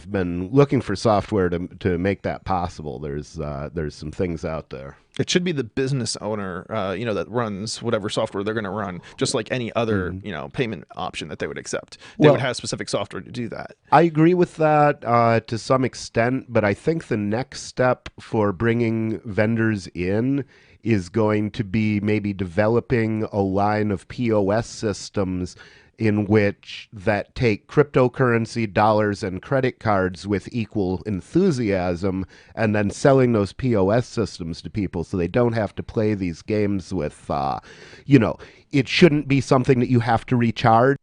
I've been looking for software to make that possible. There's some things out there. It should be the business owner, that runs whatever software they're going to run, just like any other, payment option that they would accept. They would have specific software to do that. I agree with that to some extent, but I think the next step for bringing vendors in is going to be maybe developing a line of POS systems in which that take cryptocurrency, dollars, and credit cards with equal enthusiasm, and then selling those POS systems to people so they don't have to play these games with, it shouldn't be something that you have to recharge.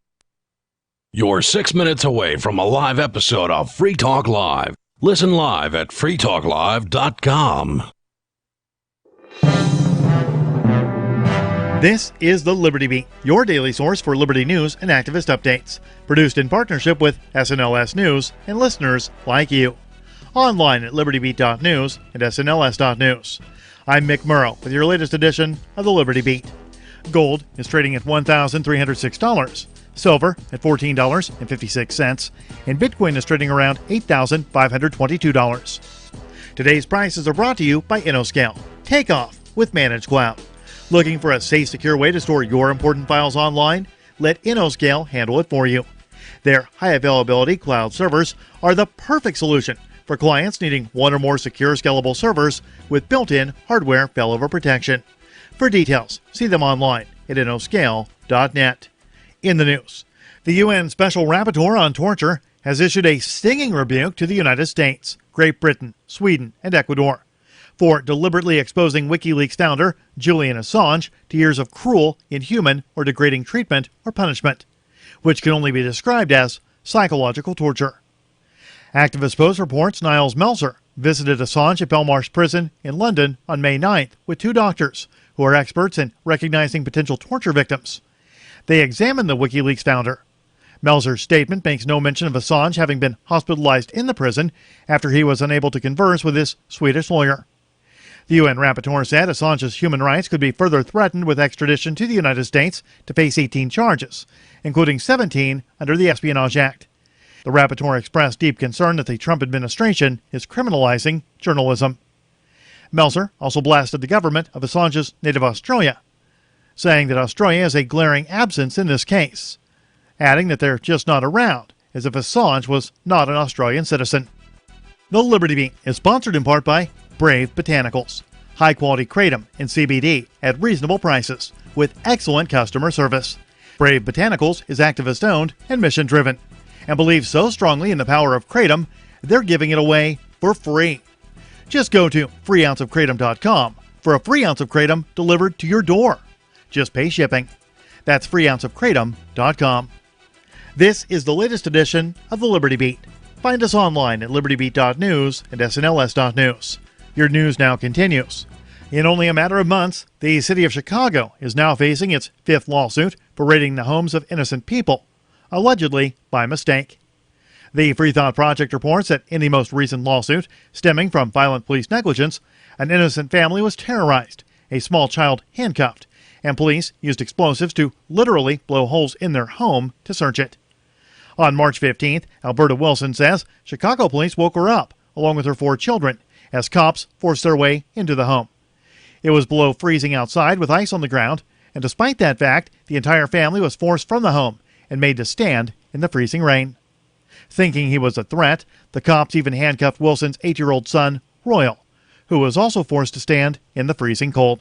You're 6 minutes away from a live episode of Free Talk Live. Listen live at freetalklive.com. This is the Liberty Beat, your daily source for liberty news and activist updates. Produced in partnership with SNLS News and listeners like you. Online at libertybeat.news and snls.news. I'm Mick Murrow with your latest edition of the Liberty Beat. Gold is trading at $1,306. Silver at $14.56. And Bitcoin is trading around $8,522. Today's prices are brought to you by InnoScale. Take off with Managed Cloud. Looking for a safe, secure way to store your important files online? Let InnoScale handle it for you. Their high-availability cloud servers are the perfect solution for clients needing one or more secure, scalable servers with built-in hardware failover protection. For details, see them online at innoscale.net. In the news, the UN Special Rapporteur on Torture has issued a stinging rebuke to the United States, Great Britain, Sweden, and Ecuador for deliberately exposing WikiLeaks founder Julian Assange to years of cruel, inhuman, or degrading treatment or punishment, which can only be described as psychological torture. Activist Post reports Niles Melzer visited Assange at Belmarsh Prison in London on May 9th with two doctors who are experts in recognizing potential torture victims. They examined the WikiLeaks founder. Melzer's statement makes no mention of Assange having been hospitalized in the prison after he was unable to converse with his Swedish lawyer. The UN rapporteur said Assange's human rights could be further threatened with extradition to the United States to face 18 charges, including 17 under the Espionage Act. The rapporteur expressed deep concern that the Trump administration is criminalizing journalism. Melzer also blasted the government of Assange's native Australia, saying that Australia is a glaring absence in this case, adding that they're just not around, as if Assange was not an Australian citizen. The Liberty Beat is sponsored in part by Brave Botanicals, high-quality kratom and CBD at reasonable prices with excellent customer service. Brave Botanicals is activist-owned and mission-driven and believes so strongly in the power of kratom, they're giving it away for free. Just go to freeounceofkratom.com for a free ounce of kratom delivered to your door. Just pay shipping. That's freeounceofkratom.com. This is the latest edition of the Liberty Beat. Find us online at libertybeat.news and snls.news. Your news now continues. In only a matter of months, the city of Chicago is now facing its fifth lawsuit for raiding the homes of innocent people, allegedly by mistake. The Free Thought Project reports that in the most recent lawsuit, stemming from violent police negligence, an innocent family was terrorized, a small child handcuffed, and police used explosives to literally blow holes in their home to search it. On March 15th, Alberta Wilson says Chicago police woke her up, along with her 4 children, as cops forced their way into the home. It was below freezing outside with ice on the ground, and despite that fact, the entire family was forced from the home and made to stand in the freezing rain. Thinking he was a threat, the cops even handcuffed Wilson's 8-year-old son, Royal, who was also forced to stand in the freezing cold.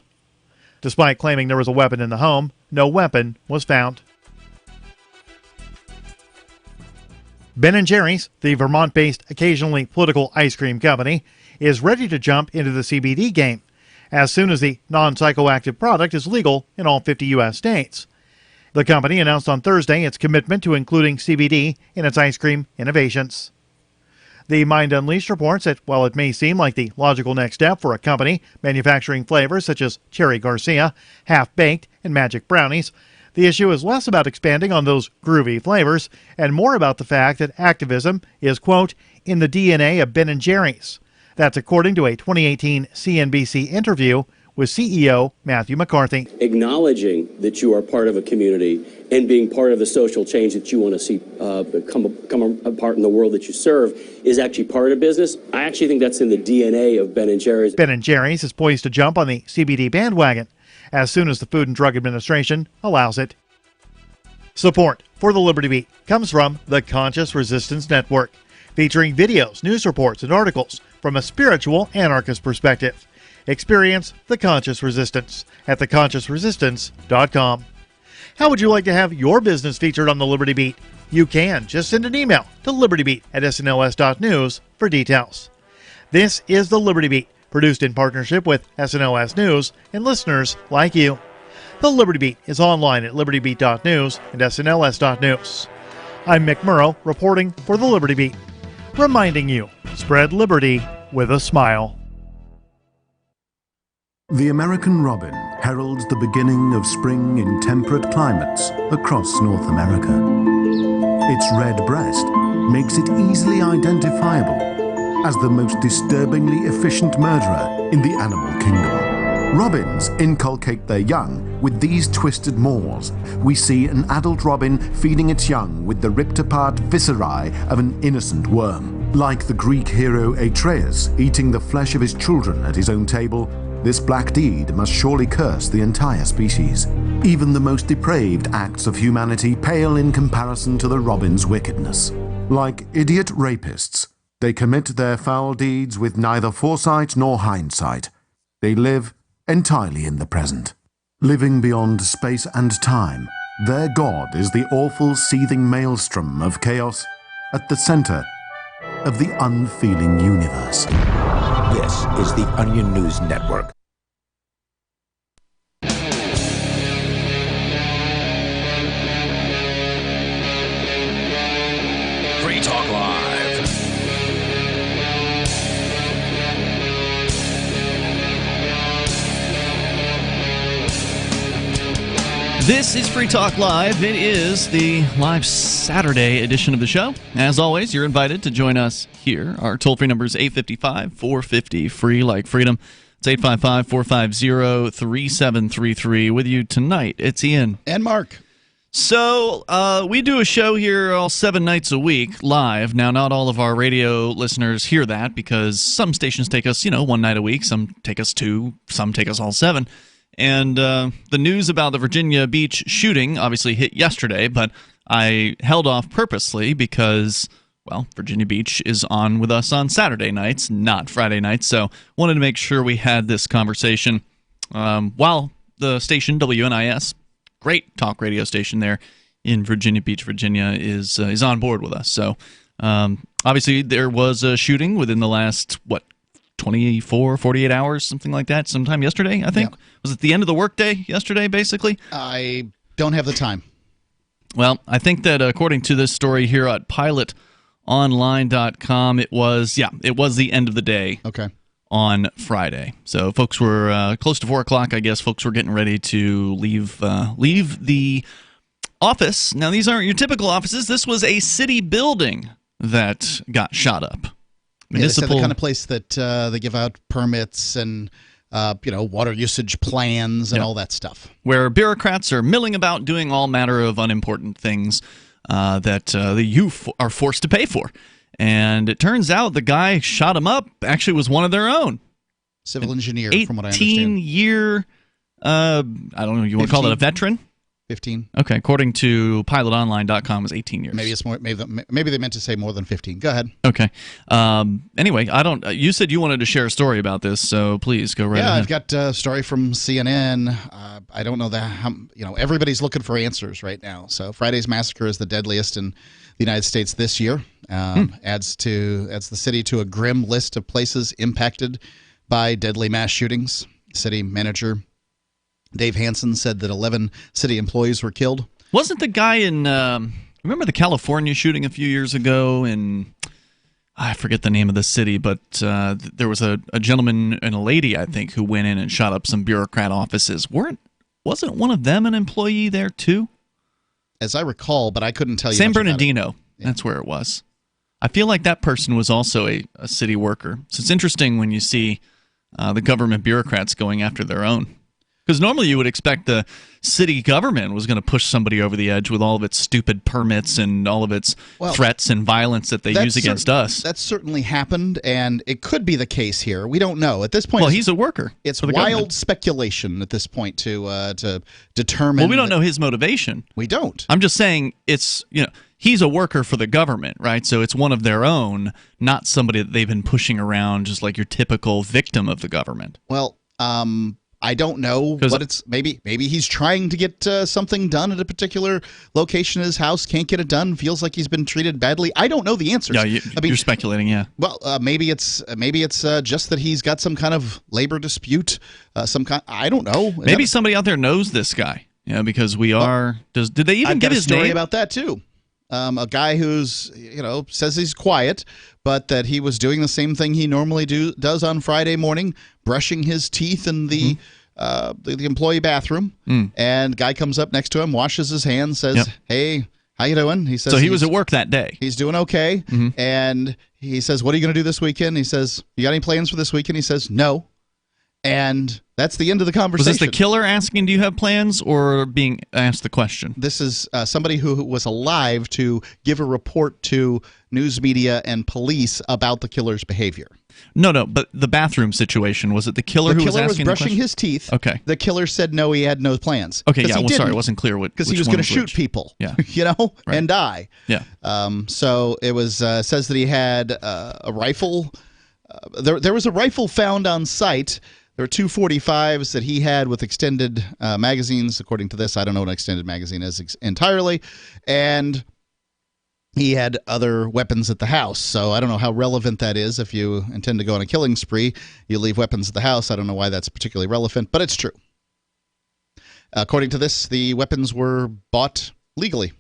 Despite claiming there was a weapon in the home, no weapon was found. Ben & Jerry's, the Vermont-based occasionally political ice cream company, is ready to jump into the CBD game as soon as the non-psychoactive product is legal in all 50 U.S. states. The company announced on Thursday its commitment to including CBD in its ice cream innovations. The Mind Unleashed reports that while it may seem like the logical next step for a company manufacturing flavors such as Cherry Garcia, Half-Baked, and Magic Brownies, the issue is less about expanding on those groovy flavors and more about the fact that activism is, quote, in the DNA of Ben & Jerry's. That's according to a 2018 CNBC interview with CEO Matthew McCarthy. Acknowledging that you are part of a community and being part of the social change that you want to see come apart in the world that you serve is actually part of business. I actually think that's in the DNA of Ben & Jerry's. Ben & Jerry's is poised to jump on the CBD bandwagon as soon as the Food and Drug Administration allows it. Support for the Liberty Beat comes from the Conscious Resistance Network, featuring videos, news reports, and articles from a spiritual anarchist perspective. Experience the Conscious Resistance at theconsciousresistance.com. How would you like to have your business featured on the Liberty Beat? You can. Just send an email to libertybeat@snls.news for details. This is the Liberty Beat, produced in partnership with SNLS News and listeners like you. The Liberty Beat is online at libertybeat.news and snls.news. I'm Mick Murrow, reporting for the Liberty Beat, reminding you, spread liberty with a smile. The American robin heralds the beginning of spring in temperate climates across North America. Its red breast makes it easily identifiable as the most disturbingly efficient murderer in the animal kingdom. Robins inculcate their young with these twisted maws. We see an adult robin feeding its young with the ripped-apart viscerae of an innocent worm. Like the Greek hero Atreus eating the flesh of his children at his own table, this black deed must surely curse the entire species. Even the most depraved acts of humanity pale in comparison to the robin's wickedness. Like idiot rapists, they commit their foul deeds with neither foresight nor hindsight. They live entirely in the present. Living beyond space and time, their god is the awful seething maelstrom of chaos at the center of the unfeeling universe. This is the Onion News Network. Free Talk Live. This is Free Talk Live. It is the live Saturday edition of the show. As always, you're invited to join us here. Our toll-free number is 855-450, free like freedom. It's 855-450-3733. With you tonight, it's Ian. And Mark. So, we do a show here all 7 nights a week, live. Now, not all of our radio listeners hear that because some stations take us, 1 night a week. Some take us 2. Some take us all 7. And the news about the Virginia Beach shooting obviously hit yesterday, but I held off purposely because, well, Virginia Beach is on with us on Saturday nights, not Friday nights, so wanted to make sure we had this conversation while the station, WNIS, great talk radio station there in Virginia Beach, Virginia, is on board with us. So obviously there was a shooting within the last, 48 hours, something like that, sometime yesterday, I think. Yeah. Was it the end of the workday yesterday, basically? I don't have the time. Well, I think that according to this story here at pilotonline.com, it was the end of the day on Friday. So folks were close to 4 o'clock, I guess. Folks were getting ready to leave the office. Now, these aren't your typical offices. This was a city building that got shot up. Municipal, yeah, the kind of place that they give out permits and water usage plans and all that stuff. Where bureaucrats are milling about doing all manner of unimportant things that the youth are forced to pay for. And it turns out the guy shot him up actually was one of their own. Civil engineer, from what I understand. 18-year, I don't know, you want to call it a veteran? 15. Okay, according to pilotonline.com, it was 18 years. Maybe it's more. Maybe they meant to say more than 15. Go ahead. Okay. Anyway, you said you wanted to share a story about this, so please go right ahead. Yeah, I've got a story from CNN. I don't know that. Everybody's looking for answers right now. So Friday's massacre is the deadliest in the United States this year. Adds the city to a grim list of places impacted by deadly mass shootings. City manager Dave Hansen said that 11 city employees were killed. Wasn't the guy in, remember the California shooting a few years ago in, I forget the name of the city, but there was a gentleman and a lady, I think, who went in and shot up some bureaucrat offices. Wasn't one of them an employee there too? As I recall, but I couldn't tell you. San Bernardino, that's where it was. I feel like that person was also a city worker. So it's interesting when you see the government bureaucrats going after their own. Because normally you would expect the city government was going to push somebody over the edge with all of its stupid permits and all of its threats and violence that they use against us. That's certainly happened, and it could be the case here. We don't know at this point. Well, he's a worker. It's wild speculation at this point to determine. Well, we don't know his motivation. We don't. I'm just saying it's he's a worker for the government, right? So it's one of their own, not somebody that they've been pushing around, just like your typical victim of the government. Well, I don't know what it's. Maybe he's trying to get something done at a particular location in his house, can't get it done, feels like he's been treated badly. I don't know the answers. Yeah, you're speculating. Yeah. Well, maybe it's just that he's got some kind of labor dispute. I don't know. Maybe somebody out there knows this guy. Yeah, because we are. Did they even give his name? I've got a story about that too. A guy who's says he's quiet, but that he was doing the same thing he normally does on Friday morning, brushing his teeth in the employee bathroom. And guy comes up next to him, washes his hands, says, "Hey, how you doing?" He says, so he was at work that day. He's doing okay. And he says, "What are you going to do this weekend?" He says, "You got any plans for this weekend?" He says, "No." And that's the end of the conversation. Was this the killer asking, do you have plans, or being asked the question? This is somebody who was alive to give a report to news media and police about the killer's behavior. No, but the bathroom situation, was it the killer who was asking the question? The killer was brushing his teeth. Okay. The killer said no, he had no plans. Okay, yeah, sorry, it wasn't clear because he was going to shoot people, and die. Yeah. So it was says that he had a rifle. There was a rifle found on site. There were 245s that he had with extended magazines, according to this. I don't know what an extended magazine is entirely. And he had other weapons at the house. So I don't know how relevant that is. If you intend to go on a killing spree, you leave weapons at the house. I don't know why that's particularly relevant, but it's true. According to this, the weapons were bought legally.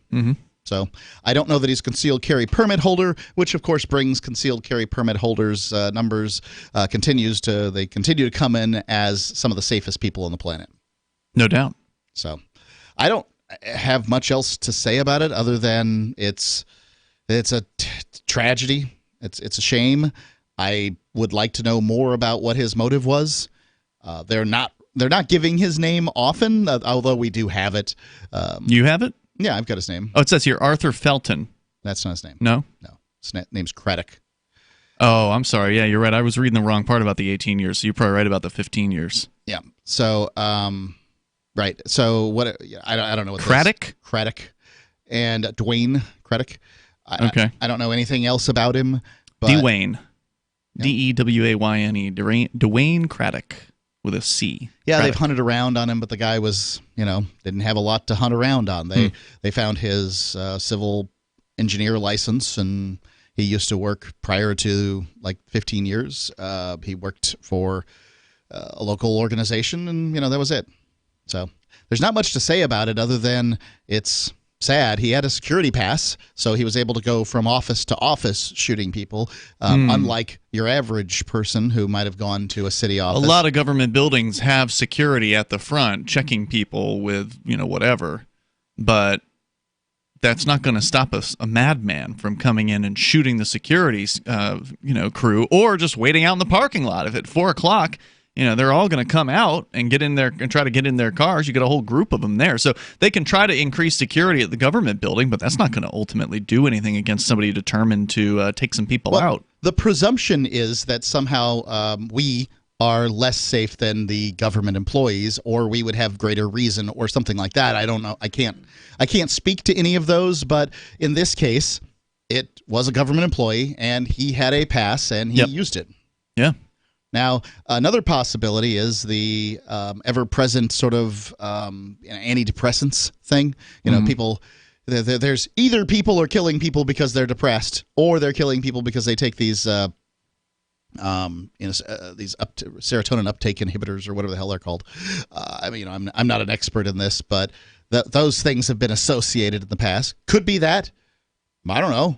So I don't know that he's a concealed carry permit holder, which of course brings concealed carry permit holders numbers continue to come in as some of the safest people on the planet. No doubt. So I don't have much else to say about it other than it's a tragedy. It's a shame. I would like to know more about what his motive was. They're not giving his name often, although we do have it. You have it? Yeah, I've got his name. Oh, it says here Arthur Felton. That's not his name. No? No. His name's Craddock. Oh, I'm sorry. Yeah, you're right. I was reading the wrong part about the 18 years, so you're probably right about the 15 years. Yeah. So, right. So, what? I don't know what Craddock? Craddock. And Dwayne Craddock. Okay. I don't know anything else about him. But, Dwayne. Dewayne. Dwayne Craddock. With a C. Yeah, they've hunted around on him, but the guy was, didn't have a lot to hunt around on. They found his civil engineer license, and he used to work prior to 15 years. He worked for a local organization, and that was it. So there's not much to say about it other than it's sad. He had a security pass, so he was able to go from office to office shooting people, unlike your average person who might have gone to a city office. A lot of government buildings have security at the front, checking people with, whatever, but that's not going to stop a madman from coming in and shooting the security, crew, or just waiting out in the parking lot. If at 4 o'clock, they're all going to come out and get in there and try to get in their cars. You got a whole group of them there. So they can try to increase security at the government building, but that's not going to ultimately do anything against somebody determined to take some people out. The presumption is that somehow we are less safe than the government employees, or we would have greater reason or something like that. I don't know. I can't speak to any of those, but in this case, it was a government employee, and he had a pass, and he used it. Yeah. Now, another possibility is the ever-present sort of antidepressants thing. People. There's either people are killing people because they're depressed, or they're killing people because they take these serotonin uptake inhibitors or whatever the hell they're called. I'm not an expert in this, but those things have been associated in the past. Could be that. I don't know.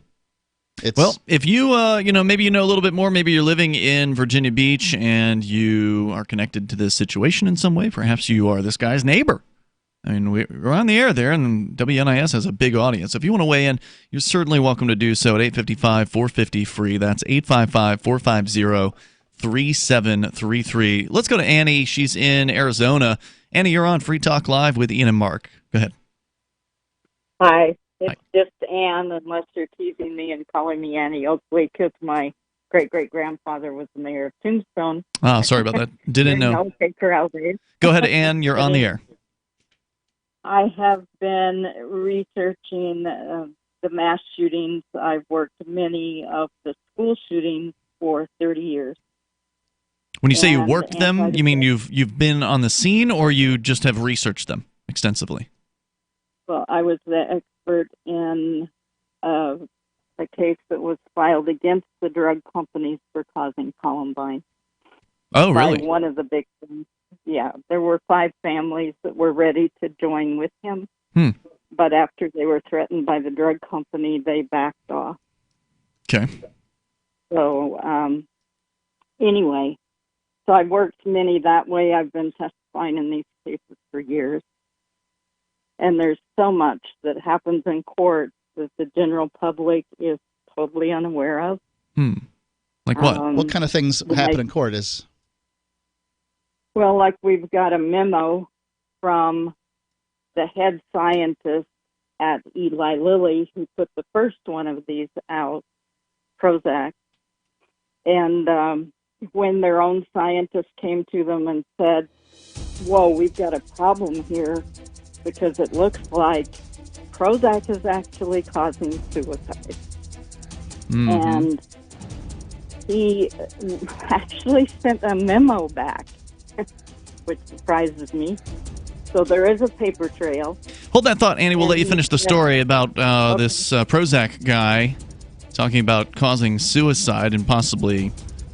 Well, if you, maybe you know a little bit more, maybe you're living in Virginia Beach and you are connected to this situation in some way. Perhaps you are this guy's neighbor. I mean, we're on the air there, and WNIS has a big audience. If you want to weigh in, you're certainly welcome to do so at 855-450-FREE. That's 855-450-3605. 888-203-3733. Let's go to Annie. She's in Arizona. Annie, you're on Free Talk Live with Ian and Mark. Go ahead. Hi. It's just Ann, unless you're teasing me and calling me Annie Oakley, because my great-great-grandfather was the mayor of Tombstone. Oh, sorry about that. Didn't know. Go ahead, Ann. You're on the air. I have been researching the mass shootings. I've worked many of the school shootings for 30 years. When you say you worked them, you mean you've been on the scene, or you just have researched them extensively? Well, I was the expert in a case that was filed against the drug companies for causing Columbine. Oh, really? By one of the victims. Yeah, there were 5 families that were ready to join with him. But after they were threatened by the drug company, they backed off. Okay. So, anyway, so I've worked many that way. I've been testifying in these cases for years. And there's so much that happens in court that the general public is totally unaware of. Like what? What kind of things happen in court is... Well, like we've got a memo from the head scientist at Eli Lilly who put the first one of these out, Prozac. And when their own scientist came to them and said, whoa, we've got a problem here because it looks like Prozac is actually causing suicide. And he actually sent a memo back, which surprises me. So there is a paper trail. Hold that thought, Annie. We'll let you finish the story about this Prozac guy talking about causing suicide and possibly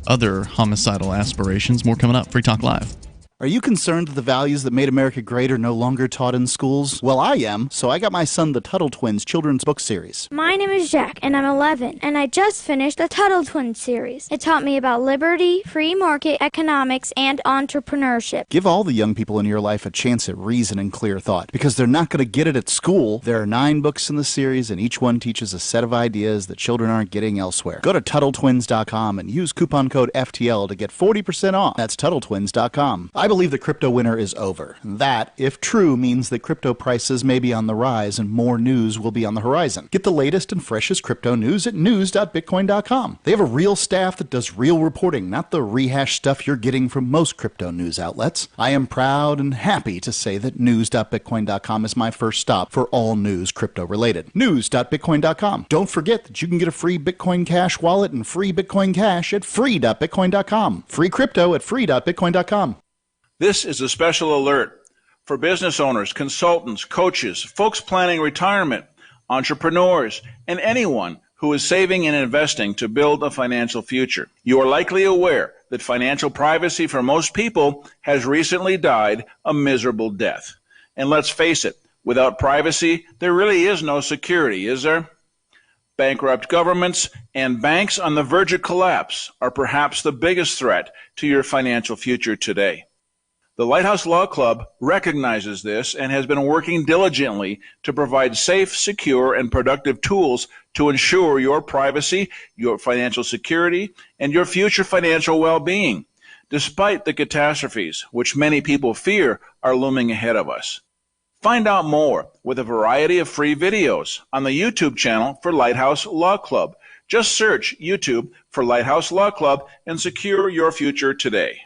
other homicidal aspirations. More coming up. Free Talk Live. Are you concerned that the values that made America great are no longer taught in schools? Well, I am, so I got my son the Tuttle Twins children's book series. My name is Jack, and I'm 11, and I just finished the Tuttle Twins series. It taught me about liberty, free market economics, and entrepreneurship. Give all the young people in your life a chance at reason and clear thought, because they're not going to get it at school. There are 9 books in the series, and each one teaches a set of ideas that children aren't getting elsewhere. Go to TuttleTwins.com and use coupon code FTL to get 40% off. That's TuttleTwins.com. I believe the crypto winter is over. That, if true, means that crypto prices may be on the rise and more news will be on the horizon. Get the latest and freshest crypto news at news.bitcoin.com. They have a real staff that does real reporting, not the rehashed stuff you're getting from most crypto news outlets. I am proud and happy to say that news.bitcoin.com is my first stop for all news crypto related. News.bitcoin.com. Don't forget that you can get a free Bitcoin Cash wallet and free Bitcoin Cash at free.bitcoin.com. Free crypto at free.bitcoin.com. This is a special alert for business owners, consultants, coaches, folks planning retirement, entrepreneurs, and anyone who is saving and investing to build a financial future. You are likely aware that financial privacy for most people has recently died a miserable death. And let's face it, without privacy, there really is no security, is there? Bankrupt governments and banks on the verge of collapse are perhaps the biggest threat to your financial future today. The Lighthouse Law Club recognizes this and has been working diligently to provide safe, secure, and productive tools to ensure your privacy, your financial security, and your future financial well-being, despite the catastrophes which many people fear are looming ahead of us. Find out more with a variety of free videos on the YouTube channel for Lighthouse Law Club. Just search YouTube for Lighthouse Law Club and secure your future today.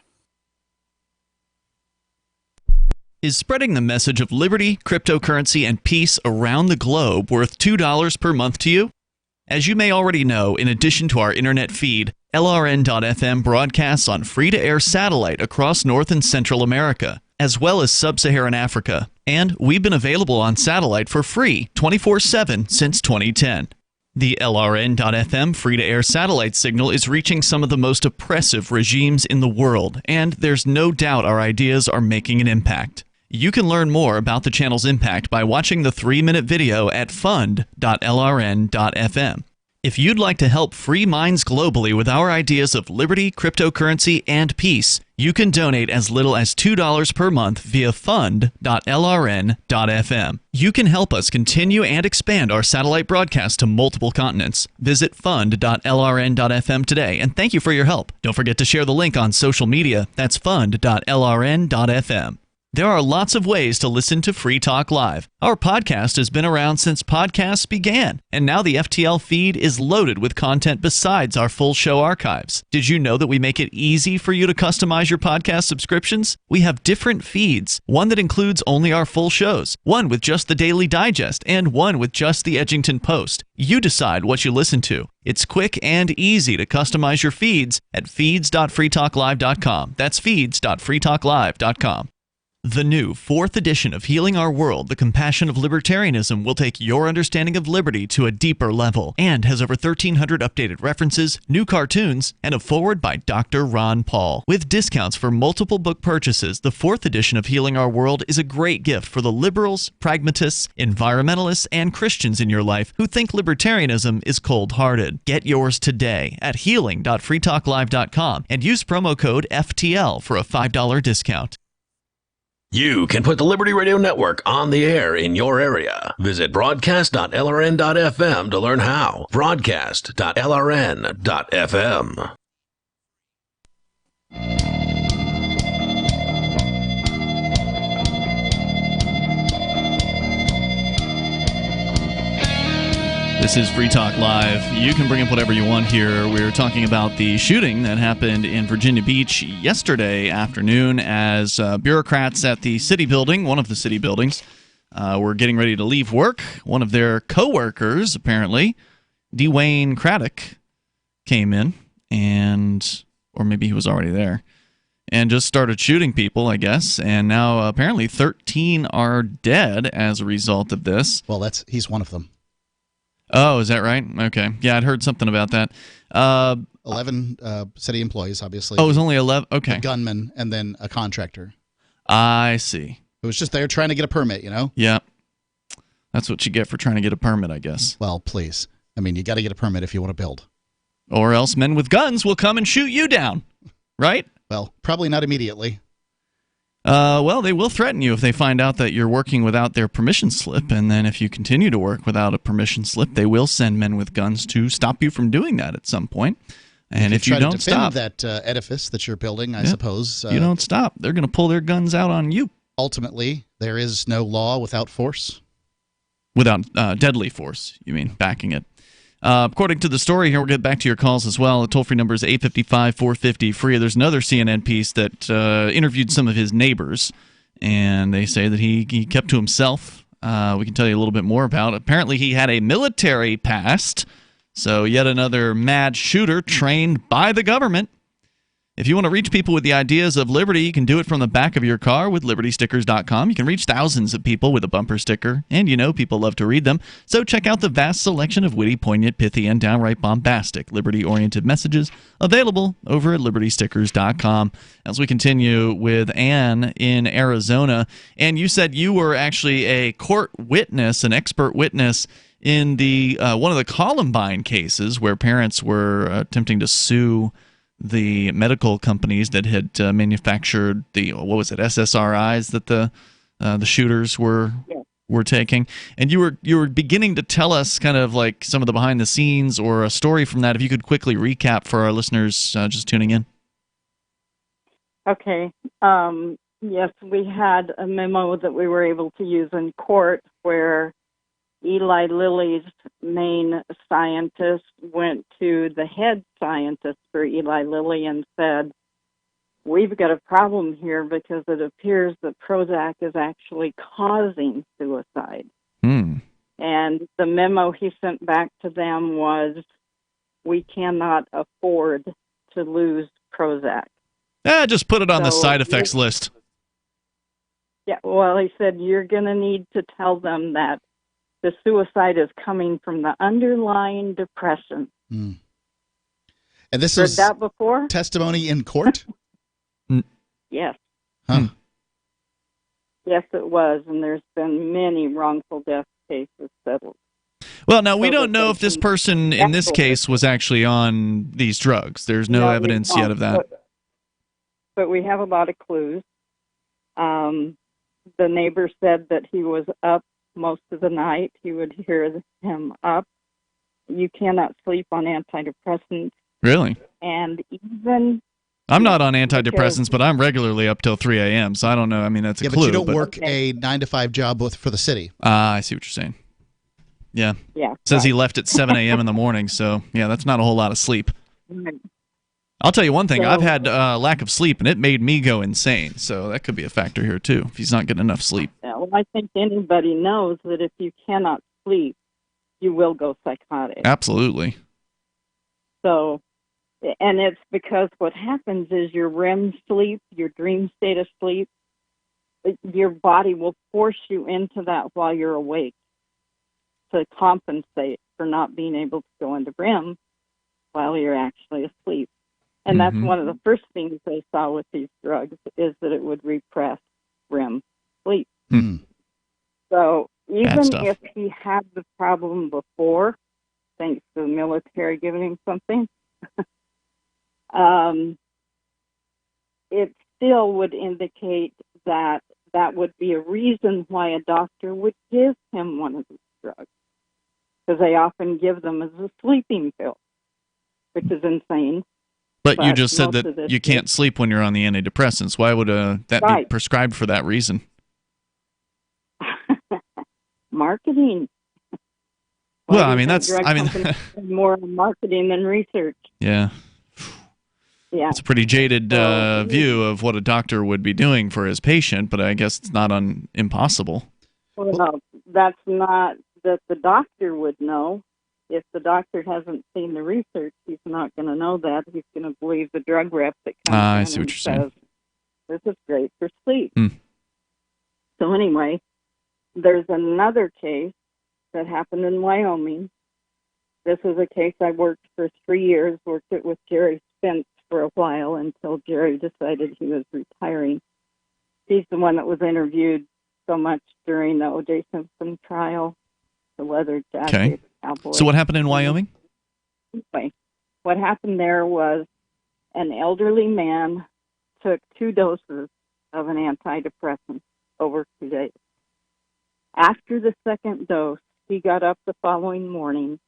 Is spreading the message of liberty, cryptocurrency, and peace around the globe worth $2 per month to you? As you may already know, in addition to our internet feed, LRN.FM broadcasts on free-to-air satellite across North and Central America, as well as Sub-Saharan Africa. And we've been available on satellite for free 24/7 since 2010. The LRN.FM free-to-air satellite signal is reaching some of the most oppressive regimes in the world, and there's no doubt our ideas are making an impact. You can learn more about the channel's impact by watching the 3-minute video at fund.lrn.fm. If you'd like to help free minds globally with our ideas of liberty, cryptocurrency, and peace, you can donate as little as $2 per month via fund.lrn.fm. You can help us continue and expand our satellite broadcast to multiple continents. Visit fund.lrn.fm today, and thank you for your help. Don't forget to share the link on social media. That's fund.lrn.fm. There are lots of ways to listen to Free Talk Live. Our podcast has been around since podcasts began, and now the FTL feed is loaded with content besides our full show archives. Did you know that we make it easy for you to customize your podcast subscriptions? We have different feeds, one that includes only our full shows, one with just the Daily Digest, and one with just the Edgington Post. You decide what you listen to. It's quick and easy to customize your feeds at feeds.freetalklive.com. That's feeds.freetalklive.com. The new 4th edition of Healing Our World, The Compassion of Libertarianism, will take your understanding of liberty to a deeper level and has over 1,300 updated references, new cartoons, and a foreword by Dr. Ron Paul. With discounts for multiple book purchases, the 4th edition of Healing Our World is a great gift for the liberals, pragmatists, environmentalists, and Christians in your life who think libertarianism is cold-hearted. Get yours today at healing.freetalklive.com and use promo code FTL for a $5 discount. You can put the Liberty Radio Network on the air in your area. Visit broadcast.lrn.fm to learn how. Broadcast.lrn.fm. This is Free Talk Live. You can bring up whatever you want here. We're talking about the shooting that happened in Virginia Beach yesterday afternoon as bureaucrats at the city building, one of the city buildings, were getting ready to leave work. One of their co-workers, apparently, Dwayne Craddock, came in, or maybe he was already there, and just started shooting people, I guess. And now apparently 13 are dead as a result of this. Well, he's one of them. Oh, is that right? Okay. Yeah, I'd heard something about that. 11 city employees, obviously. Oh, it was only 11? Okay. A gunman and then a contractor. I see. It was just there trying to get a permit, you know? Yeah. That's what you get for trying to get a permit, I guess. Well, please. I mean, you got to get a permit if you want to build. Or else men with guns will come and shoot you down, right? Well, probably not immediately. Well, they will threaten you if they find out that you're working without their permission slip, and then if you continue to work without a permission slip, they will send men with guns to stop you from doing that at some point. And if you don't stop that edifice that you're building, I suppose you don't stop, they're going to pull their guns out on you. Ultimately, there is no law without force. Without deadly force, you mean, backing it. According to the story here, we'll get back to your calls as well. The toll-free number is 855-450-FREE. There's another CNN piece that interviewed some of his neighbors, and they say that he kept to himself. We can tell you a little bit more about it. Apparently, he had a military past, so yet another mad shooter trained by the government. If you want to reach people with the ideas of liberty, you can do it from the back of your car with libertystickers.com. You can reach thousands of people with a bumper sticker, and you know people love to read them. So check out the vast selection of witty, poignant, pithy, and downright bombastic liberty-oriented messages available over at libertystickers.com. As we continue with Ann in Arizona, and you said you were actually a court witness, an expert witness in the one of the Columbine cases where parents were attempting to sue the medical companies that had manufactured the SSRIs that the shooters were taking, and you were beginning to tell us kind of like some of the behind the scenes or a story from that. If you could quickly recap for our listeners just tuning in. Okay. Yes, we had a memo that we were able to use in court where Eli Lilly's main scientist went to the head scientist for Eli Lilly and said, we've got a problem here because it appears that Prozac is actually causing suicide. And the memo he sent back to them was, we cannot afford to lose Prozac. Just put it on the side effects list. Yeah, well, he said, you're going to need to tell them that the suicide is coming from the underlying depression. And this Heard is that before? Testimony in court? Yes. Huh. Yes, it was, and there's been many wrongful death cases settled. Well, now we don't know if this person in this case was actually on these drugs. There's no evidence yet of that. But we have a lot of clues. The neighbor said that he was up most of the night. He would hear him up. You cannot sleep on antidepressants. Really? And even... I'm not on antidepressants, but I'm regularly up till 3 a.m., so I don't know. I mean, that's a clue. But you don't work a 9-to-5 job for the city. I see what you're saying. Yeah. Yeah. Says he left at 7 a.m. in the morning, so yeah, that's not a whole lot of sleep. Right. I'll tell you one thing. I've had lack of sleep, and it made me go insane, so that could be a factor here, too, if he's not getting enough sleep. Yeah, well, I think anybody knows that if you cannot sleep, you will go psychotic. Absolutely. So, and it's because what happens is your REM sleep, your dream state of sleep, your body will force you into that while you're awake to compensate for not being able to go into REM while you're actually asleep. And that's one of the first things they saw with these drugs, is that it would repress REM sleep. So even if he had the problem before, thanks to the military giving him something, it still would indicate that that would be a reason why a doctor would give him one of these drugs, because they often give them as a sleeping pill, which is insane. But you just said that you can't sleep when you're on the antidepressants. Why would that be prescribed for that reason? Marketing. Well, I mean, more marketing than research. Yeah. Yeah. It's a pretty jaded view of what a doctor would be doing for his patient, but I guess it's not impossible. Well, that's not that the doctor would know. If the doctor hasn't seen the research, he's not going to know that. He's going to believe the drug rep that comes in and says, this is great for sleep. So anyway, there's another case that happened in Wyoming. This was a case I worked for 3 years, worked it with Jerry Spence for a while until Jerry decided he was retiring. He's the one that was interviewed so much during the O.J. Simpson trial, the leather jacket. Okay. So what happened in Wyoming? Anyway, what happened there was an elderly man took 2 doses of an antidepressant over 2 days. After the second dose, he got up the following morning,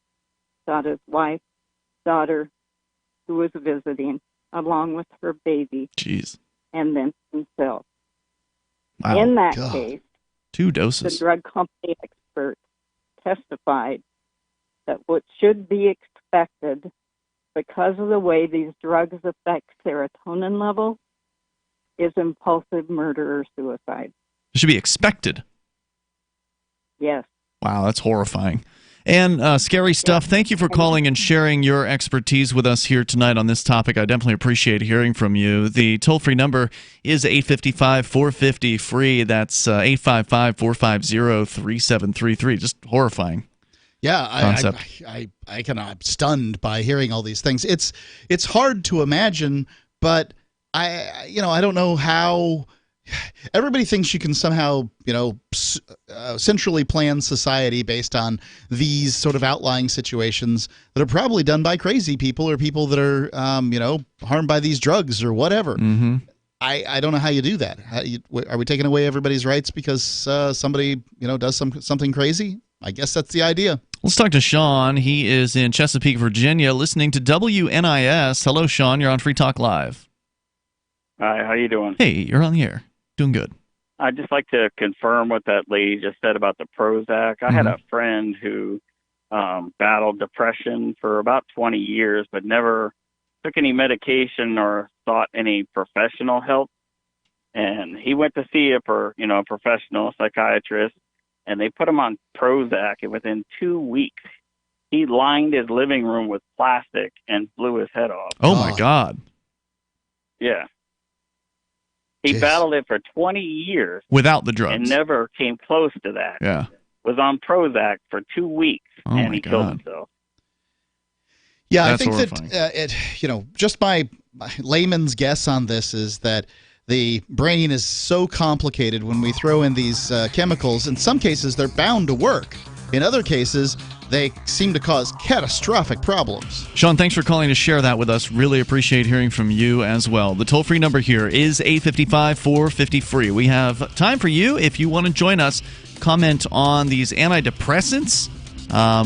got his wife, daughter, who was visiting, along with her baby. Jeez. And then himself. Wow. In that case, 2 doses. The drug company expert testified that what should be expected, because of the way these drugs affect serotonin level, is impulsive murder or suicide. It should be expected. Yes. Wow, that's horrifying. And scary stuff. Thank you for calling and sharing your expertise with us here tonight on this topic. I definitely appreciate hearing from you. The toll-free number is 855-450-FREE. That's 855-450-3733. Just horrifying. Yeah, I'm stunned by hearing all these things. It's hard to imagine, but I don't know how. Everybody thinks you can somehow, centrally plan society based on these sort of outlying situations that are probably done by crazy people or people that are, harmed by these drugs or whatever. I don't know how you do that. Are we taking away everybody's rights because somebody, does something crazy? I guess that's the idea. Let's talk to Sean. He is in Chesapeake, Virginia, listening to WNIS. Hello, Sean. You're on Free Talk Live. Hi, how you doing? Hey, you're on the air. Doing good. I'd just like to confirm what that lady just said about the Prozac. I had a friend who battled depression for about 20 years, but never took any medication or sought any professional help. And he went to see a professional psychiatrist, and they put him on Prozac, and within 2 weeks, he lined his living room with plastic and blew his head off. Oh, my God. Yeah. He battled it for 20 years. Without the drugs. And never came close to that. Yeah. Was on Prozac for 2 weeks, and he killed himself. Yeah, That's I think horrifying. that, just my layman's guess on this is that the brain is so complicated when we throw in these chemicals. In some cases, they're bound to work. In other cases, they seem to cause catastrophic problems. Sean, thanks for calling to share that with us. Really appreciate hearing from you as well. The toll-free number here is 855-450-FREE. We have time for you if you want to join us. Comment on these antidepressants.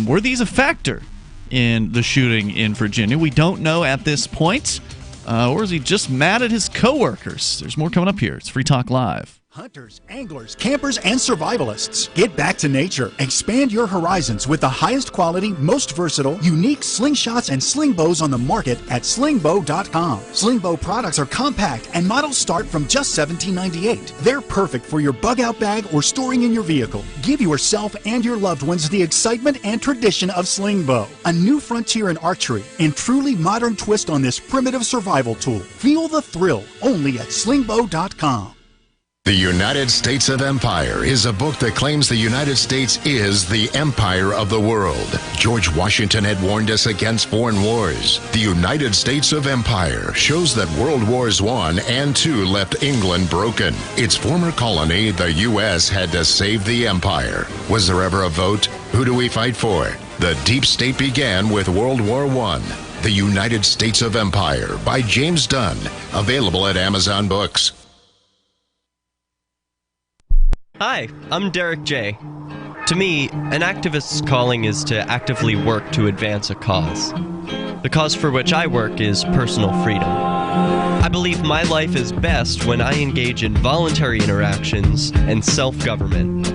Were these a factor in the shooting in Virginia? We don't know at this point. Or is he just mad at his coworkers? There's more coming up here. It's Free Talk Live. Hunters, anglers, campers, and survivalists. Get back to nature. Expand your horizons with the highest quality, most versatile, unique slingshots and sling bows on the market at slingbow.com. Sling bow products are compact and models start from just $17.98. They're perfect for your bug-out bag or storing in your vehicle. Give yourself and your loved ones the excitement and tradition of sling bow. A new frontier in archery and truly modern twist on this primitive survival tool. Feel the thrill only at slingbow.com. The United States of Empire is a book that claims the United States is the empire of the world. George Washington had warned us against foreign wars. The United States of Empire shows that World Wars I and II left England broken. Its former colony, the U.S., had to save the empire. Was there ever a vote? Who do we fight for? The deep state began with World War I. The United States of Empire by James Dunn. Available at Amazon Books. Hi, I'm Derek J. To me, an activist's calling is to actively work to advance a cause. The cause for which I work is personal freedom. I believe my life is best when I engage in voluntary interactions and self-government.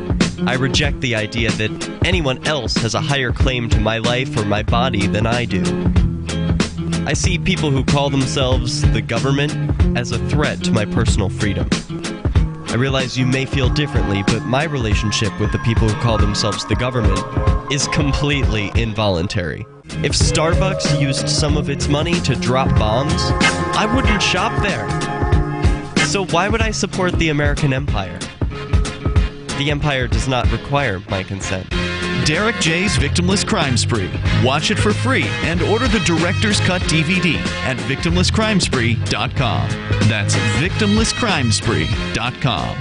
I reject the idea that anyone else has a higher claim to my life or my body than I do. I see people who call themselves the government as a threat to my personal freedom. I realize you may feel differently, but my relationship with the people who call themselves the government is completely involuntary. If Starbucks used some of its money to drop bombs, I wouldn't shop there. So why would I support the American empire? The empire does not require my consent. Derek J's Victimless Crime Spree. Watch it for free and order the Director's Cut DVD at victimlesscrimespree.com. That's victimlesscrimespree.com.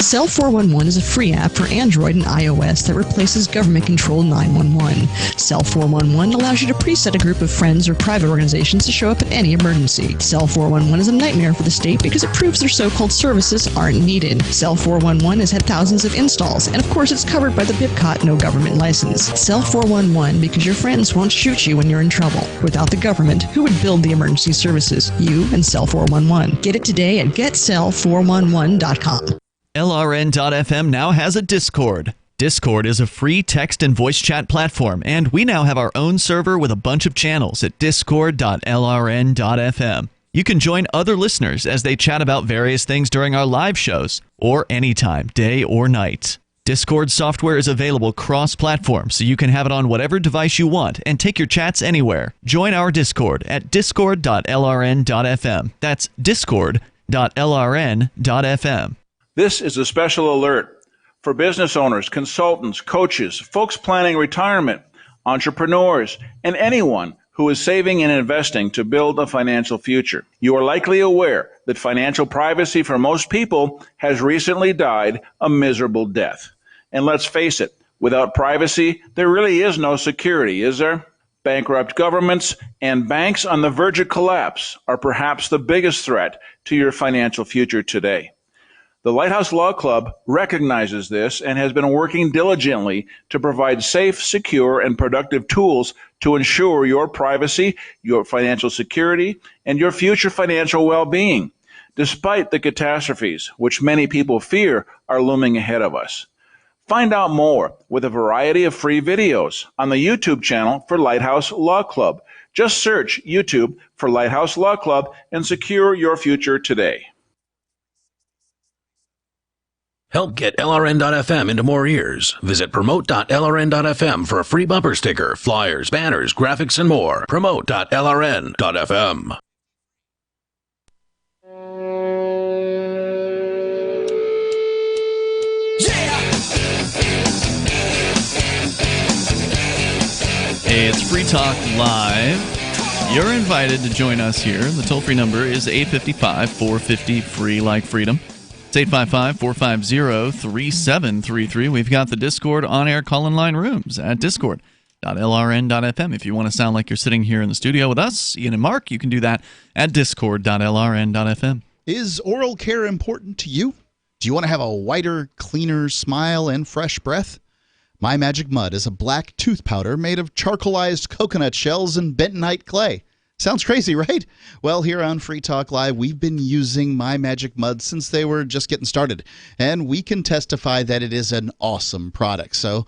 Cell 411 is a free app for Android and iOS that replaces government-controlled 911. Cell 411 allows you to preset a group of friends or private organizations to show up at any emergency. Cell 411 is a nightmare for the state because it proves their so-called services aren't needed. Cell 411 has had thousands of installs, and of course it's covered by the BIPCOT no government license. Cell 411 because your friends won't shoot you when you're in trouble. Without the government, who would build the emergency services? You and Cell 411. Get it today at getcell411.com. LRN.FM now has a Discord. Discord is a free text and voice chat platform, and we now have our own server with a bunch of channels at discord.lrn.fm. You can join other listeners as they chat about various things during our live shows, or anytime, day or night. Discord software is available cross-platform, so you can have it on whatever device you want and take your chats anywhere. Join our Discord at discord.lrn.fm. That's discord.lrn.fm. This is a special alert for business owners, consultants, coaches, folks planning retirement, entrepreneurs, and anyone who is saving and investing to build a financial future. You are likely aware that financial privacy for most people has recently died a miserable death. And let's face it, without privacy, there really is no security, is there? Bankrupt governments and banks on the verge of collapse are perhaps the biggest threat to your financial future today. The Lighthouse Law Club recognizes this and has been working diligently to provide safe, secure, and productive tools to ensure your privacy, your financial security, and your future financial well-being, despite the catastrophes which many people fear are looming ahead of us. Find out more with a variety of free videos on the YouTube channel for Lighthouse Law Club. Just search YouTube for Lighthouse Law Club and secure your future today. Help get LRN.FM into more ears. Visit promote.lrn.fm for a free bumper sticker, flyers, banners, graphics, and more. Promote.lrn.fm. It's Free Talk Live. You're invited to join us here. The toll-free number is 855-450-FREE like freedom. It's 855-450-3733. We've got the Discord on-air call-in line rooms at discord.lrn.fm. If you want to sound like you're sitting here in the studio with us, Ian and Mark, you can do that at discord.lrn.fm. Is oral care important to you? Do you want to have a whiter, cleaner smile and fresh breath? My Magic Mud is a black tooth powder made of charcoalized coconut shells and bentonite clay. Sounds crazy, right? Well, here on Free Talk Live, we've been using My Magic Mud since they were just getting started, and we can testify that it is an awesome product. So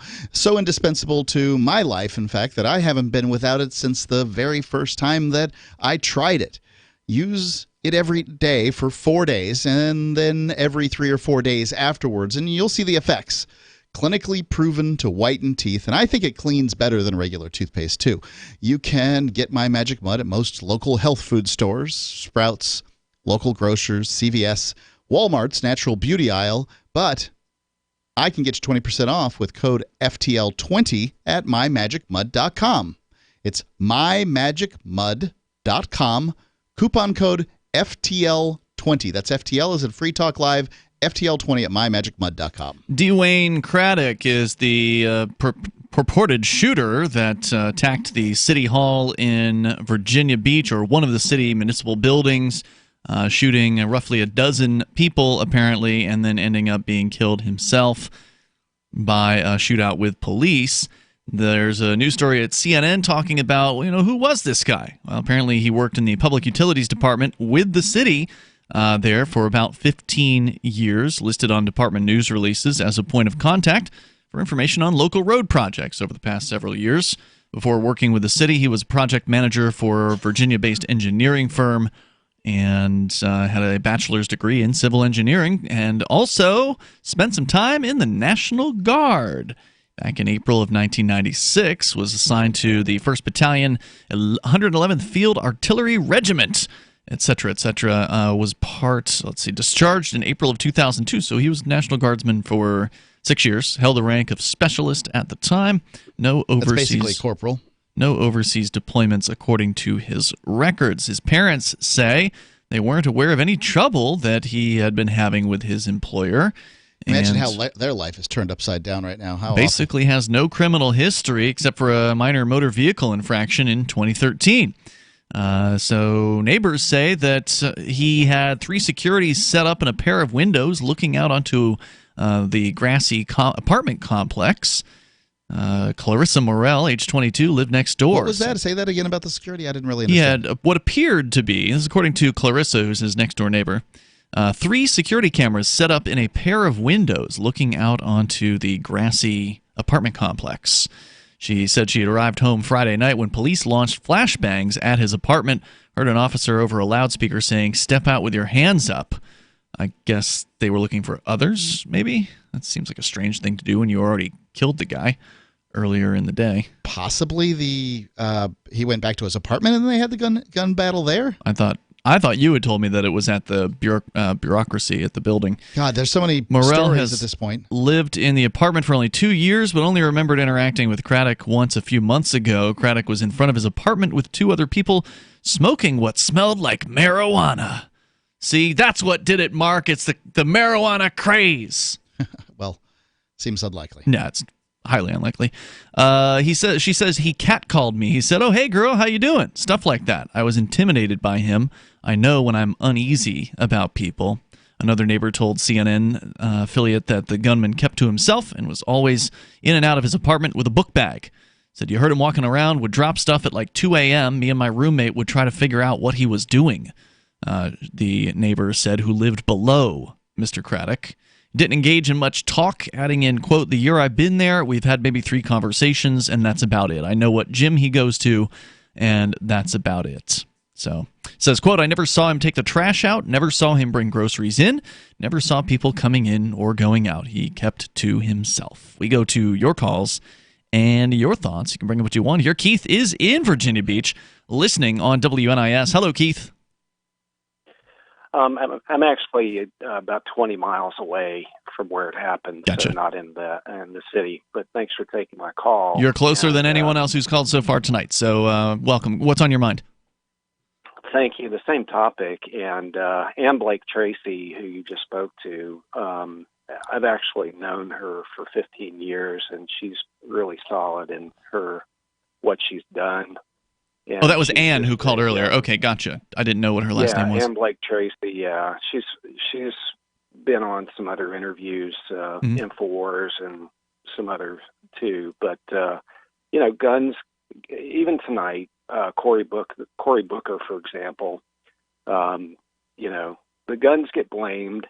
indispensable to my life, in fact, that I haven't been without it since the very first time that I tried it. Use it every day for 4 days, and then every 3 or 4 days afterwards, and you'll see the effects. Clinically proven to whiten teeth, and I think it cleans better than regular toothpaste, too. You can get My Magic Mud at most local health food stores, Sprouts, local grocers, CVS, Walmart's natural beauty aisle, but I can get you 20% off with code FTL20 at mymagicmud.com. It's mymagicmud.com, coupon code FTL20. That's FTL as in Free Talk Live, FTL20 at mymagicmud.com. Dwayne Craddock is the purported shooter that attacked the city hall in Virginia Beach, or one of the city municipal buildings, shooting roughly a dozen people, apparently, and then ending up being killed himself by a shootout with police. There's a news story at CNN talking about, who was this guy? Well, apparently he worked in the public utilities department with the city there for about 15 years, listed on department news releases as a point of contact for information on local road projects over the past several years. Before working with the city, he was a project manager for a Virginia-based engineering firm and had a bachelor's degree in civil engineering, and also spent some time in the National Guard. Back in April of 1996, was assigned to the 1st Battalion, 111th Field Artillery Regiment, etc., etc., was discharged in April of 2002. So he was National Guardsman for 6 years, held the rank of specialist at the time. No overseas. That's basically corporal. No overseas deployments, according to his records. His parents say they weren't aware of any trouble that he had been having with his employer. Imagine how their life is turned upside down right now. How basically awful. Has no criminal history except for a minor motor vehicle infraction in 2013. So neighbors say that he had 3 securities set up in a pair of windows looking out onto the grassy apartment complex. Clarissa Morell, age 22, lived next door. What was that? Say that again about the security. I didn't really understand. He had what appeared to be, this is according to Clarissa, who's his next door neighbor, 3 security cameras set up in a pair of windows looking out onto the grassy apartment complex. She said she had arrived home Friday night when police launched flashbangs at his apartment, heard an officer over a loudspeaker saying, "Step out with your hands up." I guess they were looking for others, maybe? That seems like a strange thing to do when you already killed the guy earlier in the day. Possibly he went back to his apartment and they had the gun battle there? I thought you had told me that it was at the bureaucracy at the building. God, there's so many Morell stories at this point. Lived in the apartment for only 2 years, but only remembered interacting with Craddock once a few months ago. Craddock was in front of his apartment with 2 other people smoking what smelled like marijuana. See, that's what did it, Mark. It's the marijuana craze. Well, seems unlikely. No, it's highly unlikely. She says he catcalled me. He said, "Oh, hey, girl, how you doing?" Stuff like that. I was intimidated by him. I know when I'm uneasy about people. Another neighbor told CNN affiliate that the gunman kept to himself and was always in and out of his apartment with a book bag. Said you heard him walking around, would drop stuff at like 2 a.m. Me and my roommate would try to figure out what he was doing. The neighbor said, who lived below Mr. Craddock. Didn't engage in much talk, adding in, quote, "The year I've been there, we've had maybe 3 conversations, and that's about it. I know what gym he goes to, and that's about it." So, says, quote, "I never saw him take the trash out, never saw him bring groceries in, never saw people coming in or going out. He kept to himself." We go to your calls and your thoughts. You can bring up what you want here. Keith is in Virginia Beach, listening on WNIS. Hello, Keith. I'm actually about 20 miles away from where it happened, Gotcha. So not in the city. But thanks for taking my call. You're closer than anyone else who's called so far tonight, so welcome. What's on your mind? Thank you. The same topic. And Ann Blake Tracy, who you just spoke to, I've actually known her for 15 years, and she's really solid in what she's done. And that was Ann who called earlier. Okay, gotcha. I didn't know what her last name was. Ann Blake Tracy. Yeah, she's been on some other interviews, Infowars, and some others too. But guns. Even tonight, Cory Booker, for example. The guns get blamed.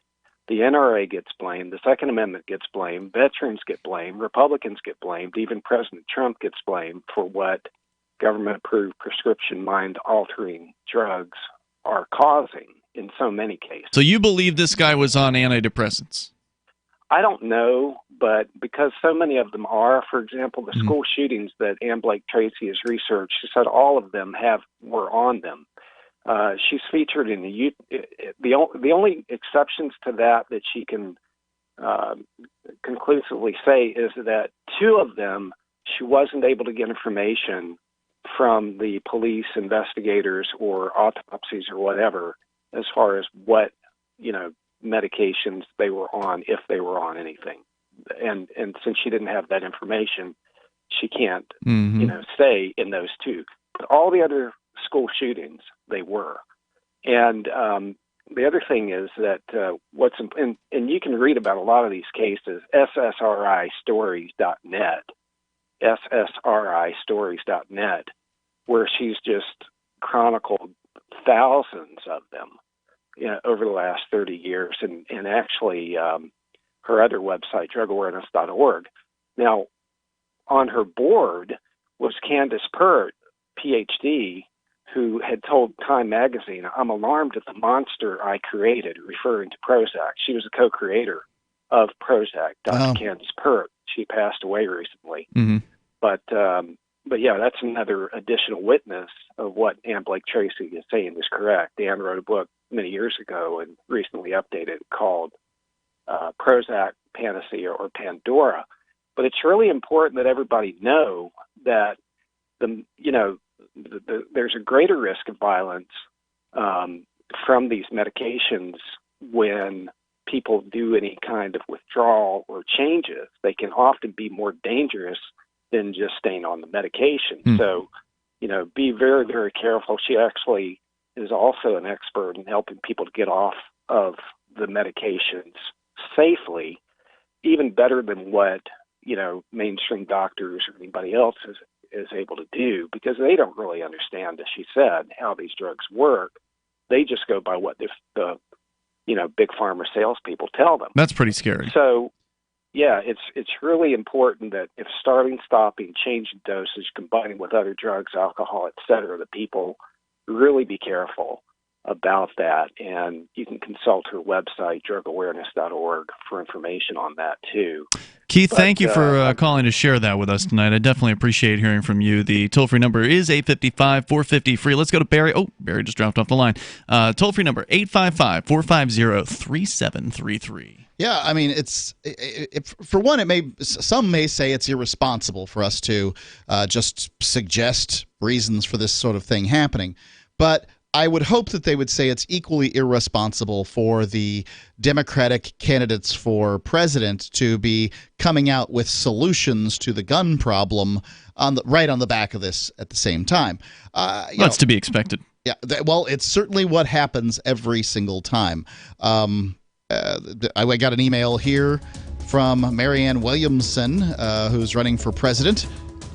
The NRA gets blamed. The Second Amendment gets blamed. Veterans get blamed. Republicans get blamed. Even President Trump gets blamed for what government-approved prescription mind-altering drugs are causing in so many cases. So you believe this guy was on antidepressants? I don't know, but because so many of them are, for example, the school shootings that Ann Blake Tracy has researched, she said all of them were on them. She's featured in the only exceptions to that she can conclusively say is that 2 of them she wasn't able to get information from the police investigators or autopsies or whatever as far as what medications they were on, if they were on anything. And since she didn't have that information, she can't say in those 2. But all the other school shootings, they were. And the other thing is that and you can read about a lot of these cases, ssristories.net, where she's just chronicled thousands of them over the last 30 years, and actually her other website, drugawareness.org. Now, on her board was Candace Pert, PhD, who had told Time magazine, "I'm alarmed at the monster I created," referring to Prozac. She was a co-creator of Prozac, Dr. Candace Pert. She passed away recently. But yeah, that's another additional witness of what Ann Blake Tracy is saying is correct. Ann wrote a book many years ago and recently updated called Prozac, Panacea, or Pandora. But it's really important that everybody know that there's a greater risk of violence from these medications when people do any kind of withdrawal or changes. They can often be more dangerous than just staying on the medication. So, be very, very careful. She actually is also an expert in helping people to get off of the medications safely, even better than what, mainstream doctors or anybody else is able to do, because they don't really understand, as she said, how these drugs work. They just go by what the big pharma salespeople tell them. That's pretty scary. So, yeah, it's really important that if starting, stopping, changing dosage, combining with other drugs, alcohol, etc., that people really be careful about that. And you can consult her website, drugawareness.org, for information on that too. Keith, thank you for calling to share that with us tonight. I definitely appreciate hearing from you. The toll-free number is 855-450-FREE. Let's go to Barry. Oh, Barry just dropped off the line. Toll-free number, 855-450-3733. Yeah, I mean, for one, some may say it's irresponsible for us to just suggest reasons for this sort of thing happening, but I would hope that they would say it's equally irresponsible for the Democratic candidates for president to be coming out with solutions to the gun problem right on the back of this at the same time. That's to be expected. Yeah, well, it's certainly what happens every single time. I got an email here from Marianne Williamson, who's running for president,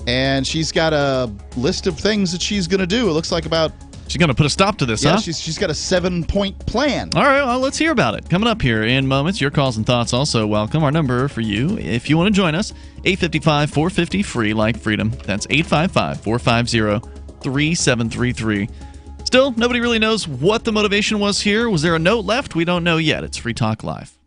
and she's got a list of things that she's going to do. It looks like about... She's going to put a stop to this, huh? She's got a 7-point plan. All right, well, let's hear about it. Coming up here in moments, your calls and thoughts also welcome. Our number for you, if you want to join us, 855-450-FREE, like freedom. That's 855-450-3733. Still, nobody really knows what the motivation was here. Was there a note left? We don't know yet. It's Free Talk Live.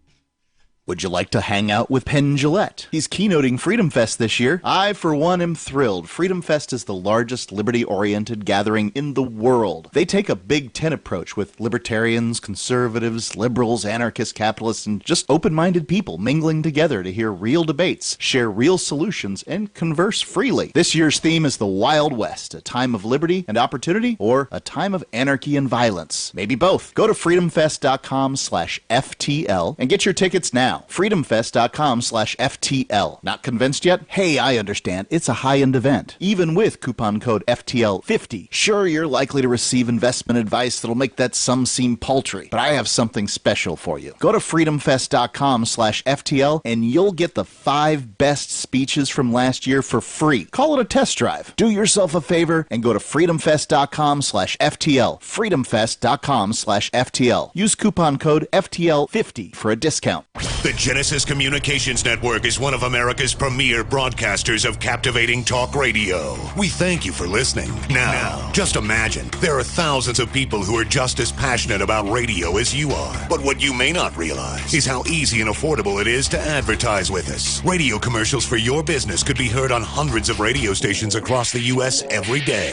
Would you like to hang out with Penn Jillette? He's keynoting Freedom Fest this year. I, for one, am thrilled. Freedom Fest is the largest liberty-oriented gathering in the world. They take a Big Ten approach with libertarians, conservatives, liberals, anarchists, capitalists, and just open-minded people mingling together to hear real debates, share real solutions, and converse freely. This year's theme is the Wild West, a time of liberty and opportunity, or a time of anarchy and violence. Maybe both. Go to freedomfest.com/FTL and get your tickets now. freedomfest.com/FTL. Not convinced yet? Hey, I understand. It's a high-end event. Even with coupon code FTL50. Sure, you're likely to receive investment advice that'll make that sum seem paltry, but I have something special for you. Go to freedomfest.com/FTL and you'll get the 5 best speeches from last year for free. Call it a test drive. Do yourself a favor and go to freedomfest.com/FTL. freedomfest.com/FTL. Use coupon code FTL50 for a discount. The Genesis Communications Network is one of America's premier broadcasters of captivating talk radio. We thank you for listening. Now, just imagine, there are thousands of people who are just as passionate about radio as you are. But what you may not realize is how easy and affordable it is to advertise with us. Radio commercials for your business could be heard on hundreds of radio stations across the U.S. every day.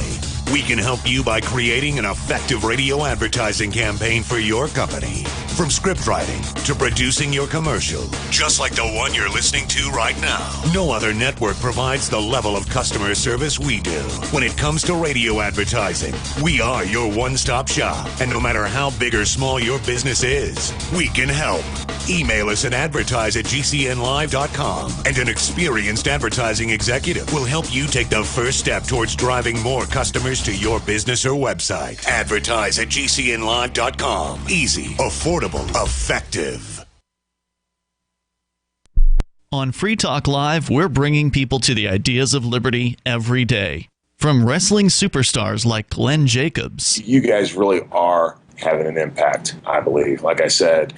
We can help you by creating an effective radio advertising campaign for your company. From script writing to producing your commercial, just like the one you're listening to right now. No other network provides the level of customer service we do. When it comes to radio advertising, we are your one-stop shop. And no matter how big or small your business is, we can help. Email us at advertise@gcnlive.com, and an experienced advertising executive will help you take the first step towards driving more customers to your business or website. Advertise@gcnlive.com. Easy, affordable, effective. On Free Talk Live, we're bringing people to the ideas of liberty every day. From wrestling superstars like Glenn Jacobs. You guys really are having an impact, I believe. Like I said,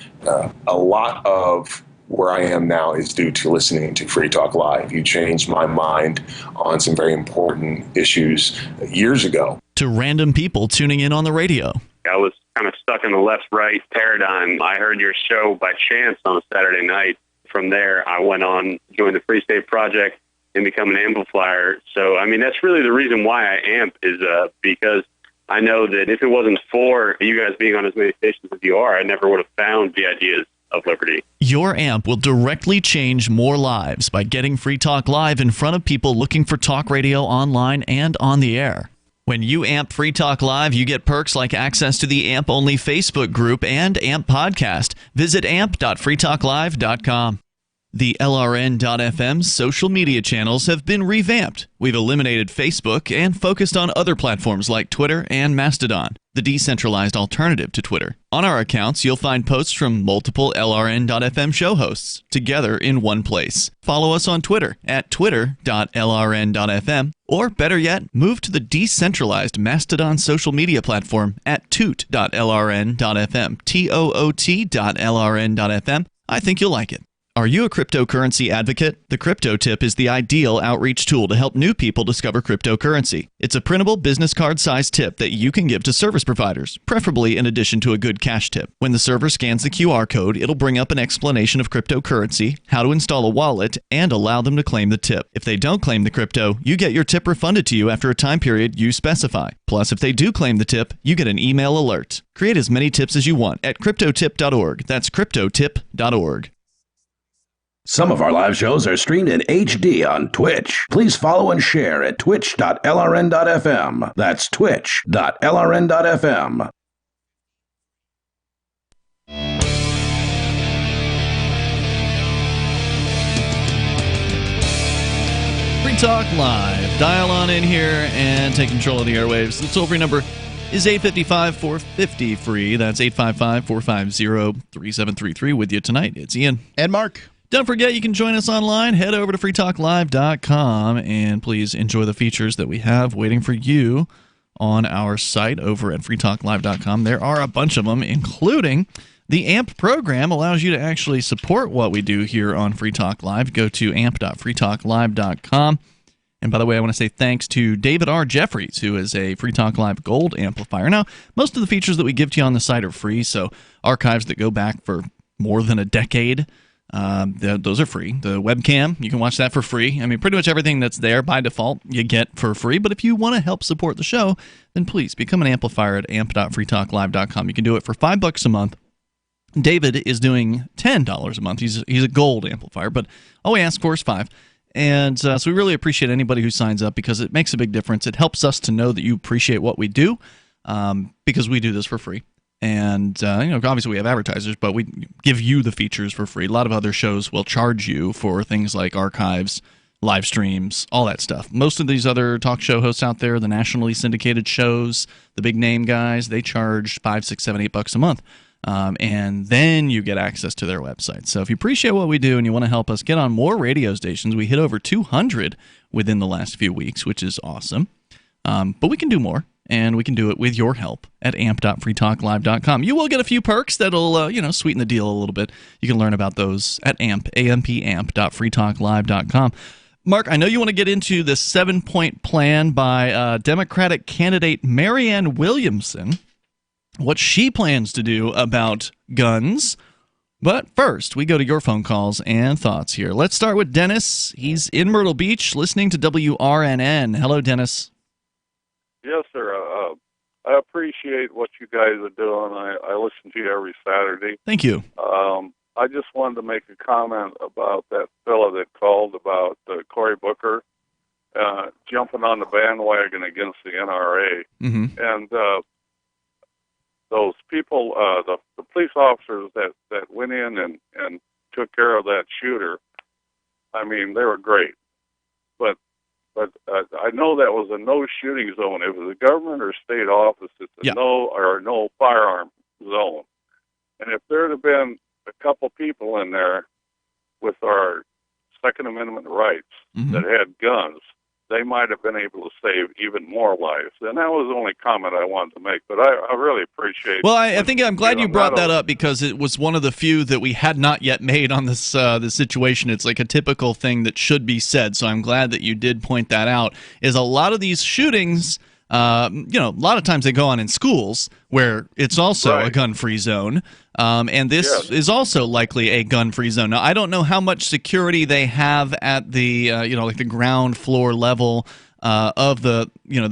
a lot of where I am now is due to listening to Free Talk Live. You changed my mind on some very important issues years ago. To random people tuning in on the radio. I was kind of stuck in the left-right paradigm. I heard your show by chance on a Saturday night. From there, I went on, joined the Free State Project, and become an amplifier. So, I mean, that's really the reason why I amp is because I know that if it wasn't for you guys being on as many stations as you are, I never would have found the ideas of liberty. Your amp will directly change more lives by getting Free Talk Live in front of people looking for talk radio online and on the air. When you amp Free Talk Live, you get perks like access to the AMP-only Facebook group and AMP podcast. Visit amp.freetalklive.com. The LRN.FM social media channels have been revamped. We've eliminated Facebook and focused on other platforms like Twitter and Mastodon, the decentralized alternative to Twitter. On our accounts, you'll find posts from multiple LRN.FM show hosts together in one place. Follow us on Twitter at twitter.lrn.fm, or better yet, move to the decentralized Mastodon social media platform at toot.lrn.fm, toot.lrn.fm. I think you'll like it. Are you a cryptocurrency advocate? The Crypto Tip is the ideal outreach tool to help new people discover cryptocurrency. It's a printable business card-sized tip that you can give to service providers, preferably in addition to a good cash tip. When the server scans the QR code, it'll bring up an explanation of cryptocurrency, how to install a wallet, and allow them to claim the tip. If they don't claim the crypto, you get your tip refunded to you after a time period you specify. Plus, if they do claim the tip, you get an email alert. Create as many tips as you want at cryptotip.org. That's cryptotip.org. Some of our live shows are streamed in HD on Twitch. Please follow and share at twitch.lrn.fm. That's twitch.lrn.fm. Free Talk Live. Dial on in here and take control of the airwaves. The toll-free number is 855-450-FREE. That's 855-450-3733. With you tonight, it's Ian. And Mark. Don't forget, you can join us online. Head over to freetalklive.com and please enjoy the features that we have waiting for you on our site over at freetalklive.com. There are a bunch of them, including the AMP program allows you to actually support what we do here on Free Talk Live. Go to amp.freetalklive.com. And by the way, I want to say thanks to David R. Jeffries, who is a Free Talk Live Gold amplifier. Now, most of the features that we give to you on the site are free, so archives that go back for more than a decade, Those are free. The webcam, you can watch that for free. I mean, pretty much everything that's there by default you get for free. But if you want to help support the show, then please become an amplifier at amp.freetalklive.com. You can do it for $5 a month. David is doing $10 a month. He's a gold amplifier, but all we ask for is $5. And so we really appreciate anybody who signs up because it makes a big difference. It helps us to know that you appreciate what we do because we do this for free. And, obviously we have advertisers, but we give you the features for free. A lot of other shows will charge you for things like archives, live streams, all that stuff. Most of these other talk show hosts out there, the nationally syndicated shows, the big name guys, they charge $5, $6, $7, $8 a month. And then you get access to their website. So if you appreciate what we do and you want to help us get on more radio stations, we hit over 200 within the last few weeks, which is awesome. But we can do more. And we can do it with your help at amp.freetalklive.com. You will get a few perks that'll, sweeten the deal a little bit. You can learn about those at amp.freetalklive.com. Mark, I know you want to get into the 7-point plan by Democratic candidate Marianne Williamson, what she plans to do about guns. But first, we go to your phone calls and thoughts here. Let's start with Dennis. He's in Myrtle Beach listening to WRNN. Hello, Dennis. Yes, sir. I appreciate what you guys are doing. I listen to you every Saturday. Thank you. I just wanted to make a comment about that fellow that called about Cory Booker jumping on the bandwagon against the NRA. Mm-hmm. And those people, the police officers that went in and took care of that shooter, I mean, they were great. But I know that was a no shooting zone. It was a government or state office. It's a no firearm zone. And if there'd have been a couple people in there with our Second Amendment rights that had guns, they might have been able to save even more lives. And that was the only comment I wanted to make. But I really appreciate. Well, I think I'm glad you brought that up because it was one of the few that we had not yet made on this situation. It's like a typical thing that should be said. So I'm glad that you did point that out. Is a lot of these shootings, a lot of times they go on in schools where it's also a gun-free zone. And this is also likely a gun-free zone. Now, I don't know how much security they have at the, like the ground floor level of the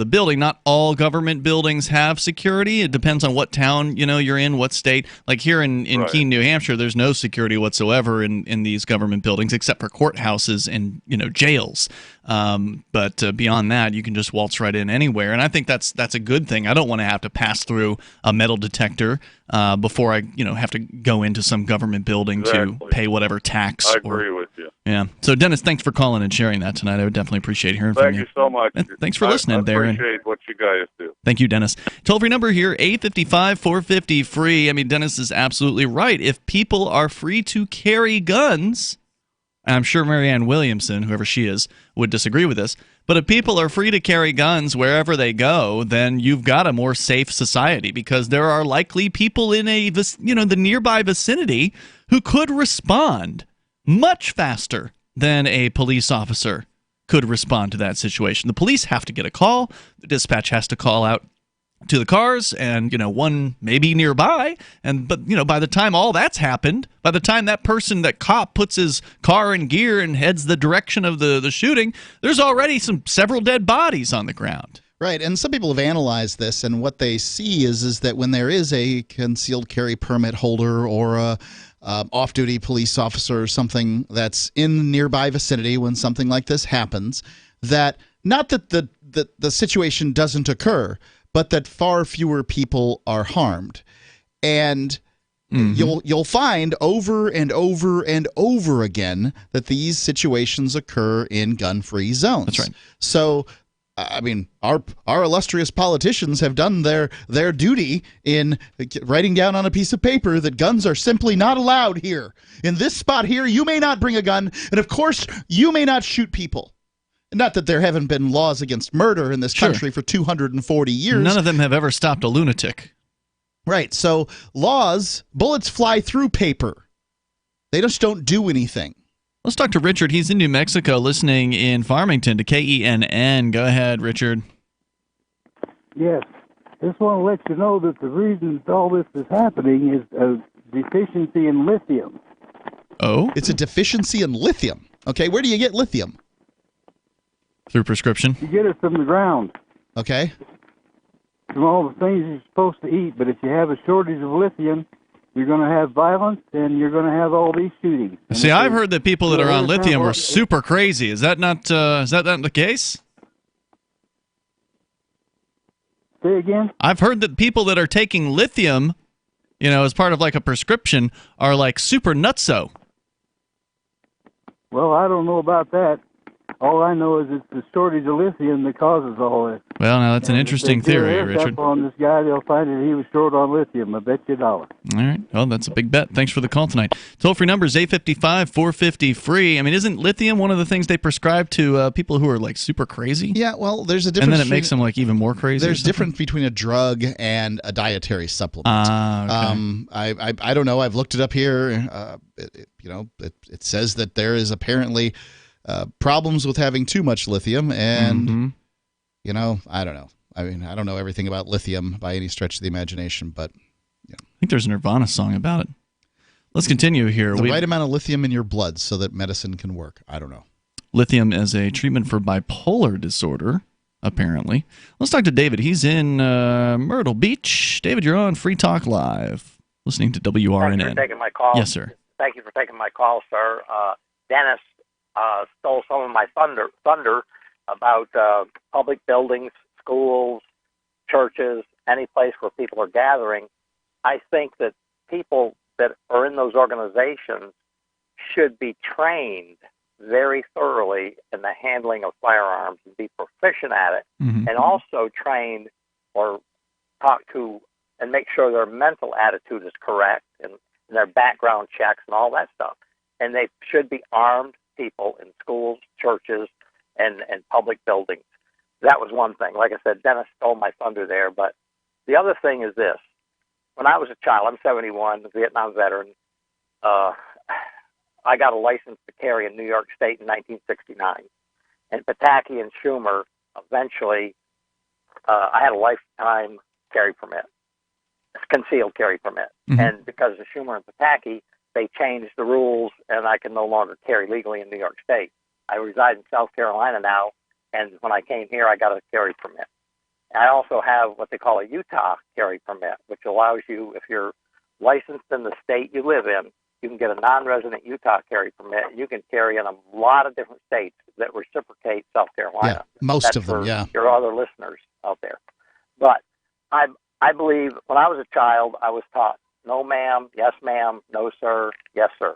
building. Not all government buildings have security. It depends on what town, you're in, what state. Like here in Keene, New Hampshire, there's no security whatsoever in these government buildings except for courthouses and, jails. But beyond that, you can just waltz right in anywhere. And I think that's a good thing. I don't want to have to pass through a metal detector before I, have to go into some government building to pay whatever tax. I agree with you. Yeah. So, Dennis, thanks for calling and sharing that tonight. I would definitely appreciate hearing from you. Thank you so much. And thanks for listening there. I appreciate what you guys do. Thank you, Dennis. Toll-free number here, 855-450-FREE. I mean, Dennis is absolutely right. If people are free to carry guns, and I'm sure Marianne Williamson, whoever she is, would disagree with this, but if people are free to carry guns wherever they go, then you've got a more safe society because there are likely people in the nearby vicinity who could respond much faster than a police officer could respond to that situation. The police have to get a call. The dispatch has to call out to the cars, and one maybe nearby. But by the time all that's happened, by the time that cop puts his car in gear and heads the direction of the shooting, there's already several dead bodies on the ground. Right, and some people have analyzed this, and what they see is that when there is a concealed carry permit holder or a off-duty police officer or something that's in the nearby vicinity when something like this happens, that not that the situation doesn't occur, but that far fewer people are harmed. And you'll find over and over and over again that these situations occur in gun-free zones. That's right. So I mean, our illustrious politicians have done their duty in writing down on a piece of paper that guns are simply not allowed here. In this spot here, you may not bring a gun, and of course, you may not shoot people. Not that there haven't been laws against murder in this country for 240 years. None of them have ever stopped a lunatic. Right, so bullets fly through paper. They just don't do anything. Let's talk to Richard. He's in New Mexico listening in Farmington to KENN. Go ahead, Richard. Yes. Just want to let you know that the reason all this is happening is a deficiency in lithium. Oh? It's a deficiency in lithium. Okay, where do you get lithium? Through prescription. You get it from the ground. Okay. From all the things you're supposed to eat, but if you have a shortage of lithium, you're going to have violence and you're going to have all these shootings. See, I've heard that people that are on lithium are super crazy. Is that not the case? Say again? I've heard that people that are taking lithium, as part of like a prescription, are like super nutso. Well, I don't know about that. All I know is it's the shortage of lithium that causes all this. Well, now that's an interesting theory, Richard. Up on this guy, they'll find that he was short on lithium. I bet you $1. All right. Well, that's a big bet. Thanks for the call tonight. Toll-free number is 855-450-FREE. I mean, isn't lithium one of the things they prescribe to people who are like super crazy? Yeah, well, there's a difference. And then it makes them like even more crazy. There's a difference between a drug and a dietary supplement. Okay. I don't know. I've looked it up here. It says that there is apparently problems with having too much lithium, and I don't know. I mean, I don't know everything about lithium by any stretch of the imagination, but I think there's a Nirvana song about it. Let's continue here. The right amount of lithium in your blood so that medicine can work. I don't know. Lithium as a treatment for bipolar disorder, apparently. Let's talk to David. He's in Myrtle Beach. David, you're on Free Talk Live, listening to WRNN. Thanks for taking my call. Yes, sir. Thank you for taking my call, sir. Dennis stole some of my thunder about public buildings, schools, churches, any place where people are gathering. I think that people that are in those organizations should be trained very thoroughly in the handling of firearms and be proficient at it, and also trained or talk to and make sure their mental attitude is correct and their background checks and all that stuff. And they should be armed people in schools, churches, and public buildings. That was one thing. Like I said, Dennis stole my thunder there. But the other thing is this. When I was a child, I'm 71, a Vietnam veteran, I got a license to carry in New York State in 1969. And Pataki and Schumer eventually, I had a lifetime carry permit, concealed carry permit. And because of Schumer and Pataki, they changed the rules, and I can no longer carry legally in New York State. I reside in South Carolina now, and when I came here, I got a carry permit. I also have what they call a Utah carry permit, which allows you, if you're licensed in the state you live in, you can get a non-resident Utah carry permit. You can carry in a lot of different states that reciprocate South Carolina. Yeah, most That's of them, for yeah. your other listeners out there. But I believe when I was a child, I was taught no ma'am, yes ma'am, no sir, yes sir.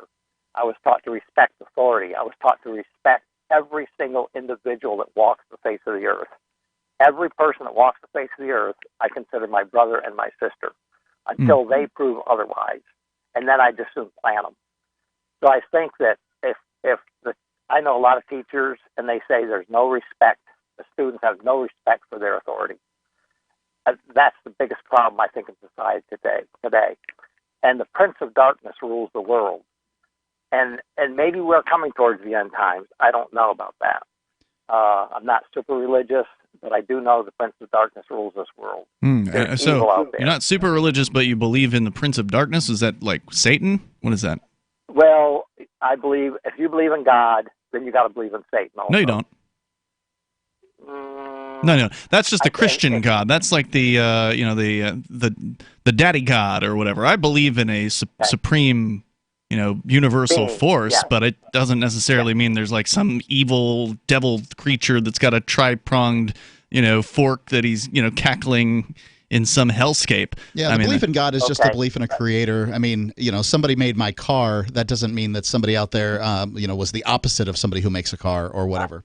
I was taught to respect authority. I was taught to respect every single individual that walks the face of the earth. Every person that walks the face of the earth, I consider my brother and my sister until they prove otherwise. And then I just soon plant them. So I think that I know a lot of teachers, and they say there's no respect. The students have no respect for their authority. That's the biggest problem, I think, in society today. And the Prince of Darkness rules the world. And maybe we're coming towards the end times. I don't know about that. I'm not super religious, but I do know the Prince of Darkness rules this world. There's evil out there. You're not super religious, but you believe in the Prince of Darkness? Is that like Satan? What is that? Well, I believe if you believe in God, then you got to believe in Satan also. No, you don't. No, that's just the Christian God. That's like the daddy God or whatever. I believe in a supreme, universal force, but it doesn't necessarily mean there's like some evil devil creature that's got a tri-pronged, fork that he's, cackling in some hellscape. Yeah, the belief in God is just a belief in a creator. I mean, somebody made my car. That doesn't mean that somebody out there, was the opposite of somebody who makes a car or whatever.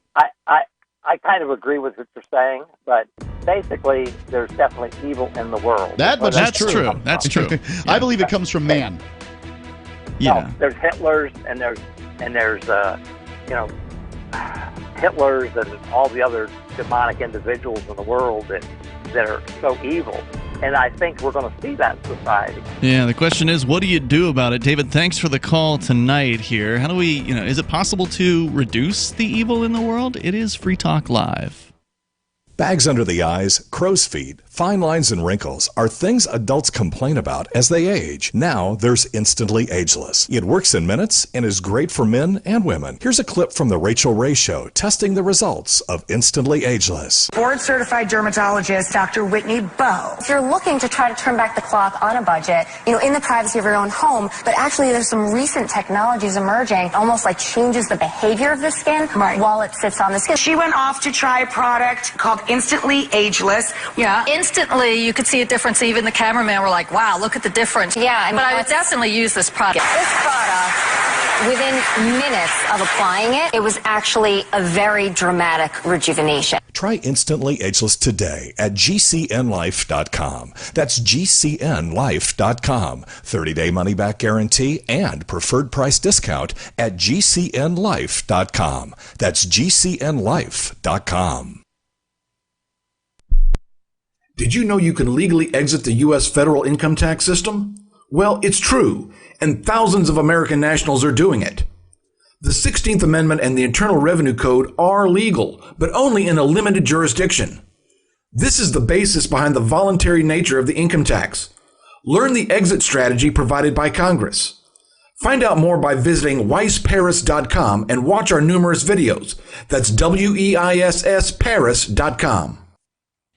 I kind of agree with what you're saying, but basically, there's definitely evil in the world. That's true. That's true. I believe it comes from man. Yeah. No, there's Hitlers and there's Hitlers and all the other demonic individuals in the world that are so evil. And I think we're going to see that in society. Yeah, the question is, what do you do about it? David, thanks for the call tonight here. How do we, is it possible to reduce the evil in the world? It is Free Talk Live. Bags under the eyes, crow's feet, Fine lines and wrinkles are things adults complain about as they age. Now there's Instantly Ageless. It works in minutes and is great for men and women. Here's a clip from The Rachel Ray Show testing the results of Instantly Ageless. Board-certified dermatologist Dr. Whitney Bowe. If you're looking to try to turn back the clock on a budget, in the privacy of your own home, but actually there's some recent technologies emerging, almost like changes the behavior of the skin while it sits on the skin. She went off to try a product called Instantly Ageless. Yeah, instantly you could see a difference. Even the cameraman were like, wow, look at the difference. Yeah, but I would definitely use this product. This product, within minutes of applying it, it was actually a very dramatic rejuvenation. Try Instantly Ageless today at gcnlife.com. That's gcnlife.com. 30-day money-back guarantee and preferred price discount at gcnlife.com. That's gcnlife.com. Did you know you can legally exit the U.S. federal income tax system? Well, it's true, and thousands of American nationals are doing it. The 16th Amendment and the Internal Revenue Code are legal, but only in a limited jurisdiction. This is the basis behind the voluntary nature of the income tax. Learn the exit strategy provided by Congress. Find out more by visiting weissparis.com and watch our numerous videos. That's WEISSparis.com.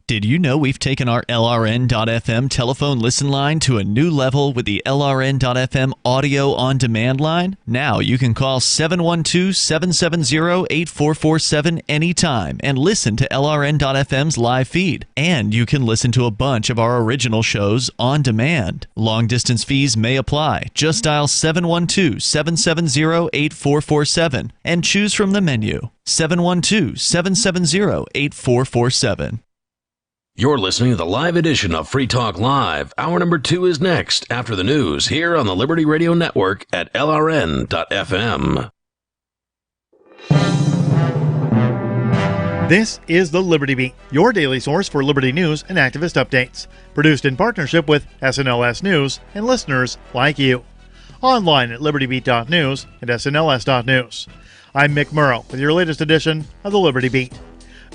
Did you know we've taken our LRN.FM telephone listen line to a new level with the LRN.FM audio on demand line? Now you can call 712-770-8447 anytime and listen to LRN.FM's live feed. And you can listen to a bunch of our original shows on demand. Long distance fees may apply. Just dial 712-770-8447 and choose from the menu. 712-770-8447. You're listening to the live edition of Free Talk Live. Hour number 2 is next after the news here on the Liberty Radio Network at LRN.FM. This is the Liberty Beat, your daily source for liberty news and activist updates. Produced in partnership with SNLS News and listeners like you. Online at libertybeat.news and snls.news. I'm Mick Murrow with your latest edition of the Liberty Beat.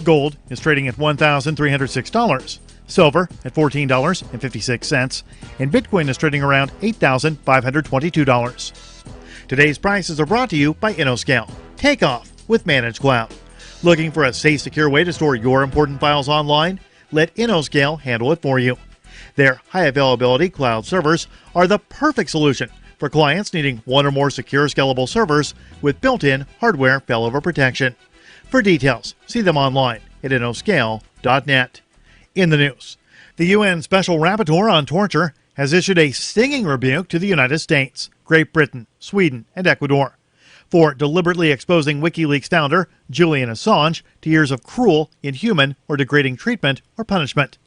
Gold is trading at $1,306, silver at $14.56, and Bitcoin is trading around $8,522. Today's prices are brought to you by InnoScale. Take off with Managed Cloud. Looking for a safe, secure way to store your important files online? Let InnoScale handle it for you. Their high-availability cloud servers are the perfect solution for clients needing one or more secure, scalable servers with built-in hardware failover protection. For details, see them online at innoscale.net. In the news, the UN Special Rapporteur on Torture has issued a stinging rebuke to the United States, Great Britain, Sweden, and Ecuador for deliberately exposing WikiLeaks founder Julian Assange to years of cruel, inhuman, or degrading treatment or punishment,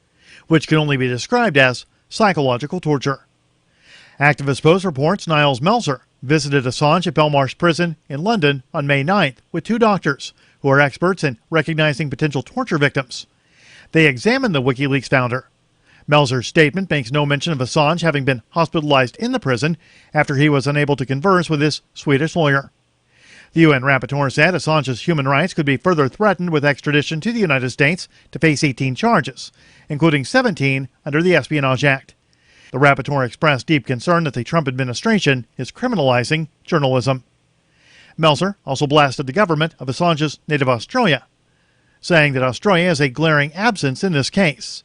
which can only be described as psychological torture. Activist Post reports Niles Melzer visited Assange at Belmarsh Prison in London on May 9th with 2 doctors who are experts in recognizing potential torture victims. They examined the WikiLeaks founder. Melzer's statement makes no mention of Assange having been hospitalized in the prison after he was unable to converse with his Swedish lawyer. The UN rapporteur said Assange's human rights could be further threatened with extradition to the United States to face 18 charges, including 17 under the Espionage Act. The rapporteur expressed deep concern that the Trump administration is criminalizing journalism. Melzer also blasted the government of Assange's native Australia, saying that Australia is a glaring absence in this case,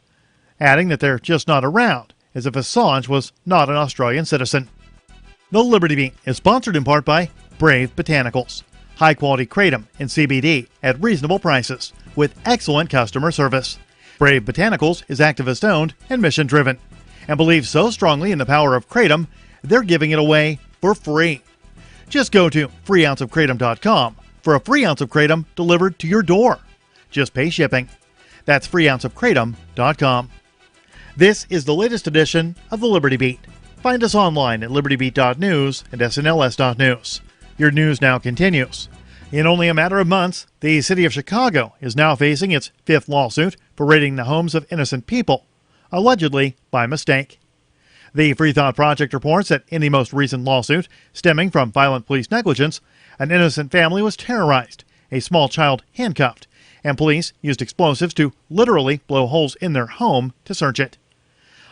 adding that they're just not around, as if Assange was not an Australian citizen. The Liberty Beat is sponsored in part by Brave Botanicals, high-quality kratom and CBD at reasonable prices with excellent customer service. Brave Botanicals is activist-owned and mission-driven, and believes so strongly in the power of kratom, they're giving it away for free. Just go to freeounceofkratom.com for a free ounce of kratom delivered to your door. Just pay shipping. That's freeounceofkratom.com. This is the latest edition of the Liberty Beat. Find us online at libertybeat.news and snls.news. Your news now continues. In only a matter of months, the city of Chicago is now facing its 5th lawsuit for raiding the homes of innocent people, allegedly by mistake. The Free Thought Project reports that in the most recent lawsuit, stemming from violent police negligence, an innocent family was terrorized, a small child handcuffed, and police used explosives to literally blow holes in their home to search it.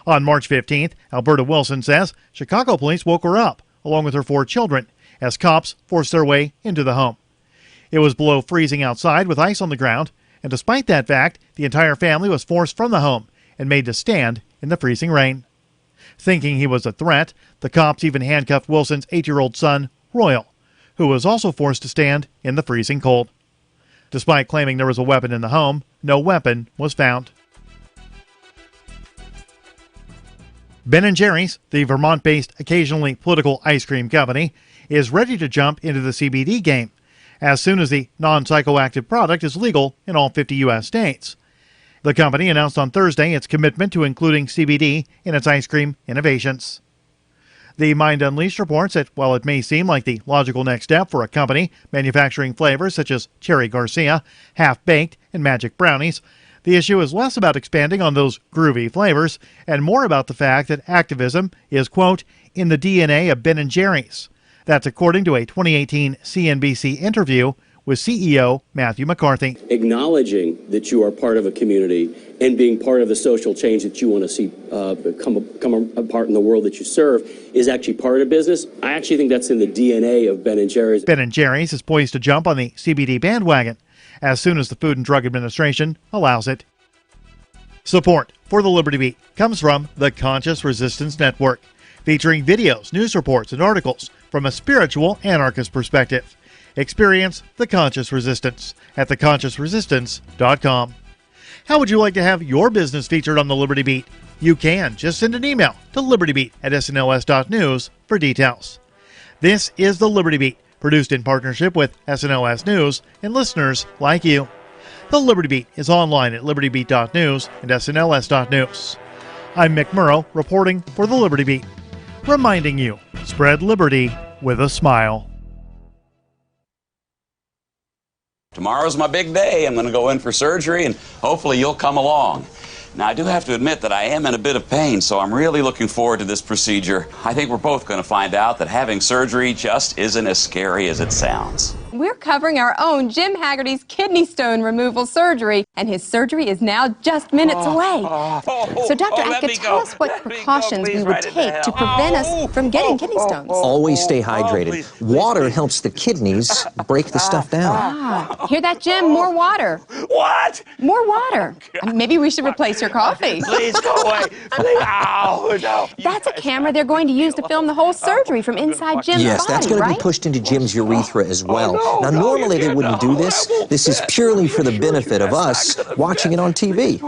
On March 15th, Alberta Wilson says Chicago police woke her up, along with her 4 children, as cops forced their way into the home. It was below freezing outside with ice on the ground, and despite that fact, the entire family was forced from the home and made to stand in the freezing rain. Thinking he was a threat, the cops even handcuffed Wilson's 8-year-old son, Royal, who was also forced to stand in the freezing cold. Despite claiming there was a weapon in the home, no weapon was found. Ben & Jerry's, the Vermont-based occasionally political ice cream company, is ready to jump into the CBD game as soon as the non-psychoactive product is legal in all 50 U.S. states. The company announced on Thursday its commitment to including CBD in its ice cream innovations. The Mind Unleashed reports that while it may seem like the logical next step for a company manufacturing flavors such as Cherry Garcia, Half-Baked, and Magic Brownies, the issue is less about expanding on those groovy flavors and more about the fact that activism is, quote, in the DNA of Ben & Jerry's. That's according to a 2018 CNBC interview with CEO Matthew McCarthy. Acknowledging that you are part of a community and being part of the social change that you want to see come apart in the world that you serve is actually part of business. I actually think that's in the DNA of Ben & Jerry's. Ben & Jerry's is poised to jump on the CBD bandwagon as soon as the Food and Drug Administration allows it. Support for the Liberty Beat comes from the Conscious Resistance Network, featuring videos, news reports, and articles from a spiritual anarchist perspective. Experience the Conscious Resistance at theconsciousresistance.com. How would you like to have your business featured on the Liberty Beat? You can. Just send an email to libertybeat@snls.news for details. This is the Liberty Beat, produced in partnership with SNLS News and listeners like you. The Liberty Beat is online at libertybeat.news and snls.news. I'm Mick Murrow, reporting for the Liberty Beat, reminding you, spread liberty with a smile. Tomorrow's my big day. I'm going to go in for surgery, and hopefully you'll come along. Now, I do have to admit that I am in a bit of pain, so I'm really looking forward to this procedure. I think we're both going to find out that having surgery just isn't as scary as it sounds. We're covering our own Jim Haggerty's kidney stone removal surgery, and his surgery is now just minutes away. So, Dr. Atka, tell us what precautions we would take to prevent us from getting kidney stones. Always stay hydrated. Water helps the kidneys break the stuff down. Hear that, Jim? More water. What? More water. Maybe we should replace your coffee. Please go away. Please. Ow, no. That's a camera they're going to use to film the whole surgery from inside Jim's body, yes, that's going to be pushed into Jim's urethra as well. Now, normally they wouldn't do this. This is purely for the benefit of us watching it on TV.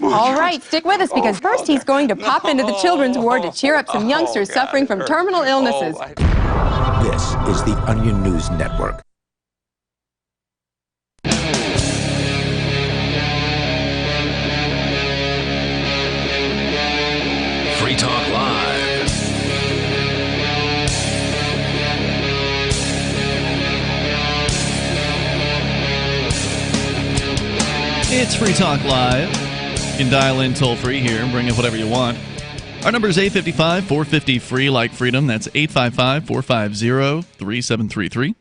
All right, stick with us because first he's going to pop into the children's ward to cheer up some youngsters suffering from terminal illnesses. This is the Onion News Network. Free Talk Live. It's Free Talk Live. You can dial in toll-free here and bring up whatever you want. Our number is 855-450-FREE, like freedom. That's 855-450-3733.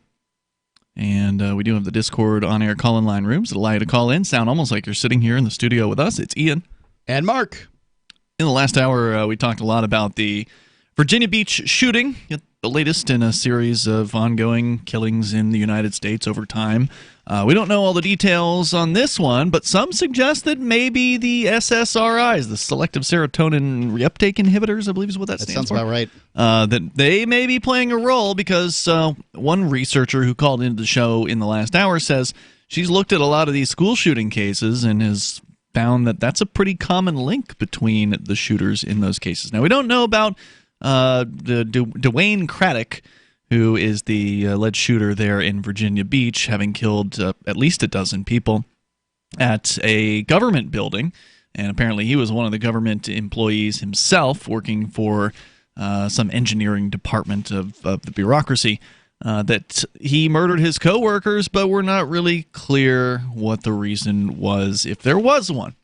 And we do have the Discord on-air call-in line rooms that allow you to call in. Sound almost like you're sitting here in the studio with us. It's Ian. And Mark. In the last hour, we talked a lot about the Virginia Beach shooting, the latest in a series of ongoing killings in the United States over time. We don't know all the details on this one, but some suggest that maybe the SSRIs, the selective serotonin reuptake inhibitors, I believe is what that stands for. That sounds about right. That they may be playing a role because one researcher who called into the show in the last hour says she's looked at a lot of these school shooting cases and has found that that's a pretty common link between the shooters in those cases. Now, we don't know about Dwayne Craddock, who is the alleged shooter there in Virginia Beach, having killed at least a dozen people at a government building. And apparently he was one of the government employees himself working for some engineering department of the bureaucracy. That he murdered his coworkers, but we're not really clear what the reason was, if there was one.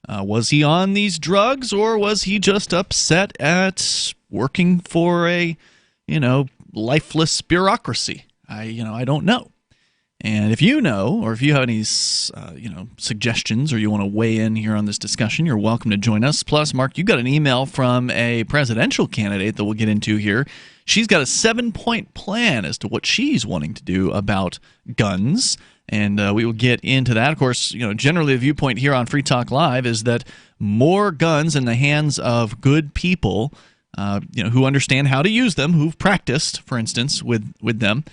Was he on these drugs, or was he just upset at working for a, lifeless bureaucracy? I don't know. And if you know, or if you have any suggestions, or you want to weigh in here on this discussion, you're welcome to join us. Plus, Mark, you got an email from a presidential candidate that we'll get into here. She's got a 7-point plan as to what she's wanting to do about guns, and we will get into that. Of course, generally the viewpoint here on Free Talk Live is that more guns in the hands of good people, who understand how to use them, who've practiced, for instance, with them,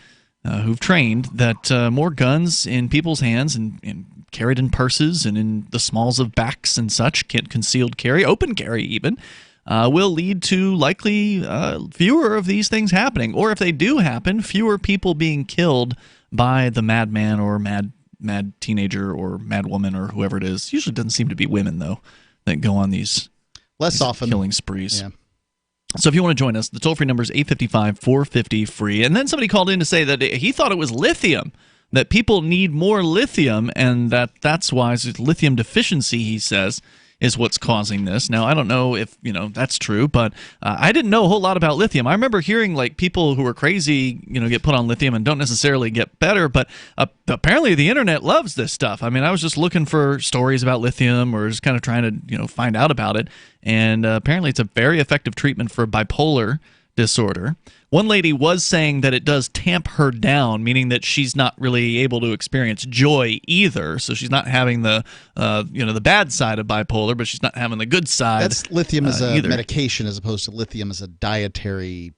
who've trained, that more guns in people's hands and carried in purses and in the smalls of backs and such, concealed carry, open carry even, will lead to likely fewer of these things happening. Or if they do happen, fewer people being killed by the madman or mad teenager or mad woman or whoever it is. Usually doesn't seem to be women, though, that go on these often killing sprees. Yeah. So if you want to join us, the toll-free number is 855-450-FREE. And then somebody called in to say that he thought it was lithium, that people need more lithium, and that's why it's lithium deficiency, he says, is what's causing this. Now, I don't know if that's true, but I didn't know a whole lot about lithium. I remember hearing people who are crazy, get put on lithium and don't necessarily get better, but apparently the internet loves this stuff. I mean, I was just looking for stories about lithium or just kind of trying to find out about it, and apparently it's a very effective treatment for bipolar disorder. One lady was saying that it does tamp her down, meaning that she's not really able to experience joy either. So she's not having the the bad side of bipolar, but she's not having the good side. That's lithium as a either. medication as opposed to lithium as a dietary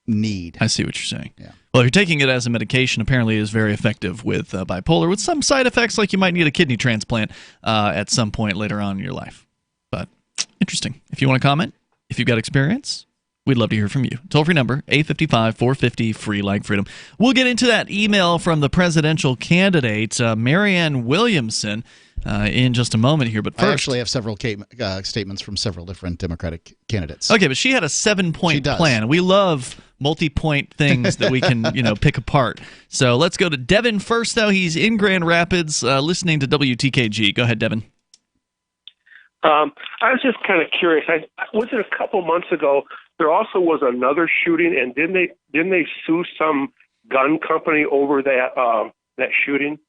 need. I see what you're saying. Yeah. Well, if you're taking it as a medication, apparently it is very effective with bipolar, with some side effects like you might need a kidney transplant at some point later on in your life. But interesting. If you want to comment, if you've got experience, we'd love to hear from you. Toll-free number, 855-450-FREE like freedom. We'll get into that email from the presidential candidate, Marianne Williamson, in just a moment here. But first, I actually have several statements from several different Democratic candidates. Okay, but she had a 7-point plan. We love multi-point things that we can pick apart. So let's go to Devin first, though. He's in Grand Rapids listening to WTKG. Go ahead, Devin. I was just kind of curious. Was it a couple months ago? There also was another shooting, and didn't they sue some gun company over that shooting?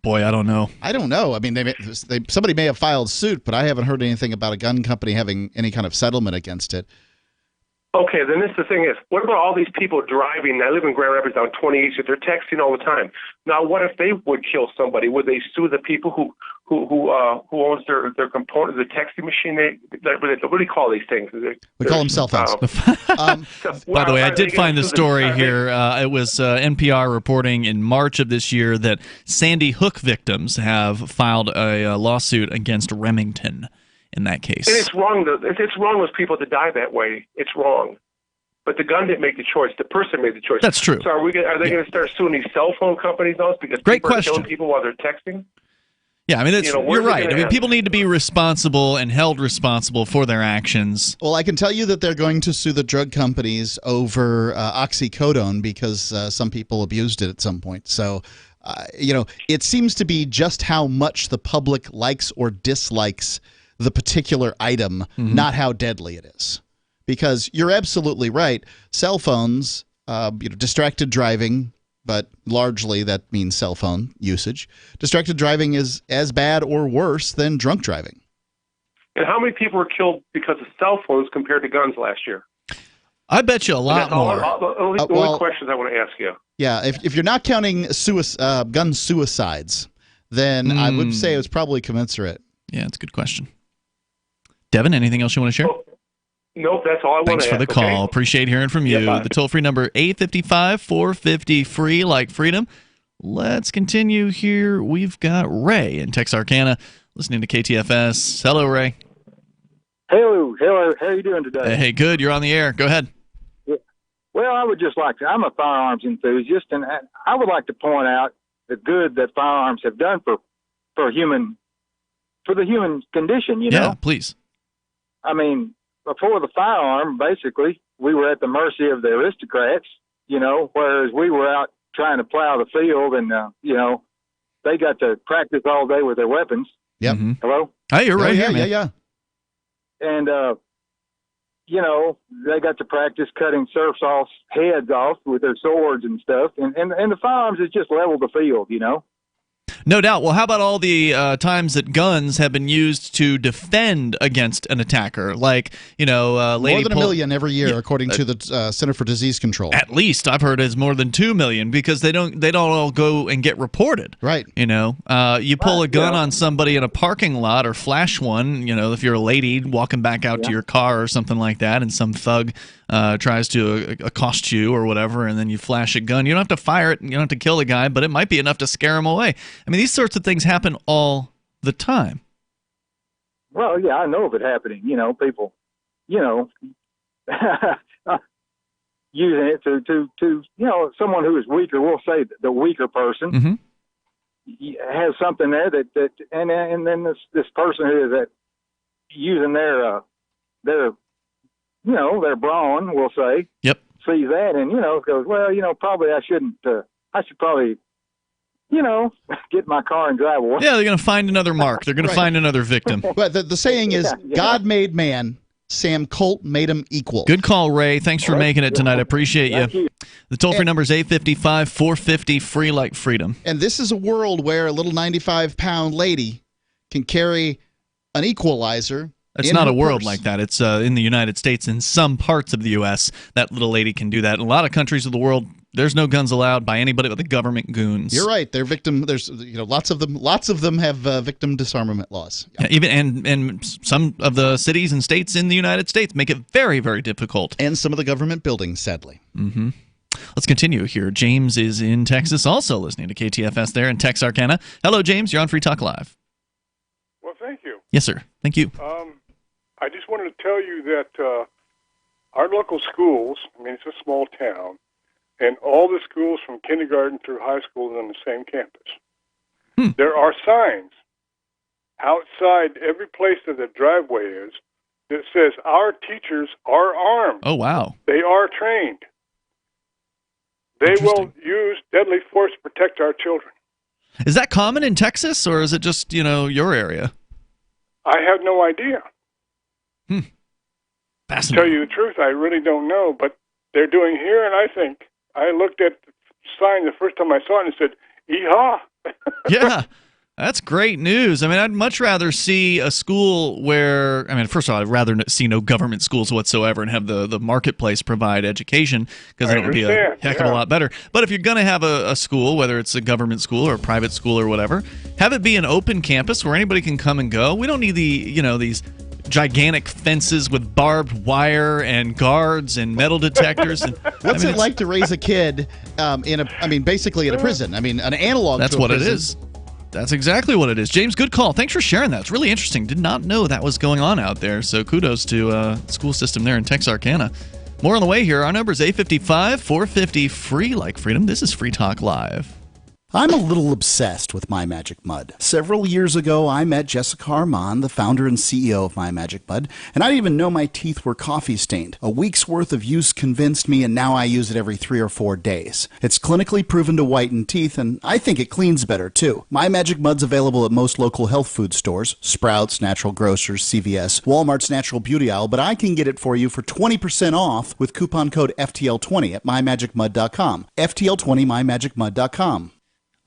Boy, I don't know. I don't know. I mean, somebody may have filed suit, but I haven't heard anything about a gun company having any kind of settlement against it. Okay, then the thing is, what about all these people driving? I live in Grand Rapids down 28th Street. They're texting all the time. Now, what if they would kill somebody? Would they sue the people who owns their component, the texting machine? What do you call these things? We call them cell phones. By the way, I did find the story here. It was NPR reporting in March of this year that Sandy Hook victims have filed a lawsuit against Remington in that case. And it's wrong. It's wrong with people to die that way. It's wrong. But the gun didn't make the choice. The person made the choice. That's true. So are they going to start suing these cell phone companies now because people are killing people while they're texting? Yeah, I mean, you're right. I mean, people need to be responsible and held responsible for their actions. Well, I can tell you that they're going to sue the drug companies over oxycodone because some people abused it at some point. So, it seems to be just how much the public likes or dislikes the particular item, not how deadly it is. Because you're absolutely right. Cell phones, distracted driving, but largely that means cell phone usage. Distracted driving is as bad or worse than drunk driving. And how many people were killed because of cell phones compared to guns last year? I bet you a lot more. The only questions I want to ask you. Yeah, if you're not counting gun suicides, then I would say it was probably commensurate. Yeah, that's a good question. Devin, anything else you want to share? Nope, that's all I want to ask. Thanks for the call. Okay? Appreciate hearing from you. Yeah, the toll-free number, 855-450-FREE like freedom. Let's continue here. We've got Ray in Texarkana listening to KTFS. Hello, Ray. Hello. How are you doing today? Hey, good. You're on the air. Go ahead. Well, I would just like to, I'm a firearms enthusiast, and I would like to point out the good that firearms have done for the human condition, Yeah, please. I mean, before the firearm, basically, we were at the mercy of the aristocrats, whereas we were out trying to plow the field and, they got to practice all day with their weapons. Yep. Hello? Hey, you're right here, man. Yeah. And they got to practice cutting serfs off heads off with their swords and stuff. And the firearms has just leveled the field, No doubt. Well, how about all the times that guns have been used to defend against an attacker? Like, lady more than a million every year, according to the Center for Disease Control. At least I've heard it's more than 2 million because they don't all go and get reported. Right. You pull a gun on somebody in a parking lot or flash one. If you're a lady walking back out to your car or something like that, and some thug tries to accost you or whatever, and then you flash a gun. You don't have to fire it. You don't have to kill the guy, but it might be enough to scare him away. I mean, these sorts of things happen all the time. Well, yeah, I know of it happening. People, using it to someone who is weaker. We'll say the weaker person has something there that and then this person who is using their brawn, we'll say. Yep. Sees that and goes, well, probably I shouldn't. I should probably. Get in my car and drive away. Yeah, they're going to find another mark. They're going to find another victim. But the saying is, God made man, Sam Colt made him equal. Good call, Ray. Thanks for making it tonight. I appreciate you. The toll-free number is 855-450-FREE like freedom. And this is a world where a little 95-pound lady can carry an equalizer. It's not a world like that. It's in the United States. In some parts of the U.S., that little lady can do that. In a lot of countries of the world, there's no guns allowed by anybody but the government goons. You're right. They're victim. There's lots of them. Lots of them have victim disarmament laws. Yeah, even and some of the cities and states in the United States make it very, very difficult. And some of the government buildings, sadly. Mm-hmm. Let's continue here. James is in Texas, also listening to KTFS there in Texarkana. Hello, James. You're on Free Talk Live. Well, thank you. Yes, sir. Thank you. I just wanted to tell you that our local schools, it's a small town, and all the schools from kindergarten through high school are on the same campus. There are signs outside every place that the driveway is that says our teachers are armed. Oh, wow. They are trained. They will use deadly force to protect our children. Is that common in Texas, or is it just, your area? I have no idea. To tell you the truth, I really don't know, but they're doing here, and I looked at the sign the first time I saw it and said, "Yeehaw!" Yeah, that's great news. I'd much rather see a school where, first of all, I'd rather see no government schools whatsoever and have the marketplace provide education, because that would be a heck of a lot better. But if you're going to have a school, whether it's a government school or a private school or whatever, have it be an open campus where anybody can come and go. We don't need these gigantic fences with barbed wire and guards and metal detectors. And, What's it like to raise a kid basically in a prison? An analog. That's to a what prison. it is. That's exactly what it is. James, good call. Thanks for sharing that. It's really interesting. Did not know that was going on out there. So kudos to the school system there in Texarkana. More on the way here. Our number is 855-450-FREE like freedom. This is Free Talk Live. I'm a little obsessed with My Magic Mud. Several years ago, I met Jessica Armand, the founder and CEO of My Magic Mud, and I didn't even know my teeth were coffee stained. A week's worth of use convinced me, and now I use it every 3 or 4 days. It's clinically proven to whiten teeth, and I think it cleans better, too. My Magic Mud's available at most local health food stores, Sprouts, Natural Grocers, CVS, Walmart's Natural Beauty Aisle, but I can get it for you for 20% off with coupon code FTL20 at mymagicmud.com. FTL20 mymagicmud.com.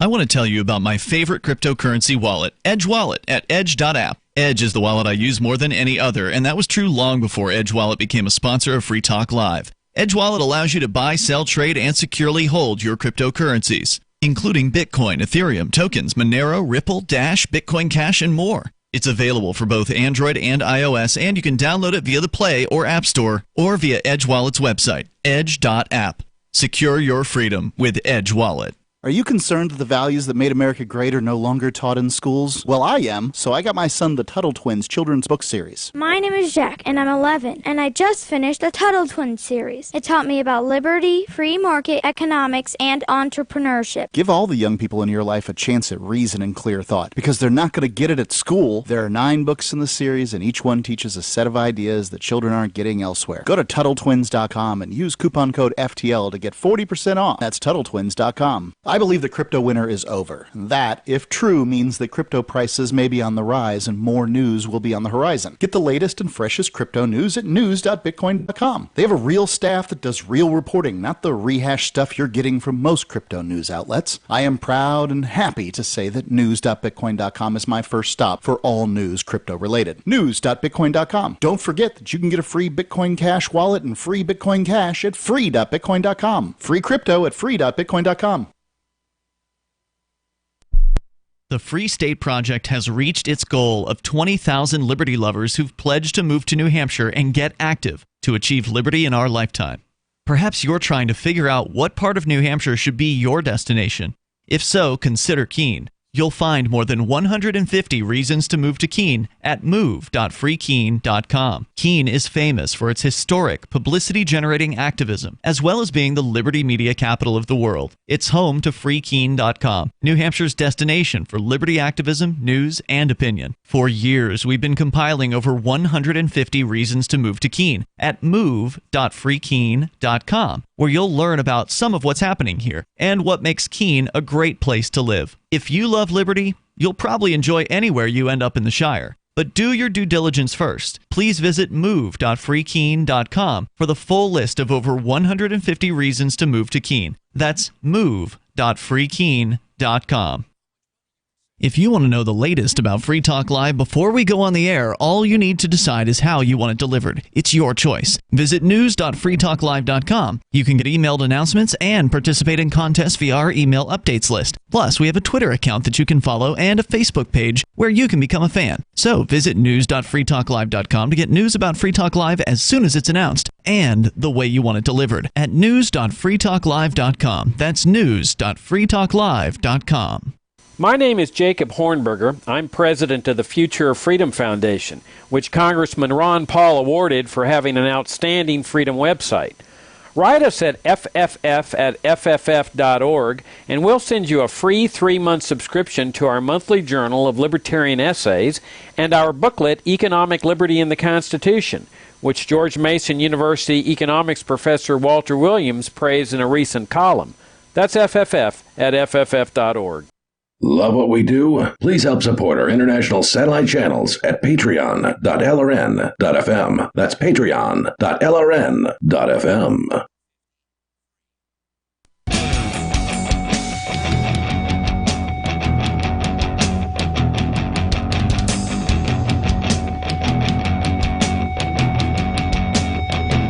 I want to tell you about my favorite cryptocurrency wallet, Edge Wallet, at edge.app. Edge is the wallet I use more than any other, and that was true long before Edge Wallet became a sponsor of Free Talk Live. Edge Wallet allows you to buy, sell, trade, and securely hold your cryptocurrencies, including Bitcoin, Ethereum, tokens, Monero, Ripple, Dash, Bitcoin Cash, and more. It's available for both Android and iOS, and you can download it via the Play or App Store or via Edge Wallet's website, edge.app. Secure your freedom with Edge Wallet. Are you concerned that the values that made America great are no longer taught in schools? Well, I am, so I got my son the Tuttle Twins children's book series. My name is Jack, and I'm 11, and I just finished the Tuttle Twins series. It taught me about liberty, free market economics, and entrepreneurship. Give all the young people in your life a chance at reason and clear thought, because they're not going to get it at school. There are 9 books in the series, and each one teaches a set of ideas that children aren't getting elsewhere. Go to TuttleTwins.com and use coupon code FTL to get 40% off. That's TuttleTwins.com. I believe the crypto winter is over. That, if true, means that crypto prices may be on the rise and more news will be on the horizon. Get the latest and freshest crypto news at news.bitcoin.com. They have a real staff that does real reporting, not the rehash stuff you're getting from most crypto news outlets. I am proud and happy to say that news.bitcoin.com is my first stop for all news crypto related. News.bitcoin.com. Don't forget that you can get a free Bitcoin Cash wallet and free Bitcoin Cash at free.bitcoin.com. Free crypto at free.bitcoin.com. The Free State Project has reached its goal of 20,000 liberty lovers who've pledged to move to New Hampshire and get active to achieve liberty in our lifetime. Perhaps you're trying to figure out what part of New Hampshire should be your destination. If so, consider Keene. You'll find more than 150 reasons to move to Keene at move.freekeene.com. Keene is famous for its historic, publicity-generating activism, as well as being the liberty media capital of the world. It's home to freekeene.com, New Hampshire's destination for liberty activism, news, and opinion. For years, we've been compiling over 150 reasons to move to Keene at move.freekeene.com, where you'll learn about some of what's happening here and what makes Keene a great place to live. If you love liberty, you'll probably enjoy anywhere you end up in the Shire. But do your due diligence first. Please visit move.freekeene.com for the full list of over 150 reasons to move to Keene. That's move.freekeene.com. If you want to know the latest about Free Talk Live before we go on the air, all you need to decide is how you want it delivered. It's your choice. Visit news.freetalklive.com. You can get emailed announcements and participate in contests via our email updates list. Plus, we have a Twitter account that you can follow and a Facebook page where you can become a fan. So visit news.freetalklive.com to get news about Free Talk Live as soon as it's announced and the way you want it delivered at news.freetalklive.com. That's news.freetalklive.com. My name is Jacob Hornberger. I'm president of the Future of Freedom Foundation, which Congressman Ron Paul awarded for having an outstanding freedom website. Write us at fff@fff.org, and we'll send you a free 3-month subscription to our monthly journal of libertarian essays and our booklet, Economic Liberty in the Constitution, which George Mason University economics professor Walter Williams praised in a recent column. That's fff@fff.org. Love what we do? Please help support our international satellite channels at patreon.lrn.fm. That's patreon.lrn.fm.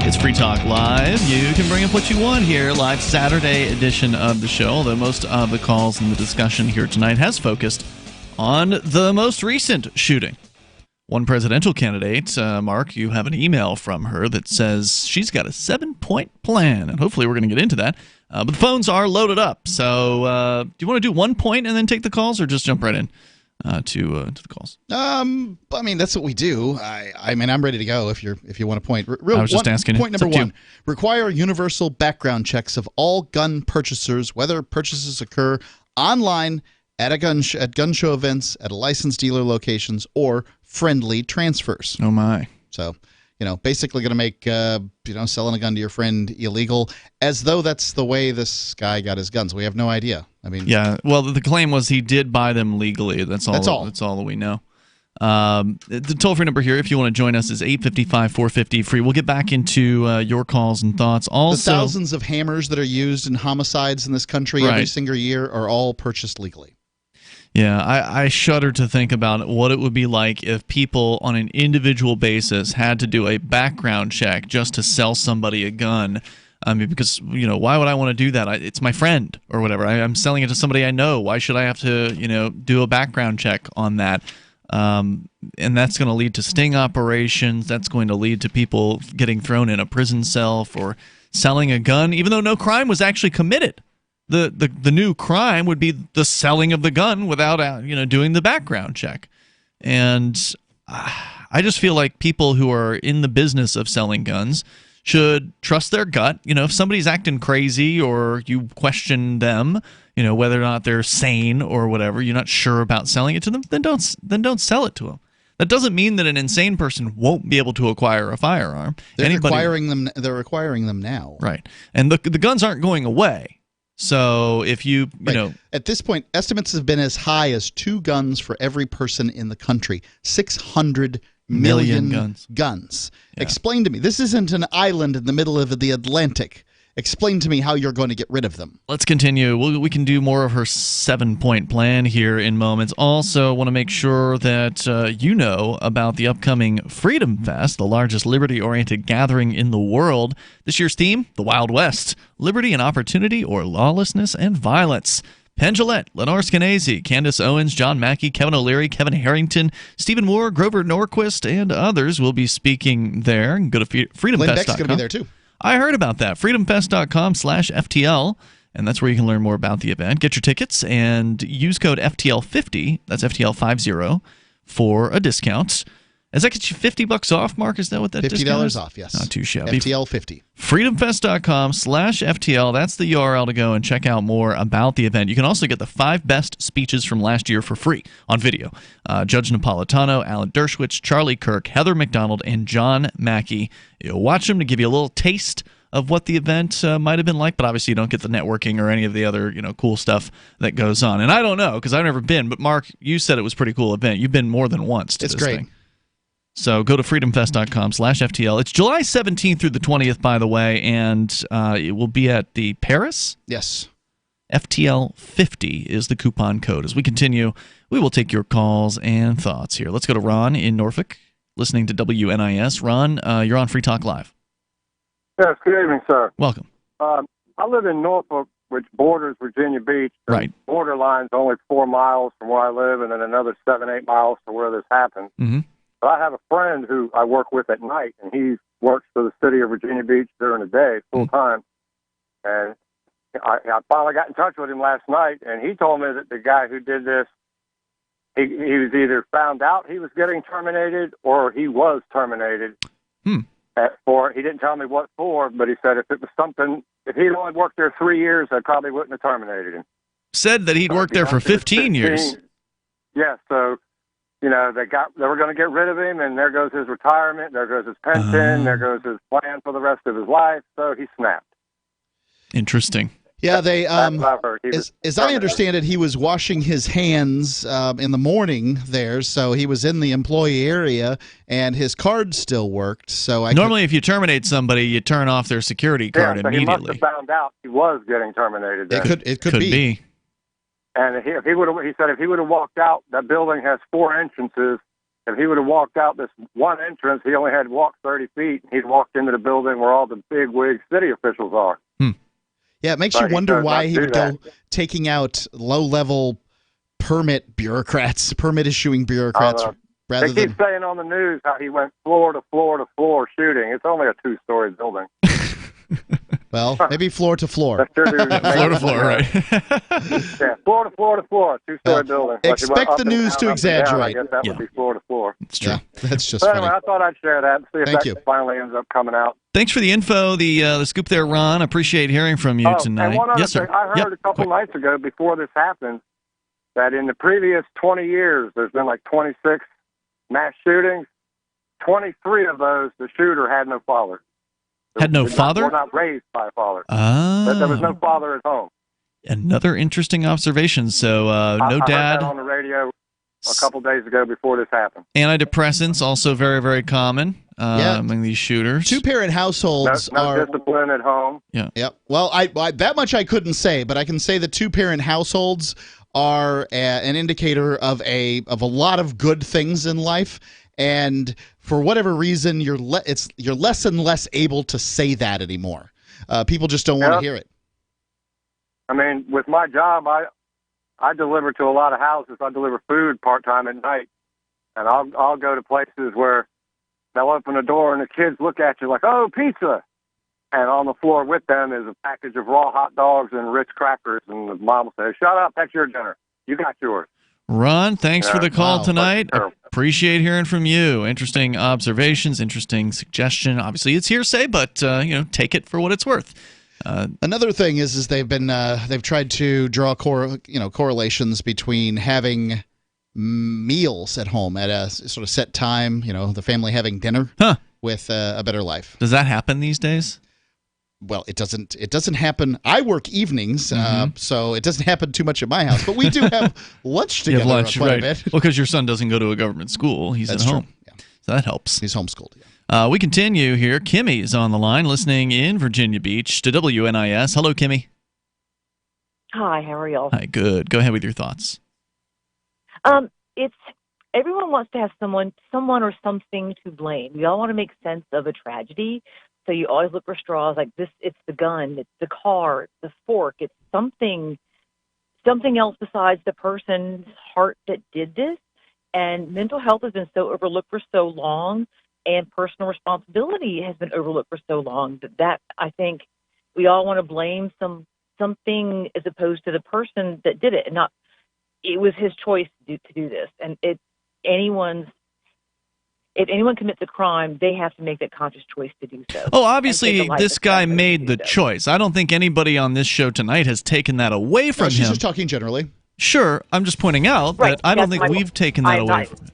It's Free Talk Live. You can bring up what you want here. Live Saturday edition of the show, although most of the calls and the discussion here tonight has focused on the most recent shooting. One presidential candidate, Mark, you have an email from her that says she's got a 7-point plan, and hopefully we're going to get into that. But the phones are loaded up, so do you want to do 1 point and then take the calls, or just jump right in? To the calls. I mean, that's what we do. I mean, I'm ready to go if you want to point. I was just asking. Point number one: require universal background checks of all gun purchasers, whether purchases occur online at gun show events, at licensed dealer locations, or friendly transfers. Oh my! So, basically going to make selling a gun to your friend illegal, as though that's the way this guy got his guns. We have no idea. I mean, yeah. Well, the claim was he did buy them legally. That's all that we know. The toll-free number here, if you want to join us, is 855-450 free. We'll get back into your calls and thoughts. Also, the thousands of hammers that are used in homicides in this country every single year are all purchased legally. Yeah, I shudder to think about what it would be like if people on an individual basis had to do a background check just to sell somebody a gun. I mean, because, why would I want to do that? It's my friend or whatever. I'm selling it to somebody I know. Why should I have to, do a background check on that? And that's going to lead to sting operations. That's going to lead to people getting thrown in a prison cell for selling a gun, even though no crime was actually committed. The new crime would be the selling of the gun without doing the background check. And I just feel like people who are in the business of selling guns should trust their gut. If somebody's acting crazy or you question them, whether or not they're sane or whatever, you're not sure about selling it to them, then don't sell it to them. That doesn't mean that an insane person won't be able to acquire a firearm. They're requiring them now. Right. And the guns aren't going away. So if you know, at this point, estimates have been as high as 2 guns for every person in the country. 600 million guns. Yeah. Explain to me. This isn't an island in the middle of the Atlantic. Explain to me how you're going to get rid of them. Let's continue. We can do more of her 7-point plan here in moments. Also, want to make sure that you know about the upcoming Freedom Fest, the largest liberty-oriented gathering in the world. This year's theme, the Wild West, liberty and opportunity or lawlessness and violence. Penn Jillette, Lenore Skenazy, Candace Owens, John Mackey, Kevin O'Leary, Kevin Harrington, Stephen Moore, Grover Norquist, and others will be speaking there. Go to freedomfest.com. Glenn Beck's going to be there, too. I heard about that. freedomfest.com/FTL, and that's where you can learn more about the event. Get your tickets and use code FTL50, that's FTL50, for a discount. Does that get you $50 off, Mark? Is that what that discount is? $50 off, yes. Not too shabby. FTL50. freedomfest.com/FTL. That's the URL to go and check out more about the event. You can also get the 5 best speeches from last year for free on video. Judge Napolitano, Alan Dershowitz, Charlie Kirk, Heather McDonald, and John Mackey. You'll watch them to give you a little taste of what the event might have been like, but obviously you don't get the networking or any of the other cool stuff that goes on. And I don't know, because I've never been, but Mark, you said it was a pretty cool event. You've been more than once to this great. thing. So go to freedomfest.com/FTL. It's July 17th through the 20th, by the way, and it will be at the Paris. Yes. FTL50 is the coupon code. As we continue, we will take your calls and thoughts here. Let's go to Ron in Norfolk, listening to WNIS. Ron, you're on Free Talk Live. Yes, good evening, sir. Welcome. I live in Norfolk, which borders Virginia Beach. The right. borderline's only 4 miles from where I live, and then another 7-8 miles to where this happened. Mm-hmm. But I have a friend who I work with at night, and he works for the city of Virginia Beach during the day, full time. And I finally got in touch with him last night, and he told me that the guy who did this, he was either found out he was getting terminated or he was terminated. He didn't tell me what for, but he said if it was something, if he'd only worked there 3 years, I probably wouldn't have terminated him. Said that he'd worked there for 15 years. Yeah, so... they were going to get rid of him, and there goes his retirement, there goes his pension, there goes his plan for the rest of his life. So he snapped. Interesting. Yeah, they. As I understand it, he was washing his hands in the morning there, so he was in the employee area, and his card still worked. So normally, if you terminate somebody, you turn off their security card immediately. He must have found out he was getting terminated. Then. It could be. And he said if he would have walked out, that building has 4 entrances. If he would have walked out this one entrance, he only had to walk 30 feet. He'd walked into the building where all the big wig city officials are. Yeah, it makes you wonder why he would go taking out low-level permit issuing bureaucrats. They keep saying on the news how he went floor to floor to floor shooting. It's only a 2-story building. Well, maybe floor to floor. Floor to floor, right? Yeah, floor to floor to floor, 2-story building. Expect the news to exaggerate. I guess that would be floor to floor. It's true. Yeah, that's just anyway, funny. I thought I'd share that and see if that finally ends up coming out. Thanks for the info, the scoop there, Ron. Appreciate hearing from you tonight. And one other yes, sir. thing, I heard a couple nights ago before this happened that in the previous 20 years, there's been like 26 mass shootings. 23 of those, the shooter had no father. Had no father? Were not raised by a father. There was no father at home. Another interesting observation. So no dad. I heard that on the radio a couple days ago before this happened. Antidepressants also very, very common among these shooters. 2-parent households no discipline at home. Yeah. Yep. Well, I that much I couldn't say, but I can say that 2-parent households are an indicator of a lot of good things in life. And for whatever reason, you're less and less able to say that anymore. People just don't want to hear it. I mean, with my job, I deliver to a lot of houses. I deliver food part-time at night. And I'll go to places where they'll open the door and the kids look at you like, oh, pizza. And on the floor with them is a package of raw hot dogs and Ritz crackers. And the mom will say, shut up, that's your dinner. You got yours. Ron, thanks for the call tonight. Appreciate hearing from you. Interesting observations, interesting suggestion. Obviously, it's hearsay, but take it for what it's worth. Another thing is they've tried to draw correlations between having meals at home at a sort of set time. The family having dinner with a better life. Does that happen these days? Well, it doesn't happen. I work evenings, so it doesn't happen too much at my house. But we do have lunch You together have lunch, quite right? a bit. Well, because your son doesn't go to a government school; he's That's at home, true. Yeah. so that helps. He's homeschooled. Yeah. We continue here. Kimmy's on the line, listening in Virginia Beach to WNIS. Hello, Kimmy. Hi, how are y'all? Hi, good. Go ahead with your thoughts. It's everyone wants to have someone or something to blame. We all want to make sense of a tragedy, so you always look for straws. Like this, it's the gun, it's the car, it's the fork, it's something else besides the person's heart that did this. And mental health has been so overlooked for so long, and personal responsibility has been overlooked for so long that I think we all want to blame something as opposed to the person that did it, and not. It was his choice to do this, and if anyone commits a crime, they have to make that conscious choice to do so. Oh, obviously, this guy made the choice. I don't think anybody on this show tonight has taken that away from him. She's just talking generally. Sure, I'm just pointing out that I don't think we've taken that away from him.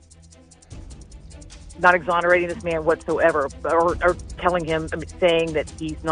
Not exonerating this man whatsoever, or telling him, saying that it's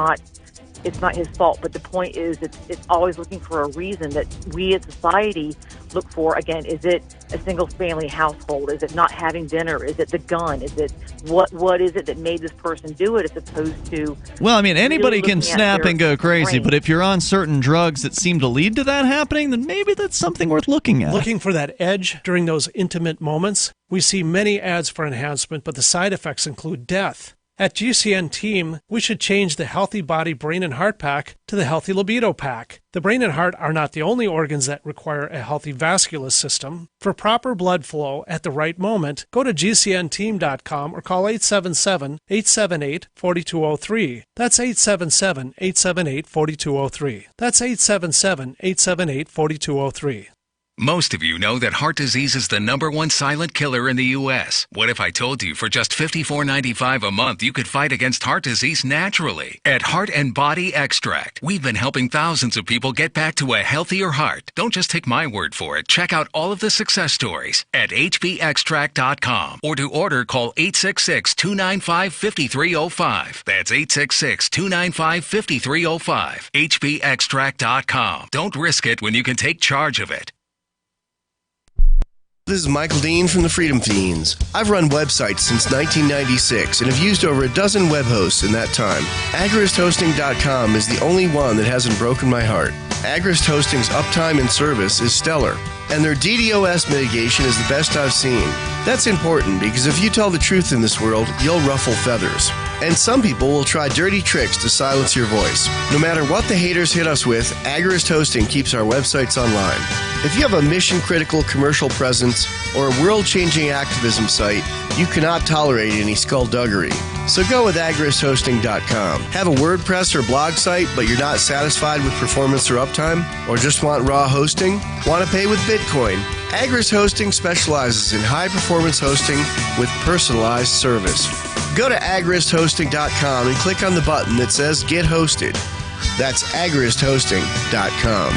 not his fault. But the point is, it's always looking for a reason that we as society look for. Again, is it a single family household? Is it not having dinner? Is it the gun? Is it what is it that made this person do it, as opposed to? Well, I mean, anybody really can snap and go crazy, but if you're on certain drugs that seem to lead to that happening, then maybe that's something worth looking at. Looking for that edge during those intimate moments, we see many ads for enhancement, but the side effects include death. At GCN Team, we should change the Healthy Body, Brain, and Heart Pack to the Healthy Libido Pack. The brain and heart are not the only organs that require a healthy vascular system. For proper blood flow at the right moment, go to GCNteam.com or call 877-878-4203. That's 877-878-4203. That's 877-878-4203. Most of you know that heart disease is the #1 silent killer in the U.S. What if I told you for just $54.95 a month you could fight against heart disease naturally? At Heart and Body Extract, we've been helping thousands of people get back to a healthier heart. Don't just take my word for it. Check out all of the success stories at hbextract.com, or to order, call 866-295-5305. That's 866-295-5305. hbextract.com. Don't risk it when you can take charge of it. This is Michael Dean from the Freedom Fiends. I've run websites since 1996 and have used over a dozen web hosts in that time. AgristHosting.com is the only one that hasn't broken my heart. Agrist Hosting's uptime and service is stellar, and their DDoS mitigation is the best I've seen. That's important because if you tell the truth in this world, you'll ruffle feathers. And some people will try dirty tricks to silence your voice. No matter what the haters hit us with, Agrist Hosting keeps our websites online. If you have a mission-critical commercial presence or a world-changing activism site, you cannot tolerate any skullduggery. So go with agristhosting.com. Have a WordPress or blog site, but you're not satisfied with performance or uptime? Or just want raw hosting? Want to pay with Bitcoin? Agrist Hosting specializes in high-performance hosting with personalized service. Go to agristhosting.com and click on the button that says Get Hosted. That's agristhosting.com.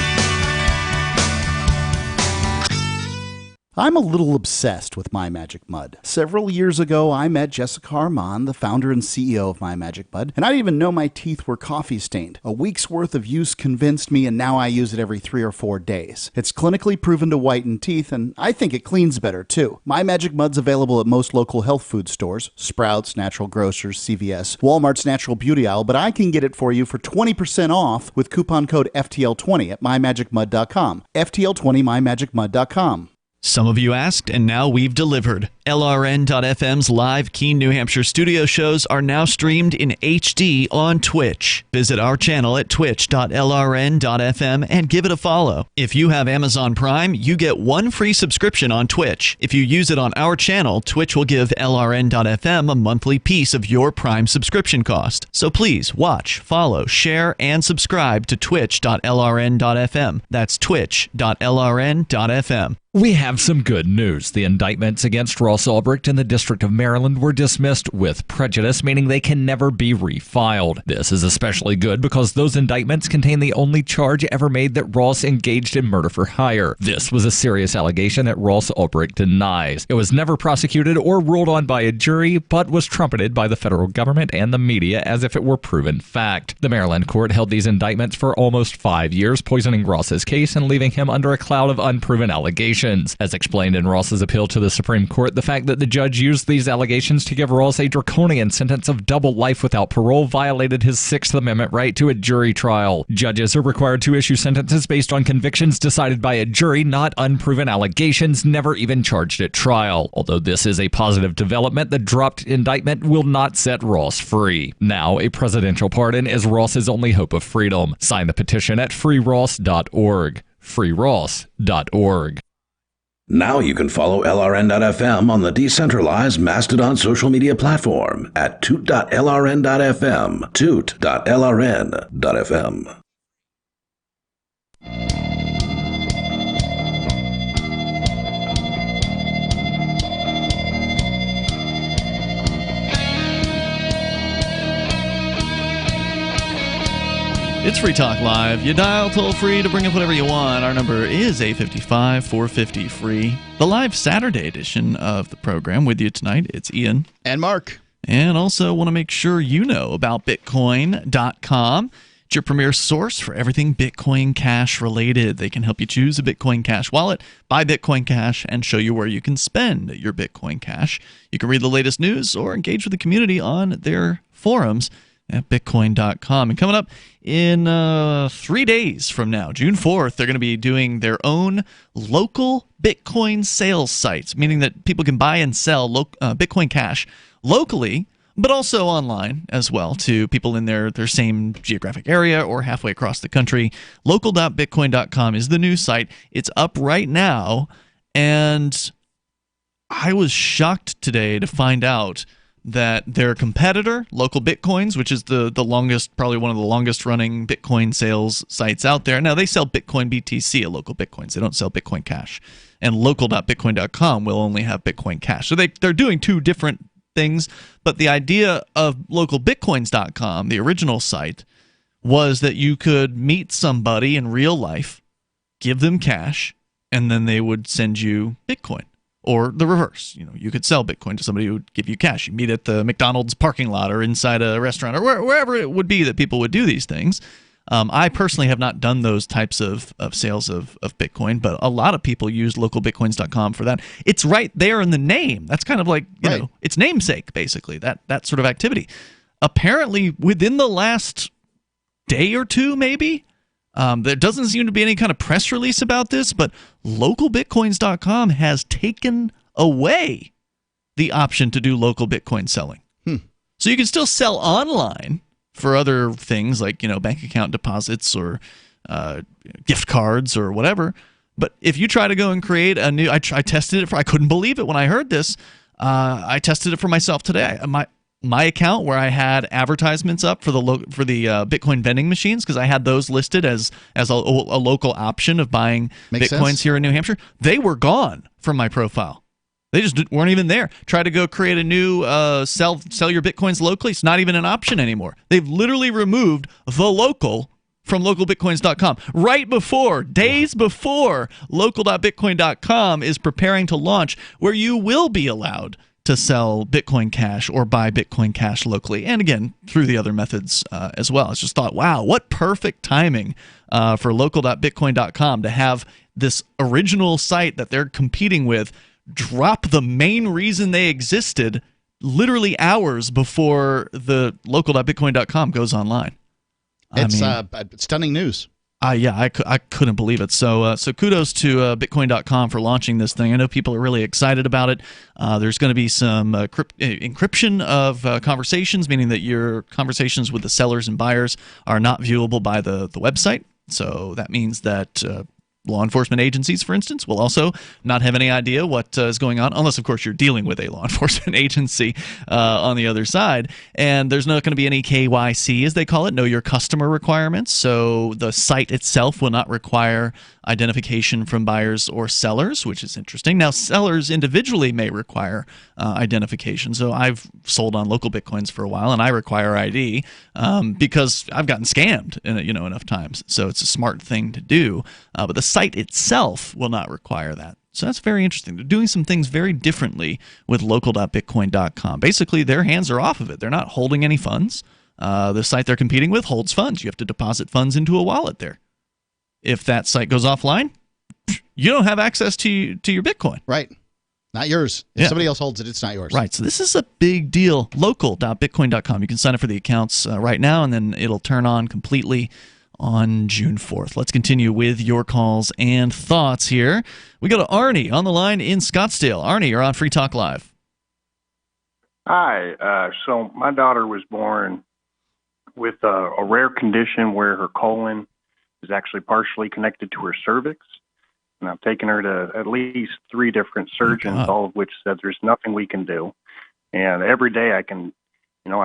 I'm a little obsessed with My Magic Mud. Several years ago, I met Jessica Armand, the founder and CEO of My Magic Mud, and I didn't even know my teeth were coffee stained. A week's worth of use convinced me, and now I use it every 3 or 4 days. It's clinically proven to whiten teeth, and I think it cleans better too. My Magic Mud's available at most local health food stores, Sprouts, Natural Grocers, CVS, Walmart's Natural Beauty Aisle, but I can get it for you for 20% off with coupon code FTL20 at mymagicmud.com. FTL20 mymagicmud.com. Some of you asked, and now we've delivered. LRN.FM's live Keene, New Hampshire studio shows are now streamed in HD on Twitch. Visit our channel at twitch.lrn.fm and give it a follow. If you have Amazon Prime, you get 1 free subscription on Twitch. If you use it on our channel, Twitch will give LRN.FM a monthly piece of your Prime subscription cost. So please watch, follow, share, and subscribe to twitch.lrn.fm. That's twitch.lrn.fm. We have some good news. The indictments against Ross Ulbricht in the District of Maryland were dismissed with prejudice, meaning they can never be refiled. This is especially good because those indictments contain the only charge ever made that Ross engaged in murder for hire. This was a serious allegation that Ross Ulbricht denies. It was never prosecuted or ruled on by a jury, but was trumpeted by the federal government and the media as if it were proven fact. The Maryland court held these indictments for almost 5 years, poisoning Ross's case and leaving him under a cloud of unproven allegations. As explained in Ross's appeal to the Supreme Court, the fact that the judge used these allegations to give Ross a draconian sentence of double life without parole violated his Sixth Amendment right to a jury trial. Judges are required to issue sentences based on convictions decided by a jury, not unproven allegations never even charged at trial. Although this is a positive development, the dropped indictment will not set Ross free. Now, a presidential pardon is Ross's only hope of freedom. Sign the petition at freeross.org. freeross.org. Now you can follow LRN.FM on the decentralized Mastodon social media platform at toot.lrn.fm, toot.lrn.fm. It's Free Talk Live. You dial toll-free to bring up whatever you want. Our number is 855-450-FREE. The live Saturday edition of the program with you tonight. It's Ian. And Mark. And also want to make sure you know about Bitcoin.com. It's your premier source for everything Bitcoin Cash related. They can help you choose a Bitcoin Cash wallet, buy Bitcoin Cash, and show you where you can spend your Bitcoin Cash. You can read the latest news or engage with the community on their forums at Bitcoin.com. And coming up in 3 days from now, June 4th, they're going to be doing their own local Bitcoin sales sites, meaning that people can buy and sell Bitcoin Cash locally, but also online as well to people in their same geographic area or halfway across the country. Local.bitcoin.com is the new site. It's up right now, and I was shocked today to find out that their competitor, Local Bitcoins, which is the longest, probably one of the longest running Bitcoin sales sites out there. Now, they sell Bitcoin BTC at Local Bitcoins. They don't sell Bitcoin Cash. And local.bitcoin.com will only have Bitcoin Cash. So they're doing two different things. But the idea of localbitcoins.com, the original site, was that you could meet somebody in real life, give them cash, and then they would send you Bitcoin. Or the reverse. You could sell Bitcoin to somebody who would give you cash. You meet at the McDonald's parking lot or inside a restaurant or wherever it would be that people would do these things. I personally have not done those types of sales of Bitcoin, but a lot of people use localbitcoins.com for that. It's right there in the name. That's kind of like, you know, it's namesake, basically, that sort of activity. Apparently, within the last day or two, maybe, there doesn't seem to be any kind of press release about this, but localbitcoins.com has taken away the option to do local Bitcoin selling. So you can still sell online for other things like, bank account deposits or gift cards or whatever. But if you try to go and create a new, I tested it I couldn't believe it when I heard this. I tested it for myself today. My account where I had advertisements up for the Bitcoin vending machines, because I had those listed as a local option of buying Makes Bitcoins sense. here in New Hampshire. They were gone from my profile. They just weren't even there. Try to go create a new sell your Bitcoins locally. It's not even an option anymore. They've literally removed the local from localbitcoins.com right before, days before, local.bitcoin.com is preparing to launch, where you will be allowed to sell Bitcoin Cash or buy Bitcoin Cash locally, and again through the other methods as well. I just thought, wow, what perfect timing for local.bitcoin.com to have this original site that they're competing with drop the main reason they existed literally hours before the local.bitcoin.com goes online. It's stunning news. I couldn't believe it. So kudos to Bitcoin.com for launching this thing. I know people are really excited about it. There's going to be some encryption of conversations, meaning that your conversations with the sellers and buyers are not viewable by the website. So that means that law enforcement agencies, for instance, will also not have any idea what is going on, unless, of course, you're dealing with a law enforcement agency on the other side. And there's not going to be any KYC, as they call it, know your customer requirements. So the site itself will not require identification from buyers or sellers, which is interesting. Now, sellers individually may require identification. So I've sold on local Bitcoins for a while, and I require ID because I've gotten scammed enough times. So it's a smart thing to do. But the site itself will not require that. So that's very interesting. They're doing some things very differently with local.bitcoin.com. Basically, their hands are off of it. They're not holding any funds. The site they're competing with holds funds. You have to deposit funds into a wallet there. If that site goes offline, you don't have access to your Bitcoin. Right. Not yours. If somebody else holds it, it's not yours. Right. So this is a big deal. Local.bitcoin.com. You can sign up for the accounts right now, and then it'll turn on completely on June 4th. Let's continue with your calls and thoughts here. We go to Arnie on the line in Scottsdale. Arnie, you're on Free Talk Live. Hi. So my daughter was born with a rare condition where her colon is actually partially connected to her cervix. And I've taken her to at least 3 different surgeons, all of which said there's nothing we can do. And every day I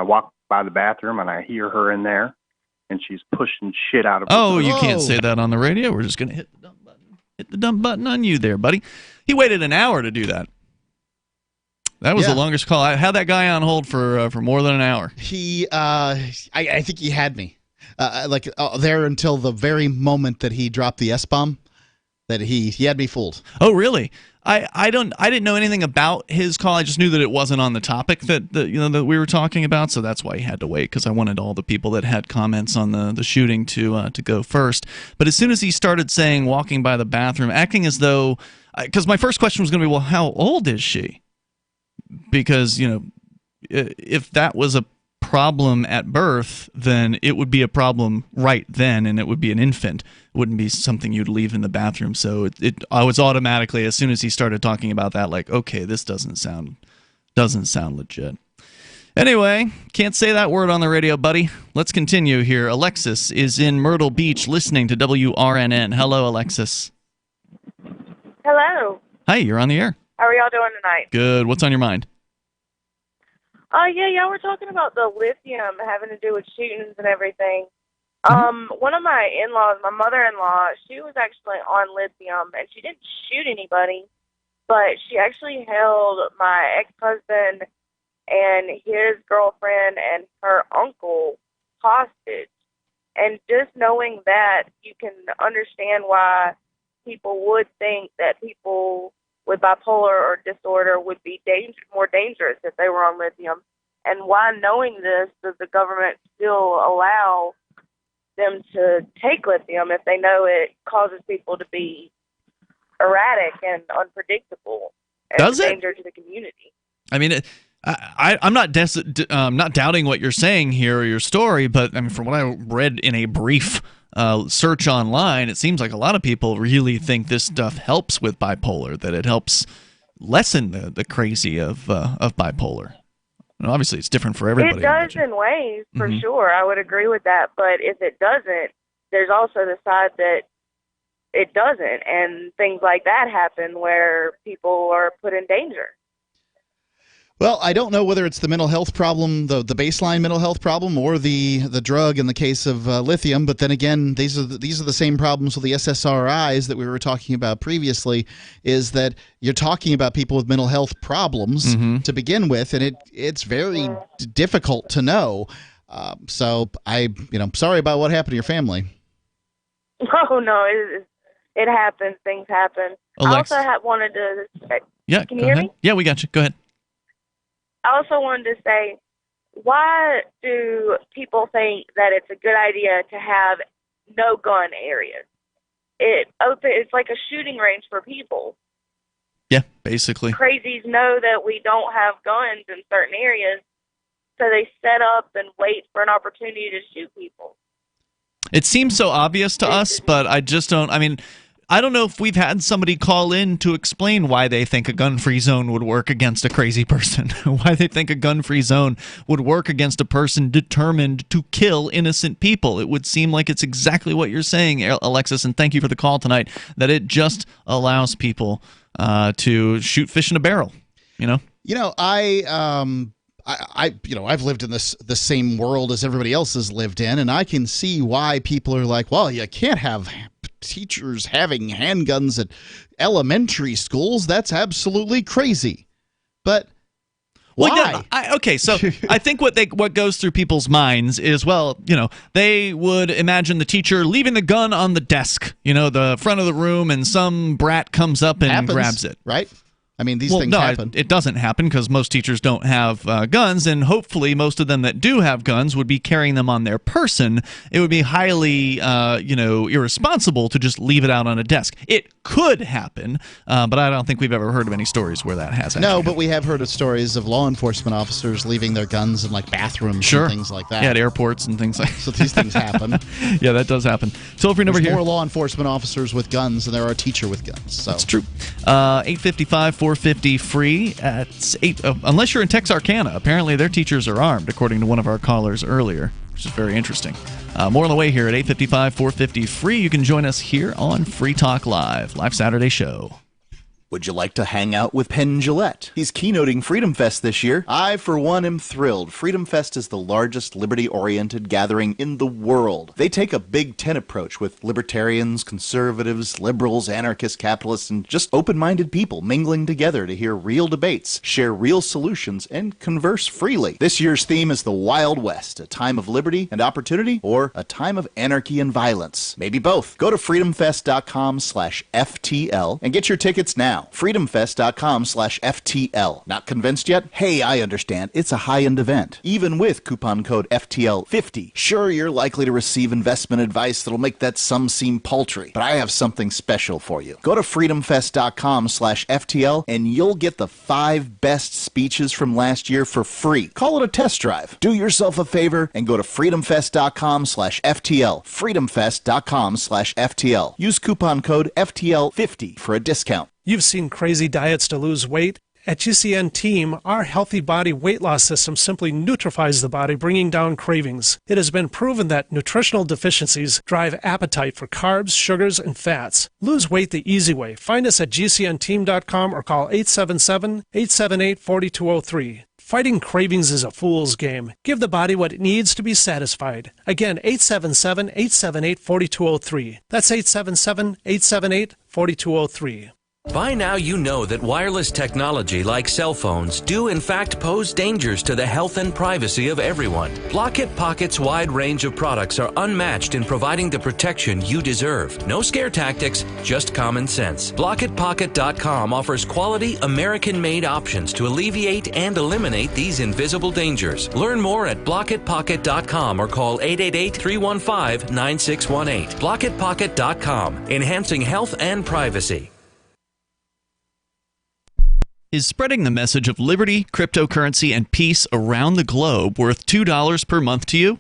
walk by the bathroom and I hear her in there, and she's pushing shit out of her. Oh, you can't say that on the radio. We're just going to hit the dump button. Hit the dump button on you there, buddy. He waited an hour to do that. That was the longest call. I had that guy on hold for more than an hour. I think he had me. There until the very moment that he dropped the S-bomb, that he had me fooled. Oh, really? I didn't know anything about his call. I just knew that it wasn't on the topic that we were talking about, so that's why he had to wait, because I wanted all the people that had comments on the shooting to go first. But as soon as he started saying walking by the bathroom, acting as though, because my first question was going to be, well, how old is she? Because if that was a problem at birth, then it would be a problem right then, and it would be an infant. It wouldn't be something you'd leave in the bathroom. So I was automatically, as soon as he started talking about that, like, okay, this doesn't sound legit. Anyway, can't say that word on the radio, buddy. Let's continue here. Alexis is in Myrtle Beach listening to WRNN. Hello, Alexis. Hello. Hi, you're on the air. How are y'all doing tonight? Good. What's on your mind? Yeah, y'all were talking about the lithium having to do with shootings and everything. One of my in-laws, my mother-in-law, she was actually on lithium, and she didn't shoot anybody, but she actually held my ex-husband and his girlfriend and her uncle hostage. And just knowing that, you can understand why people would think that people with bipolar or disorder would be more dangerous if they were on lithium. And why, knowing this, does the government still allow them to take lithium if they know it causes people to be erratic and unpredictable and does a it? danger to the community? I mean, I'm not not doubting what you're saying here or your story, but I mean, from what I read in a brief search online, it seems like a lot of people really think this stuff helps with bipolar, that it helps lessen the crazy of bipolar. And obviously, it's different for everybody. It does in ways, for sure. I would agree with that. But if it doesn't, there's also the side that it doesn't, and things like that happen where people are put in danger. Well, I don't know whether it's the mental health problem, the baseline mental health problem, or the drug in the case of lithium. But then again, these are the same problems with the SSRIs that we were talking about previously. Is that you're talking about people with mental health problems to begin with, and it's very difficult to know. So I'm sorry about what happened to your family. Oh no, it happens. Things happen. Alexa. I also wanted to say, Yeah, can you hear me? Yeah, we got you. Go ahead. I also wanted to say, why do people think that it's a good idea to have no gun areas? It's like a shooting range for people. Yeah, basically. Crazies know that we don't have guns in certain areas, so they set up and wait for an opportunity to shoot people. It seems so obvious to us, but I just don't. I mean, I don't know if we've had somebody call in to explain why they think a gun-free zone would work against a crazy person, why they think a gun-free zone would work against a person determined to kill innocent people. It would seem like it's exactly what you're saying, Alexis, and thank you for the call tonight, that it just allows people to shoot fish in a barrel, I've lived in the same world as everybody else has lived in, and I can see why people are like, well, you can't have teachers having handguns at elementary schools. That's absolutely crazy. But why? So I think what goes through people's minds is, they would imagine the teacher leaving the gun on the desk, the front of the room, and some brat comes up and grabs it. Right? I mean, these things happen. It doesn't happen because most teachers don't have guns, and hopefully most of them that do have guns would be carrying them on their person. It would be highly, irresponsible to just leave it out on a desk. It could happen, but I don't think we've ever heard of any stories where that has happened. No, but we have heard of stories of law enforcement officers leaving their guns in bathrooms and things like that. Yeah, at airports and things like that. So these things happen. Yeah, that does happen. Toll-free number There's here. more law enforcement officers with guns than there are teacher with guns. So. That's true. 855-450 free. It's unless you're in Texarkana. Apparently their teachers are armed, according to one of our callers earlier, which is very interesting. More on the way here at 855-450 free. You can join us here on Free Talk Live Saturday show. Would you like to hang out with Penn Jillette? He's keynoting Freedom Fest this year. I, for one, am thrilled. Freedom Fest is the largest liberty-oriented gathering in the world. They take a Big Ten approach with libertarians, conservatives, liberals, anarchists, capitalists, and just open-minded people mingling together to hear real debates, share real solutions, and converse freely. This year's theme is the Wild West, a time of liberty and opportunity, or a time of anarchy and violence. Maybe both. Go to freedomfest.com/FTL and get your tickets now. freedomfest.com/FTL. Not convinced yet? Hey, I understand. It's a high-end event. Even with coupon code FTL50. Sure, you're likely to receive investment advice that'll make that sum seem paltry, but I have something special for you. Go to freedomfest.com/FTL and you'll get the 5 best speeches from last year for free. Call it a test drive. Do yourself a favor and go to freedomfest.com/FTL. freedomfest.com/FTL. Use coupon code FTL50 for a discount. You've seen crazy diets to lose weight. At GCN Team, our healthy body weight loss system simply neutralizes the body, bringing down cravings. It has been proven that nutritional deficiencies drive appetite for carbs, sugars, and fats. Lose weight the easy way. Find us at gcnteam.com or call 877-878-4203. Fighting cravings is a fool's game. Give the body what it needs to be satisfied. Again, 877-878-4203. That's 877-878-4203. By now you know that wireless technology like cell phones do in fact pose dangers to the health and privacy of everyone. Blockit Pocket's wide range of products are unmatched in providing the protection you deserve. No scare tactics, just common sense. BlockitPocket.com offers quality American-made options to alleviate and eliminate these invisible dangers. Learn more at BlockitPocket.com or call 888-315-9618. BlockitPocket.com, enhancing health and privacy. Is spreading the message of liberty, cryptocurrency, and peace around the globe worth $2 per month to you?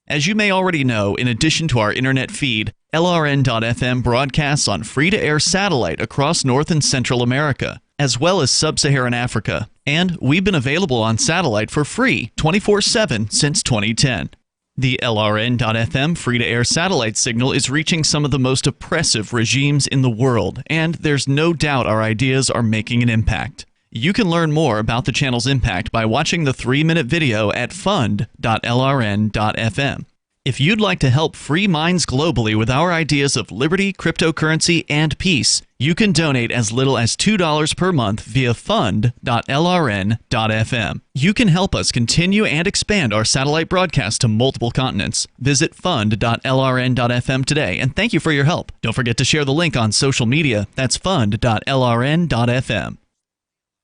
As you may already know, in addition to our internet feed, LRN.FM broadcasts on free-to-air satellite across North and Central America, as well as Sub-Saharan Africa. And we've been available on satellite for free 24/7 since 2010. The LRN.FM free-to-air satellite signal is reaching some of the most oppressive regimes in the world, and there's no doubt our ideas are making an impact. You can learn more about the channel's impact by watching the 3-minute video at fund.lrn.fm. If you'd like to help free minds globally with our ideas of liberty, cryptocurrency, and peace, you can donate as little as $2 per month via fund.lrn.fm. You can help us continue and expand our satellite broadcast to multiple continents. Visit fund.lrn.fm today, and thank you for your help. Don't forget to share the link on social media. That's fund.lrn.fm.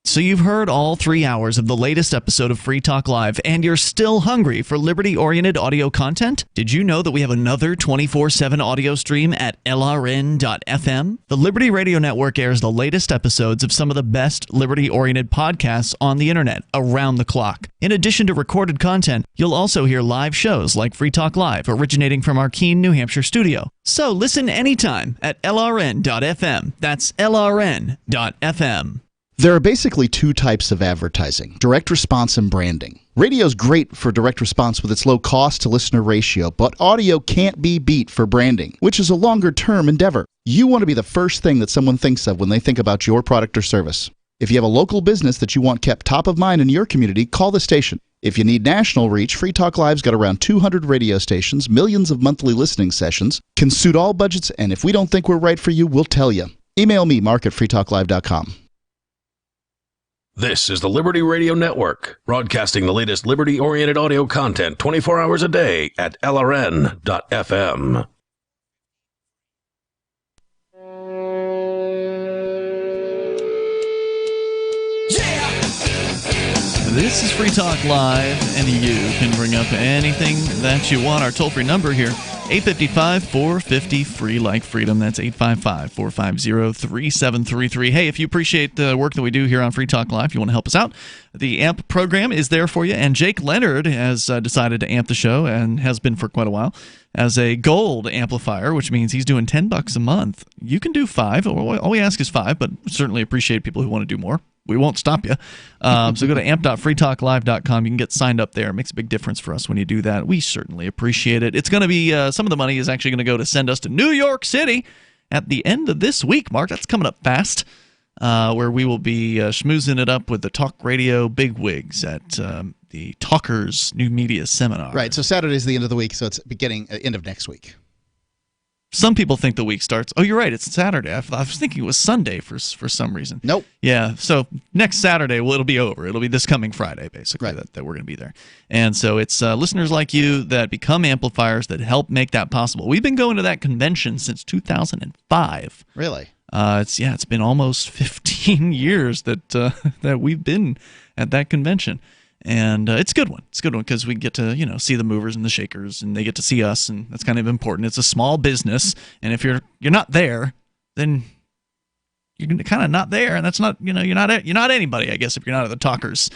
So you've heard all 3 hours of the latest episode of Free Talk Live, and you're still hungry for liberty-oriented audio content? Did you know that we have another 24/7 audio stream at LRN.FM? The Liberty Radio Network airs the latest episodes of some of the best liberty-oriented podcasts on the internet around the clock. In addition to recorded content, you'll also hear live shows like Free Talk Live, originating from our Keene, New Hampshire studio. So listen anytime at LRN.FM. That's LRN.FM. There are basically two types of advertising, direct response and branding. Radio's great for direct response with its low cost to listener ratio, but audio can't be beat for branding, which is a longer-term endeavor. You want to be the first thing that someone thinks of when they think about your product or service. If you have a local business that you want kept top of mind in your community, call the station. If you need national reach, Free Talk Live's got around 200 radio stations, millions of monthly listening sessions, can suit all budgets, and if we don't think we're right for you, we'll tell you. Email me, mark@freetalklive.com. This is the Liberty Radio Network, broadcasting the latest liberty-oriented audio content 24 hours a day at LRN.FM. This is Free Talk Live, and you can bring up anything that you want. Our toll-free number here, 855-450-FREE like freedom. That's 855-450-3733. Hey, if you appreciate the work that we do here on Free Talk Live, you want to help us out, the AMP program is there for you, and Jake Leonard has decided to amp the show, and has been for quite a while, as a gold amplifier, which means he's doing $10 a month. You can do 5. All we ask is 5, but certainly appreciate people who want to do more. We won't stop you. So go to amp.freetalklive.com. You can get signed up there. It makes a big difference for us when you do that. We certainly appreciate it. It's going to be some of the money is actually going to go to send us to New York City at the end of this week, Mark. That's coming up fast, where we will be schmoozing it up with the talk radio bigwigs at the Talkers New Media Seminar. Right, so Saturday's the end of the week, so it's end of next week. Some people think the week starts. Oh, you're right. It's Saturday. I was thinking it was Sunday for some reason. Nope. Yeah. So next Saturday, well, it'll be over. It'll be this coming Friday, basically, right, that we're going to be there. And so it's listeners like you that become amplifiers that help make that possible. We've been going to that convention since 2005. Really? It's been almost 15 years that we've been at that convention. And it's a good one. It's a good one because we get to, see the movers and the shakers, and they get to see us, and that's kind of important. It's a small business, and if you're not there, then you're kind of not there, and that's not, you're not anybody, I guess, if you're not at the Talkers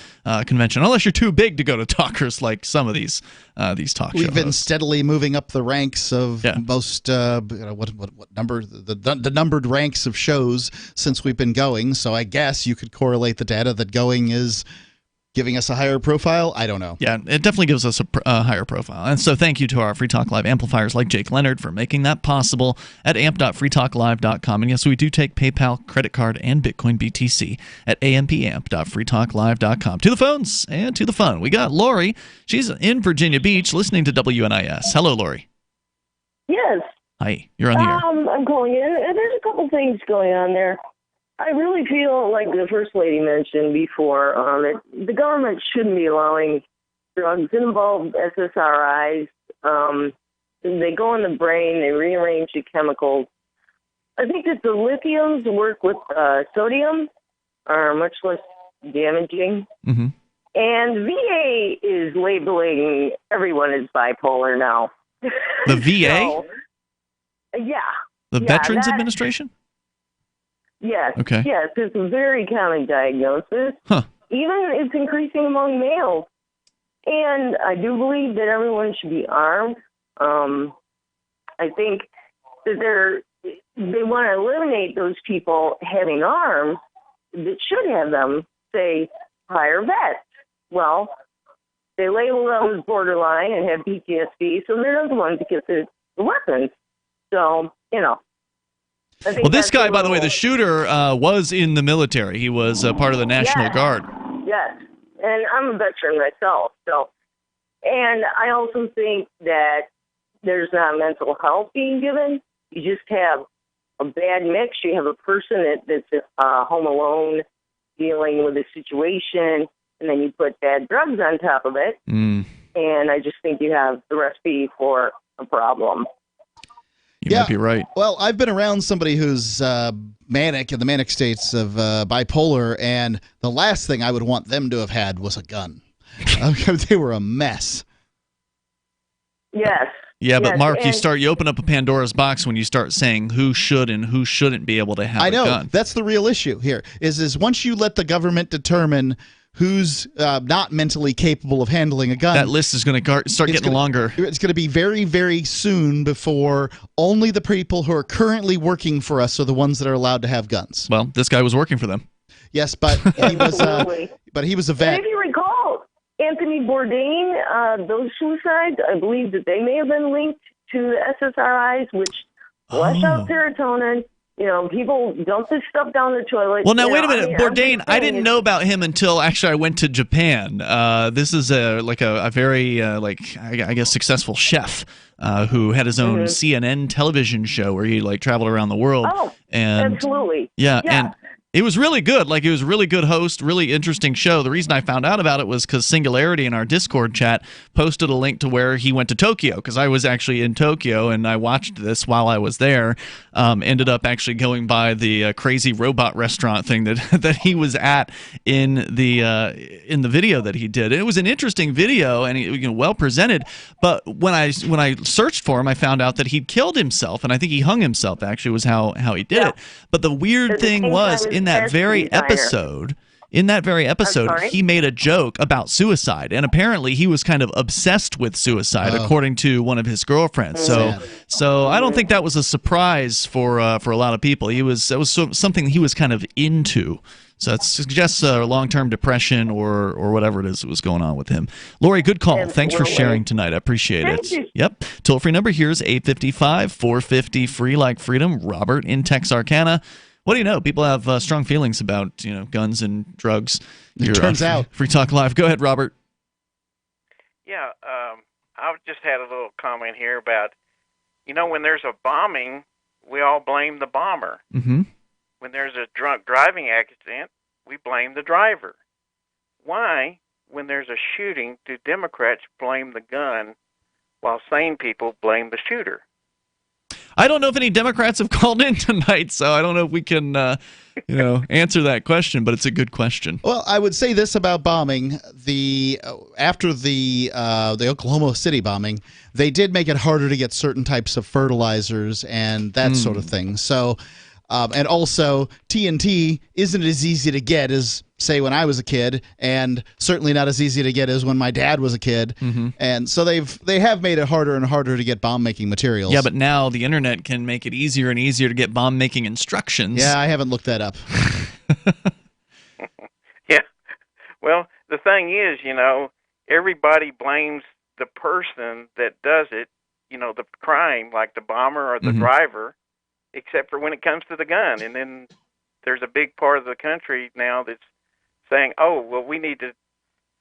convention, unless you're too big to go to Talkers like some of these talk shows. We've been steadily moving up the ranks of most what number the numbered ranks of shows since we've been going. So I guess you could correlate the data that going is giving us a higher profile? I don't know. Yeah, it definitely gives us a higher profile. And so thank you to our Free Talk Live amplifiers like Jake Leonard for making that possible at amp.freetalklive.com. And yes, we do take PayPal, credit card, and Bitcoin BTC at ampamp.freetalklive.com. To the phones and to the fun. We got Lori. She's in Virginia Beach listening to WNIS. Hello, Lori. Yes. Hi, you're on the air. I'm calling in, and there's a couple things going on there. I really feel like the First Lady mentioned before that the government shouldn't be allowing drugs that involve SSRIs. They go in the brain, they rearrange the chemicals. I think that the lithiums work with sodium are much less damaging. Mm-hmm. And VA is labeling everyone as bipolar now. The VA? So, yeah. The Veterans Administration? Yes. Okay. Yes, it's a very common diagnosis. Huh. Even it's increasing among males. And I do believe that everyone should be armed. I think that they want to eliminate those people having arms that should have them, say, prior vets. Well, they label them as borderline and have PTSD, so they're the ones that get the weapons. So, Well, this guy, by the way, the shooter, was in the military. He was part of the National Guard. Yes, and I'm a veteran myself. So, and I also think that there's not mental health being given. You just have a bad mix. You have a person that's home alone dealing with a situation, and then you put bad drugs on top of it. Mm. And I just think you have the recipe for a problem. You might be right. Well, I've been around somebody who's manic, in the manic states of bipolar, and the last thing I would want them to have had was a gun. They were a mess. Yes. Yeah, but Yes, Mark, and- you open up a Pandora's box when you start saying who should and who shouldn't be able to have I know. a gun. That's the real issue here. Is once you let the government determine who's not mentally capable of handling a gun, That list is going to start getting longer. It's going to be very, very soon before only the people who are currently working for us are the ones that are allowed to have guns. Well, this guy was working for them. Yes, but he was. But he was a And vet. if you recall, Anthony Bourdain, those suicides, I believe that they may have been linked to the SSRIs, which flush out serotonin. You know, people dump this stuff down the toilet. Well, now, You wait know, a minute. I mean, Bourdain, I didn't know about him until actually I went to Japan. This is a very, I guess, successful chef who had his own CNN television show where he, traveled around the world. Oh, and absolutely. Yeah, and it was really good. He was a really good host, really interesting show. The reason I found out about it was because Singularity in our Discord chat posted a link to where he went to Tokyo, because I was actually in Tokyo and I watched this while I was there. Ended up actually going by the crazy robot restaurant thing that he was at in the video that he did. It was an interesting video and well presented. But when I searched for him, I found out that he'd killed himself, and I think he hung himself. Actually, was how he did it. But the weird thing was in that very episode, he made a joke about suicide, and apparently he was kind of obsessed with suicide, according to one of his girlfriends. So I don't think that was a surprise for a lot of people. That was something he was kind of into. So it suggests long-term depression or whatever it is that was going on with him. Lori, good call. Thanks for sharing tonight. I appreciate it. Thank you. Yep. Toll-free number here is 855-450-FREE, like freedom. Robert in Texarkana. What do you know? People have strong feelings about guns and drugs. It turns out. Free Talk Live. Go ahead, Robert. Yeah, I just had a little comment here about, when there's a bombing, we all blame the bomber. Mm-hmm. When there's a drunk driving accident, we blame the driver. Why, when there's a shooting, do Democrats blame the gun while sane people blame the shooter? I don't know if any Democrats have called in tonight, so I don't know if we can, answer that question. But it's a good question. Well, I would say this about bombing: after the Oklahoma City bombing, they did make it harder to get certain types of fertilizers and that sort of thing. So, and also TNT isn't as easy to get as, say, when I was a kid, and certainly not as easy to get as when my dad was a kid. Mm-hmm. And so they have made it harder and harder to get bomb-making materials. Yeah, but now the internet can make it easier and easier to get bomb-making instructions. Yeah, I haven't looked that up. Yeah. Well, the thing is, everybody blames the person that does it, the crime, like the bomber or the driver, except for when it comes to the gun. And then there's a big part of the country now that's saying, oh, well, we need to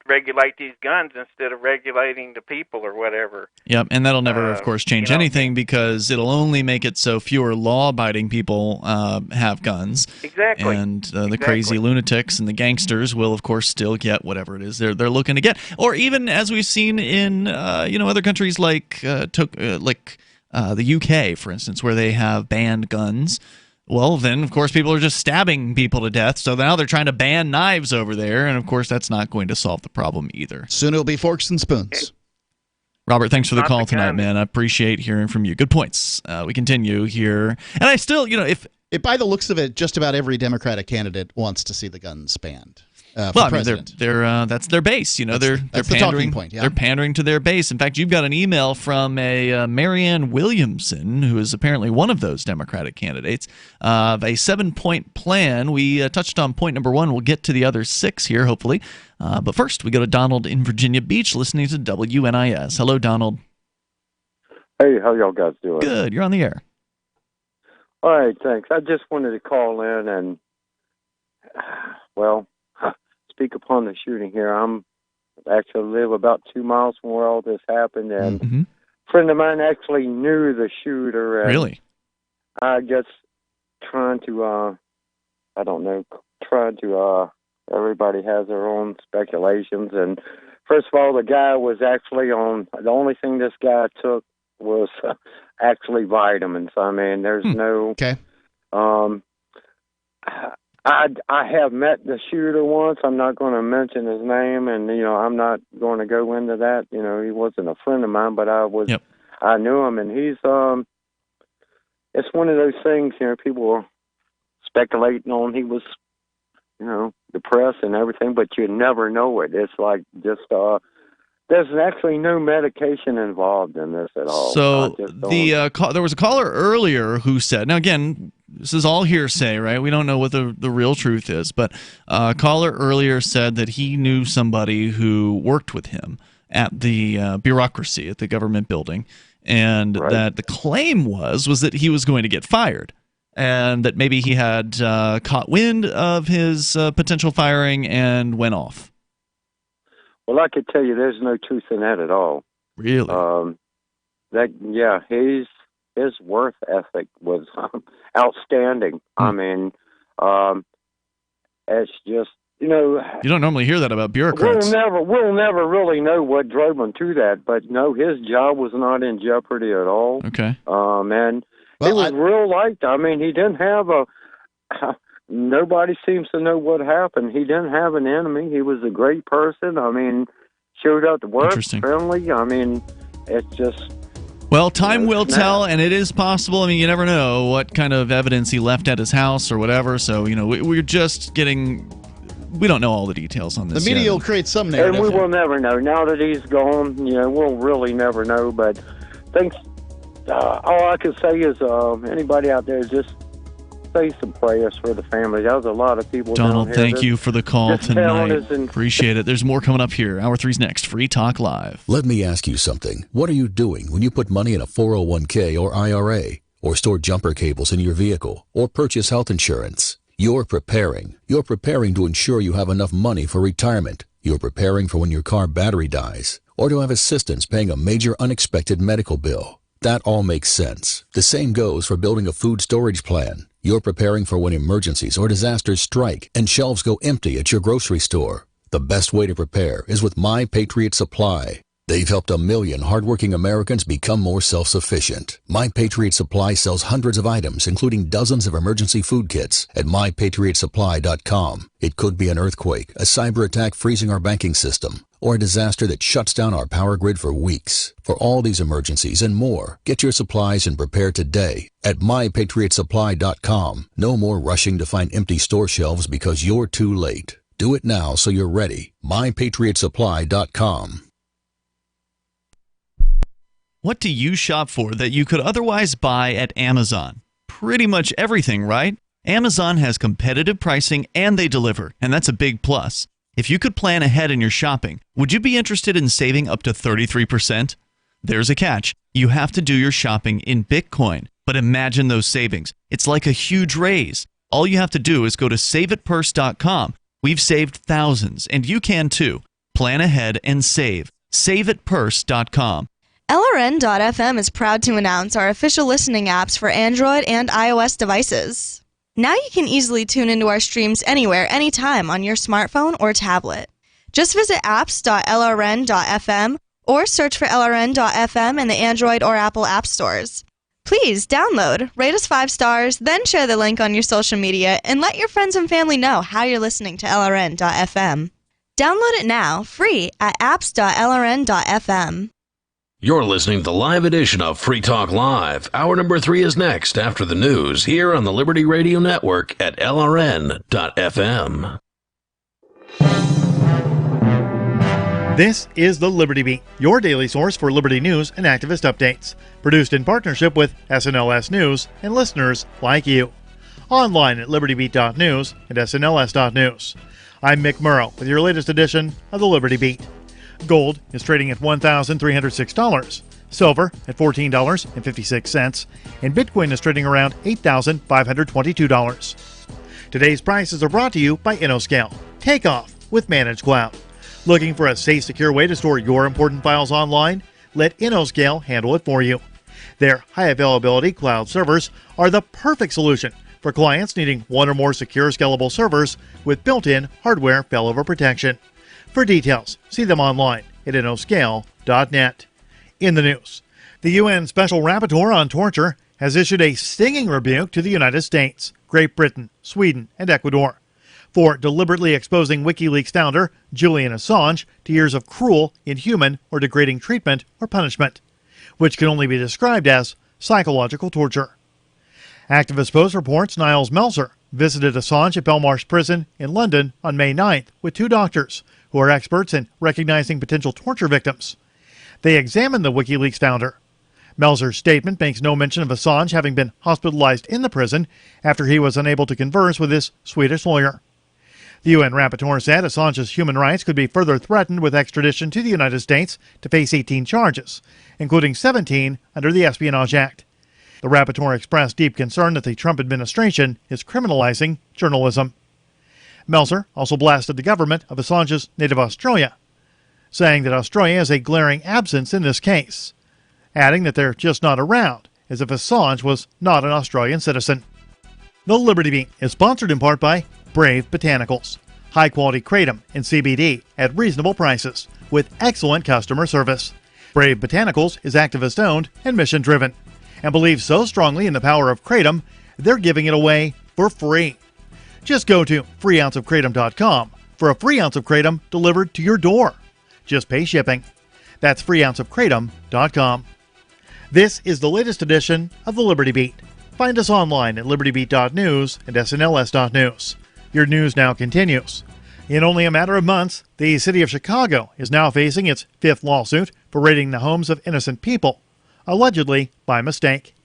regulate these guns instead of regulating the people or whatever. Yep, and that'll never, of course, change anything, because it'll only make it so fewer law-abiding people have guns. Exactly. And the crazy lunatics and the gangsters will, of course, still get whatever it is they're looking to get. Or even, as we've seen in other countries like the UK, for instance, where they have banned guns. Well, then, of course, people are just stabbing people to death, so now they're trying to ban knives over there, and, of course, that's not going to solve the problem either. Soon it'll be forks and spoons. Robert, thanks for the call tonight, man. I appreciate hearing from you. Good points. We continue here. And I still, if by the looks of it, just about every Democratic candidate wants to see the guns banned. Well, I mean, that's their base. They're the pandering. talking point, yeah. They're pandering to their base. In fact, you've got an email from a Marianne Williamson, who is apparently one of those Democratic candidates, of a 7-point plan. We touched on point number 1. We'll get to the other 6 here, hopefully. But first, we go to Donald in Virginia Beach, listening to WNIS. Hello, Donald. Hey, how y'all guys doing? Good. You're on the air. All right, thanks. I just wanted to call in and, speak upon the shooting here. I'm actually live about 2 miles from where all this happened, and a friend of mine actually knew the shooter. And really? I guess trying to, everybody has their own speculations. And first of all, the guy was actually the only thing this guy took was actually vitamins. I mean, there's no. Okay. I have met the shooter once. I'm not going to mention his name, and I'm not going to go into that. He wasn't a friend of mine, but I was. Yep. I knew him, and he's. It's one of those things. People are speculating on he was, depressed and everything, but you never know it. It's like just. There's actually no medication involved in this at all. So there was a caller earlier who said, now again, this is all hearsay, right? We don't know what the real truth is, but a caller earlier said that he knew somebody who worked with him at the bureaucracy at the government building, and that the claim was that he was going to get fired, and that maybe he had caught wind of his potential firing and went off. Well, I could tell you there's no truth in that at all. Really? His work ethic was outstanding. I mean, it's just, you don't normally hear that about bureaucrats. We'll never really know what drove him to that, but no, his job was not in jeopardy at all. Okay. And he was real liked. I mean, he didn't have nobody seems to know what happened. He didn't have an enemy. He was a great person. I mean, showed up to work, friendly. I mean, it's just... Well, time will tell, and it is possible. I mean, you never know what kind of evidence he left at his house or whatever. So, we're just getting... We don't know all the details on this. The media will create some narrative. And we will never know. Now that he's gone, we'll really never know. But thanks. All I can say is anybody out there, just say some prayers for the family. That was a lot of people. Donald, down here. thank you for the call tonight. In... Appreciate it. There's more coming up here. Hour 3's next. Free Talk Live. Let me ask you something. What are you doing when you put money in a 401k or IRA, or store jumper cables in your vehicle, or purchase health insurance? You're preparing. You're preparing to ensure you have enough money for retirement. You're preparing for when your car battery dies, or to have assistance paying a major unexpected medical bill. That all makes sense. The same goes for building a food storage plan. You're preparing for when emergencies or disasters strike and shelves go empty at your grocery store. The best way to prepare is with My Patriot Supply. They've helped 1 million hardworking Americans become more self-sufficient. My Patriot Supply sells hundreds of items, including dozens of emergency food kits at MyPatriotSupply.com. It could be an earthquake, a cyber attack freezing our banking system, or a disaster that shuts down our power grid for weeks. For all these emergencies and more, get your supplies and prepare today at MyPatriotSupply.com. No more rushing to find empty store shelves because you're too late. Do it now so you're ready. MyPatriotSupply.com. What do you shop for that you could otherwise buy at Amazon? Pretty much everything, right? Amazon has competitive pricing and they deliver, and that's a big plus. If you could plan ahead in your shopping, would you be interested in saving up to 33%? There's a catch. You have to do your shopping in Bitcoin. But imagine those savings. It's like a huge raise. All you have to do is go to saveatpurse.com. We've saved thousands, and you can too. Plan ahead and save. Saveatpurse.com. LRN.FM is proud to announce our official listening apps for Android and iOS devices. Now you can easily tune into our streams anywhere, anytime on your smartphone or tablet. Just visit apps.lrn.fm or search for LRN.FM in the Android or Apple app stores. Please download, rate us 5 stars, then share the link on your social media and let your friends and family know how you're listening to LRN.FM. Download it now, free at apps.lrn.fm. You're listening to the live edition of Free Talk Live. Hour number 3 is next after the news here on the Liberty Radio Network at LRN.FM. This is the Liberty Beat, your daily source for Liberty news and activist updates. Produced in partnership with SNLS News and listeners like you. Online at libertybeat.news and snls.news. I'm Mick Murrow with your latest edition of the Liberty Beat. Gold is trading at $1,306, silver at $14.56, and Bitcoin is trading around $8,522. Today's prices are brought to you by InnoScale. Take off with Managed Cloud. Looking for a safe, secure way to store your important files online? Let InnoScale handle it for you. Their high-availability cloud servers are the perfect solution for clients needing one or more secure, scalable servers with built-in hardware failover protection. For details, see them online at InnoScale.net. In the news, The UN Special Rapporteur on Torture has issued a stinging rebuke to the United States, Great Britain, Sweden, and Ecuador for deliberately exposing WikiLeaks founder Julian Assange to years of cruel, inhuman, or degrading treatment or punishment, which can only be described as psychological torture. Activist Post reports Niles Melzer visited Assange at Belmarsh Prison in London on May 9th with 2 doctors who are experts in recognizing potential torture victims. They examined the WikiLeaks founder. Melzer's statement makes no mention of Assange having been hospitalized in the prison after he was unable to converse with his Swedish lawyer. The UN rapporteur said Assange's human rights could be further threatened with extradition to the United States to face 18 charges, including 17 under the Espionage Act. The rapporteur expressed deep concern that the Trump administration is criminalizing journalism. Melzer also blasted the government of Assange's native Australia, saying that Australia is a glaring absence in this case, adding that they're just not around, as if Assange was not an Australian citizen. The Liberty Beat is sponsored in part by Brave Botanicals, high-quality kratom and CBD at reasonable prices with excellent customer service. Brave Botanicals is activist-owned and mission-driven, and believes so strongly in the power of kratom, they're giving it away for free. Just go to freeounceofkratom.com for a free ounce of kratom delivered to your door. Just pay shipping. That's freeounceofkratom.com. This is the latest edition of the Liberty Beat. Find us online at libertybeat.news and snls.news. Your news now continues. In only a matter of months, the city of Chicago is now facing its 5th lawsuit for raiding the homes of innocent people, allegedly by mistake.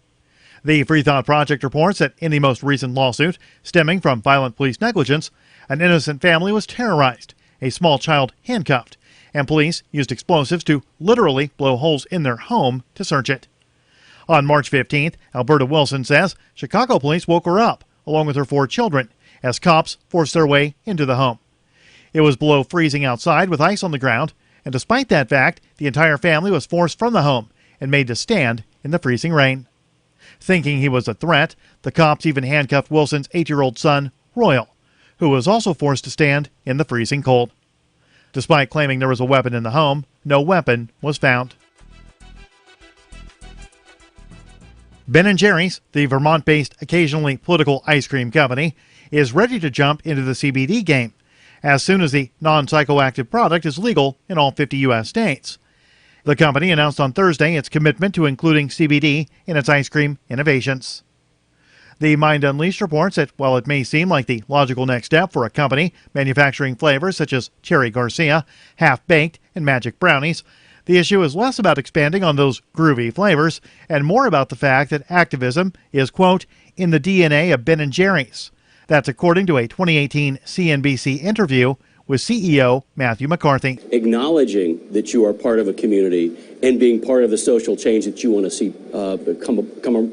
The Free Thought Project reports that in the most recent lawsuit, stemming from violent police negligence, an innocent family was terrorized, a small child handcuffed, and police used explosives to literally blow holes in their home to search it. On March 15th, Alberta Wilson says Chicago police woke her up, along with her 4 children, as cops forced their way into the home. It was below freezing outside with ice on the ground, and despite that fact, the entire family was forced from the home and made to stand in the freezing rain. Thinking he was a threat, the cops even handcuffed Wilson's 8-year-old son, Royal, who was also forced to stand in the freezing cold. Despite claiming there was a weapon in the home, no weapon was found. Ben & Jerry's, the Vermont-based occasionally political ice cream company, is ready to jump into the CBD game as soon as the non-psychoactive product is legal in all 50 U.S. states. The company announced on Thursday its commitment to including CBD in its ice cream innovations. The Mind Unleashed reports that while it may seem like the logical next step for a company manufacturing flavors such as Cherry Garcia, Half-Baked, and Magic Brownies, the issue is less about expanding on those groovy flavors and more about the fact that activism is, quote, in the DNA of Ben & Jerry's. That's according to a 2018 CNBC interview with CEO Matthew McCarthy. Acknowledging that you are part of a community and being part of the social change that you want to see come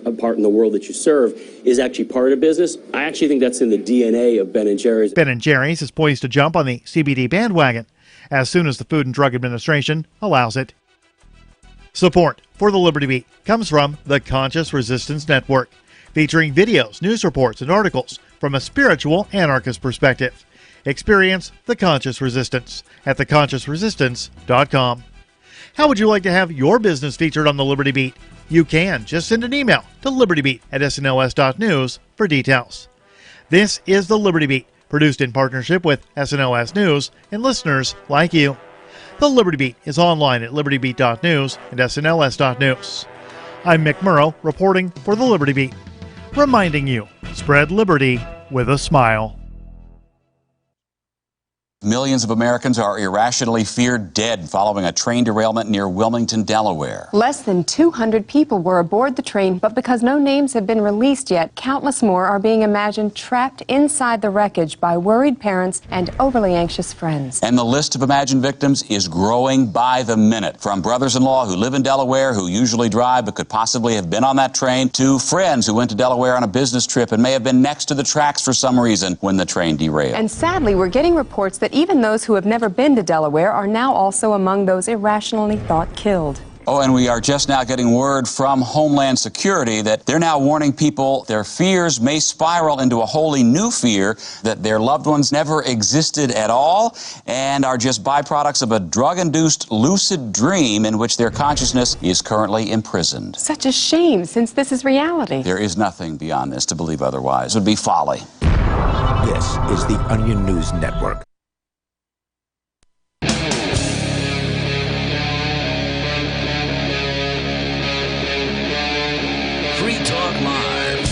apart in the world that you serve is actually part of business. I actually think that's in the DNA of Ben & Jerry's. Ben & Jerry's is poised to jump on the CBD bandwagon as soon as the Food and Drug Administration allows it. Support for the Liberty Beat comes from the Conscious Resistance Network, featuring videos, news reports, and articles from a spiritual anarchist perspective. Experience the Conscious Resistance at theconsciousresistance.com. How would you like to have your business featured on the Liberty Beat? You can. Just send an email to libertybeat@snls.news for details. This is the Liberty Beat, produced in partnership with SNLS News and listeners like you. The Liberty Beat is online at libertybeat.news and snls.news. I'm Mick Murrow, reporting for the Liberty Beat, reminding you, spread liberty with a smile. Millions of Americans are irrationally feared dead following a train derailment near Wilmington, Delaware. Less than 200 people were aboard the train, but because no names have been released yet, countless more are being imagined trapped inside the wreckage by worried parents and overly anxious friends. And the list of imagined victims is growing by the minute. From brothers-in-law who live in Delaware, who usually drive but could possibly have been on that train, to friends who went to Delaware on a business trip and may have been next to the tracks for some reason when the train derailed. And sadly, we're getting reports that even those who have never been to Delaware are now also among those irrationally thought killed. Oh, and we are just now getting word from Homeland Security that they're now warning people their fears may spiral into a wholly new fear that their loved ones never existed at all and are just byproducts of a drug-induced lucid dream in which their consciousness is currently imprisoned. Such a shame, since this is reality. There is nothing beyond this to believe otherwise. It would be folly. This is the Onion News Network. Free Talk Live.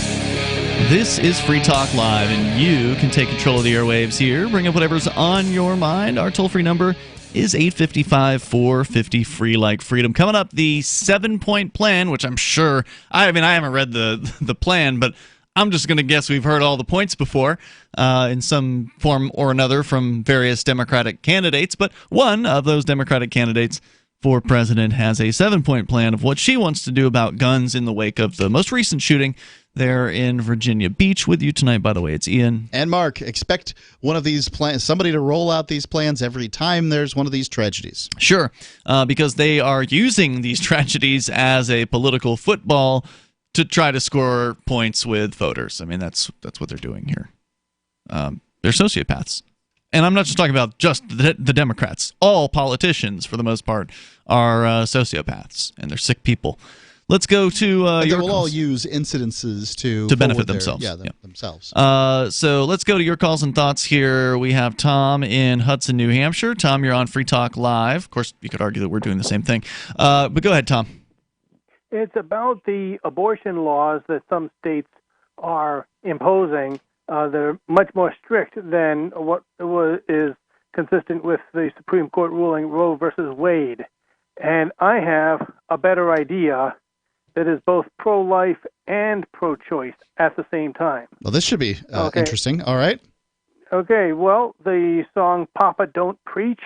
This is Free Talk Live, and you can take control of the airwaves here. Bring up whatever's on your mind. Our toll-free number is 855-450-FREE like freedom. Coming up, the 7-point plan, which I'm sure, I haven't read the plan, but I'm just going to guess we've heard all the points before in some form or another from various Democratic candidates. But one of those Democratic candidates for president has a 7-point plan of what she wants to do about guns in the wake of the most recent shooting there in Virginia Beach. With you tonight, by the way, it's Ian. And Mark. Expect one of these plans, somebody to roll out these plans every time there's one of these tragedies. Sure, because they are using these tragedies as a political football to try to score points with voters. I mean, that's what they're doing here. They're sociopaths. And I'm not just talking about just the Democrats. All politicians, for the most part, are sociopaths, and they're sick people. Let's go to they will all use incidences to benefit themselves. Themselves. So let's go to your calls and thoughts here. We have Tom in Hudson, New Hampshire. Tom, you're on Free Talk Live. Of course, you could argue that we're doing the same thing. But go ahead, Tom. It's about the abortion laws that some states are imposing. They're much more strict than what is consistent with the Supreme Court ruling Roe versus Wade. And I have a better idea that is both pro-life and pro-choice at the same time. Well, this should be interesting. All right. Okay, well, the song Papa Don't Preach,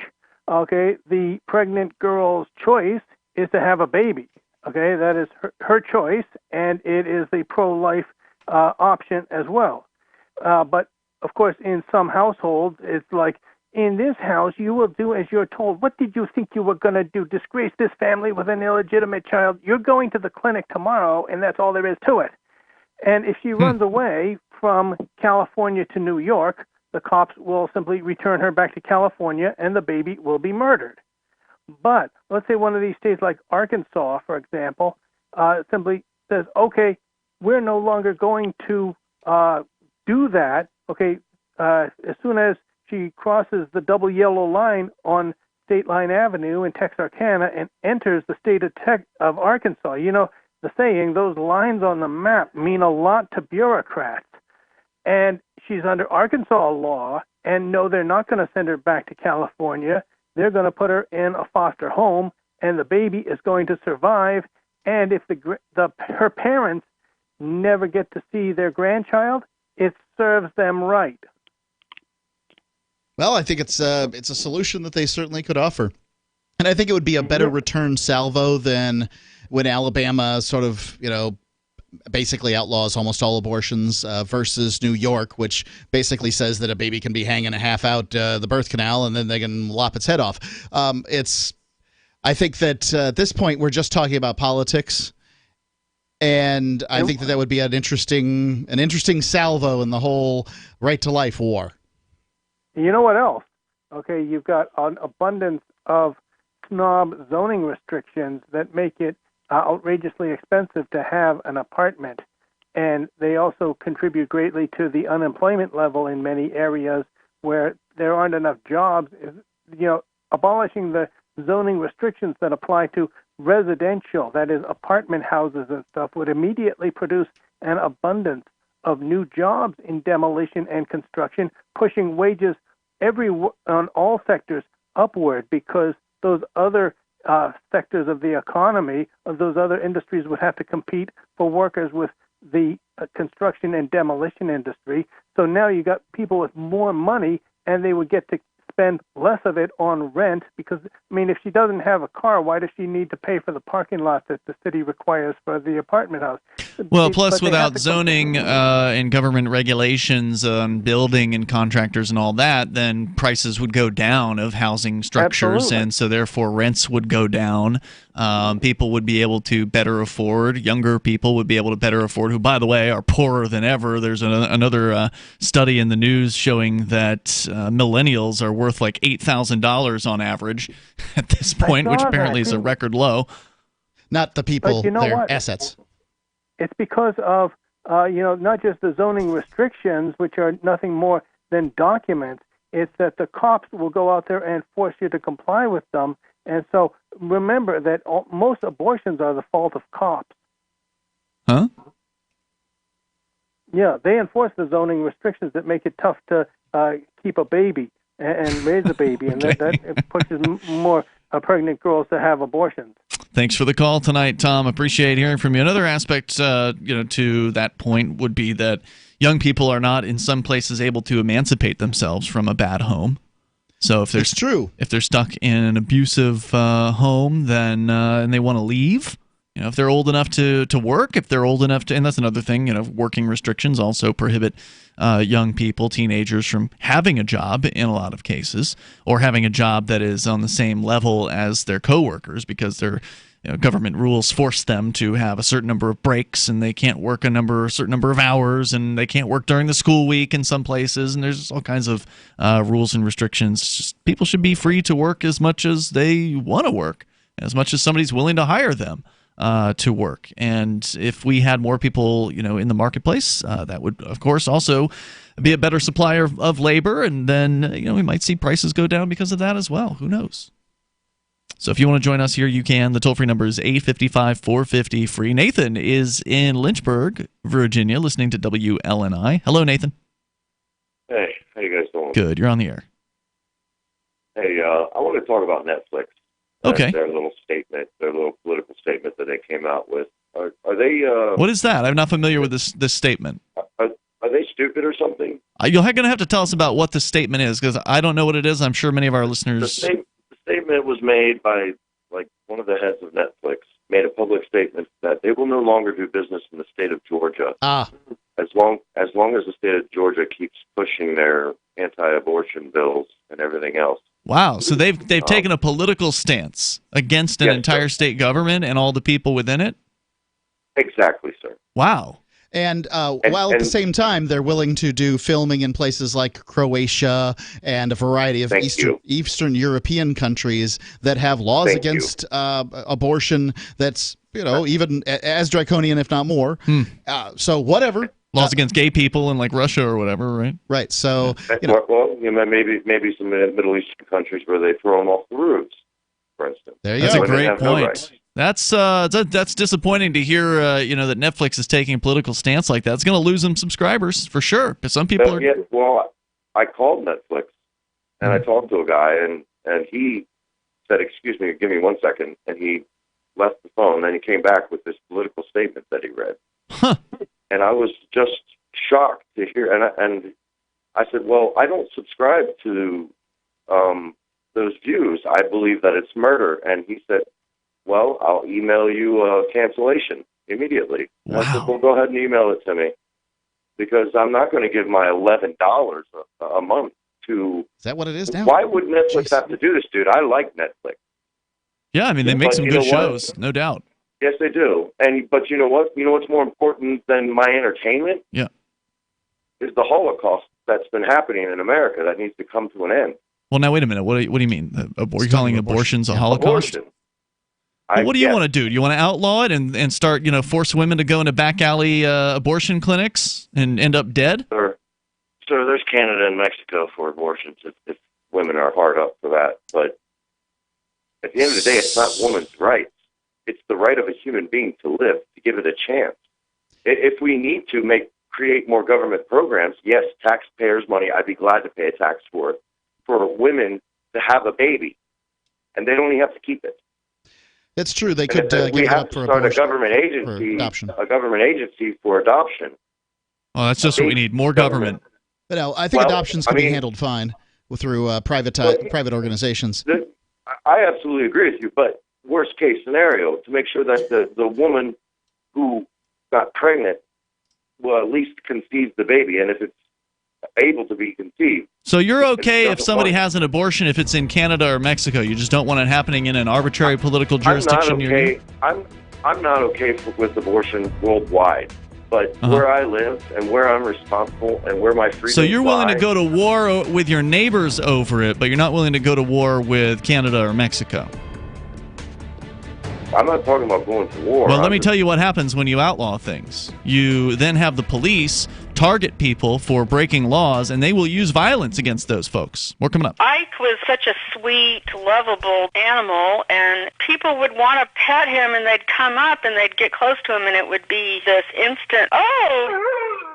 the pregnant girl's choice is to have a baby. Okay, that is her choice, and it is the pro-life option as well. But, of course, in some households, it's like, in this house, you will do as you're told. What did you think you were going to do? Disgrace this family with an illegitimate child? You're going to the clinic tomorrow, and that's all there is to it. And if she runs away from California to New York, the cops will simply return her back to California, and the baby will be murdered. But let's say one of these states like Arkansas, for example, simply says, okay, we're no longer going to do that. Okay, as soon as she crosses the double yellow line on State Line Avenue in Texarkana and enters the state of Arkansas. You know, the saying, those lines on the map mean a lot to bureaucrats. And she's under Arkansas law, and no, they're not going to send her back to California. They're going to put her in a foster home, and the baby is going to survive. And if her parents never get to see their grandchild, it serves them right. Well, I think it's a solution that they certainly could offer. And I think it would be a better return salvo than when Alabama sort of, basically outlaws almost all abortions versus New York, which basically says that a baby can be hanging a half out the birth canal and then they can lop its head off. I think that at this point we're just talking about politics. And I think that would be an interesting salvo in the whole right to life war. You know what else? Okay, you've got an abundance of snob zoning restrictions that make it outrageously expensive to have an apartment. And they also contribute greatly to the unemployment level in many areas where there aren't enough jobs. Abolishing the zoning restrictions that apply to residential, that is, apartment houses and stuff, would immediately produce an abundance of new jobs in demolition and construction, pushing wages on all sectors upward, because those other sectors of the economy, of those other industries, would have to compete for workers with the construction and demolition industry. So now you got people with more money, and they would get to spend less of it on rent, because, if she doesn't have a car, why does she need to pay for the parking lot that the city requires for the apartment house? Well, plus without zoning and government regulations on building and contractors and all that, then prices would go down of housing structures. Absolutely. And so therefore rents would go down. People would be able to better afford. Younger people would be able to better afford, who, by the way, are poorer than ever. There's another study in the news showing that millennials are worth like $8,000 on average at this point, which apparently is a record low. Not the people, their what? assets. It's because of, not just the zoning restrictions, which are nothing more than documents. It's that the cops will go out there and force you to comply with them. And so remember that most abortions are the fault of cops. Huh? Yeah, they enforce the zoning restrictions that make it tough to keep a baby and raise a baby, and that pushes more pregnant girls to have abortions. Thanks for the call tonight, Tom. Appreciate hearing from you. Another aspect, to that point would be that young people are not, in some places, able to emancipate themselves from a bad home. So if if they're stuck in an abusive home, then and they want to leave, if they're old enough to work, if they're old enough to, and that's another thing, working restrictions also prohibit young people, teenagers, from having a job in a lot of cases, or having a job that is on the same level as their coworkers, because their government rules force them to have a certain number of breaks, and they can't work a certain number of hours, and they can't work during the school week in some places, and there's all kinds of rules and restrictions. Just, people should be free to work as much as they want to work, as much as somebody's willing to hire them to work. And if we had more people, in the marketplace, that would, of course, also be a better supplier of labor, and then, we might see prices go down because of that as well. Who knows? So if you want to join us here, you can. The toll-free number is 855-450-FREE. Nathan is in Lynchburg, Virginia, listening to WLNI. Hello, Nathan. Hey, how you guys doing? Good. You're on the air. Hey, I want to talk about Netflix. Okay. Their little statement, their little political statement that they came out with. Are they... what is that? I'm not familiar with this statement. Are they stupid or something? You're going to have to tell us about what the statement is, because I don't know what it is. I'm sure many of our listeners... The statement was made by one of the heads of Netflix, made a public statement that they will no longer do business in the state of Georgia. As long as the state of Georgia keeps pushing their anti-abortion bills and everything else. Wow, so they've taken a political stance against an entire state government and all the people within it? Exactly, sir. Wow. And while at the same time they're willing to do filming in places like Croatia and a variety of Eastern European countries that have laws against abortion that's, even as draconian, if not more. So whatever. Laws against gay people in like Russia or whatever, right? Right. So, well, maybe some Middle Eastern countries where they throw them off the roofs, for instance. There you go. That's a great No point. right. That's disappointing to hear. That Netflix is taking a political stance like that. It's going to lose them subscribers for sure. Because some people are. Yeah, well, I called Netflix and I talked to a guy, and he said, "Excuse me, give me 1 second," and he left the phone. And he came back with this political statement that he read, and I was just shocked to hear. And I said, "Well, I don't subscribe to those views. I believe that it's murder." And he said, "Well, I'll email you a cancellation immediately." Wow. I said, "Well, go ahead and email it to me, because I'm not going to give my $11 a month to..." Is that what it is now? Why would Netflix have to do this, dude? I like Netflix. Yeah, I mean, they make some good shows, no doubt. Yes, they do. But you know what? You know what's more important than my entertainment? Yeah. Is the Holocaust that's been happening in America that needs to come to an end. Well, now, wait a minute. What do you mean? You're calling abortions a Holocaust? Abortion. Well, what do you want to do? Do you want to outlaw it and start, force women to go into back alley abortion clinics and end up dead? Sir, there's Canada and Mexico for abortions if women are hard up for that. But at the end of the day, it's not women's rights. It's the right of a human being to live, to give it a chance. If we need to create more government programs, yes, taxpayers' money, I'd be glad to pay a tax for it, for women to have a baby. And they don't even have to keep it. It's true. They could give it up for start abortion. a government agency for adoption. Oh, that's just what we need, more government. I think adoptions can be handled fine through private organizations. I absolutely agree with you, but worst case scenario, to make sure that the woman who got pregnant will at least conceive the baby, and if able to be conceived. So you're okay It if doesn't somebody work. has an abortion if it's in Canada or Mexico. You just don't want it happening in an arbitrary political jurisdiction I'm not near okay. you? I'm not okay with abortion worldwide. But where I live and where I'm responsible and where my freedom So you're willing to lie- go to war with your neighbors over it, but you're not willing to go to war with Canada or Mexico. I'm not talking about going to war. Well, let me tell you what happens when you outlaw things. You then have the police target people for breaking laws, and they will use violence against those folks. More coming up. Ike was such a sweet, lovable animal, and people would want to pet him, and they'd come up, and they'd get close to him, and it would be this instant, oh!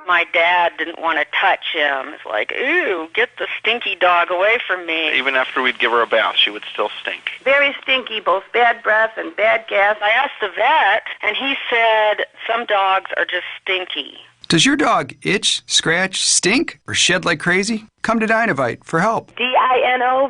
My dad didn't want to touch him. It's like, ooh, get the stinky dog away from me. Even after we'd give her a bath, she would still stink. Very stinky, both bad breath and bad gas. I asked the vet, and he said some dogs are just stinky. Does your dog itch, scratch, stink, or shed like crazy? Come to Dinovite for help. DINOVITE.com.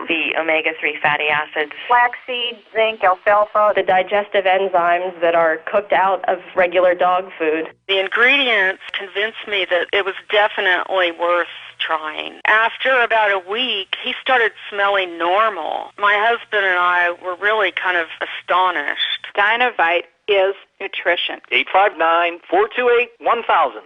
The omega-3 fatty acids. Flaxseed, zinc, alfalfa, The digestive enzymes that are cooked out of regular dog food. the ingredients convinced me that it was definitely worth trying. After about a week, he started smelling normal. My husband and I were really kind of astonished. Dinovite is nutrition. 859-428-1000.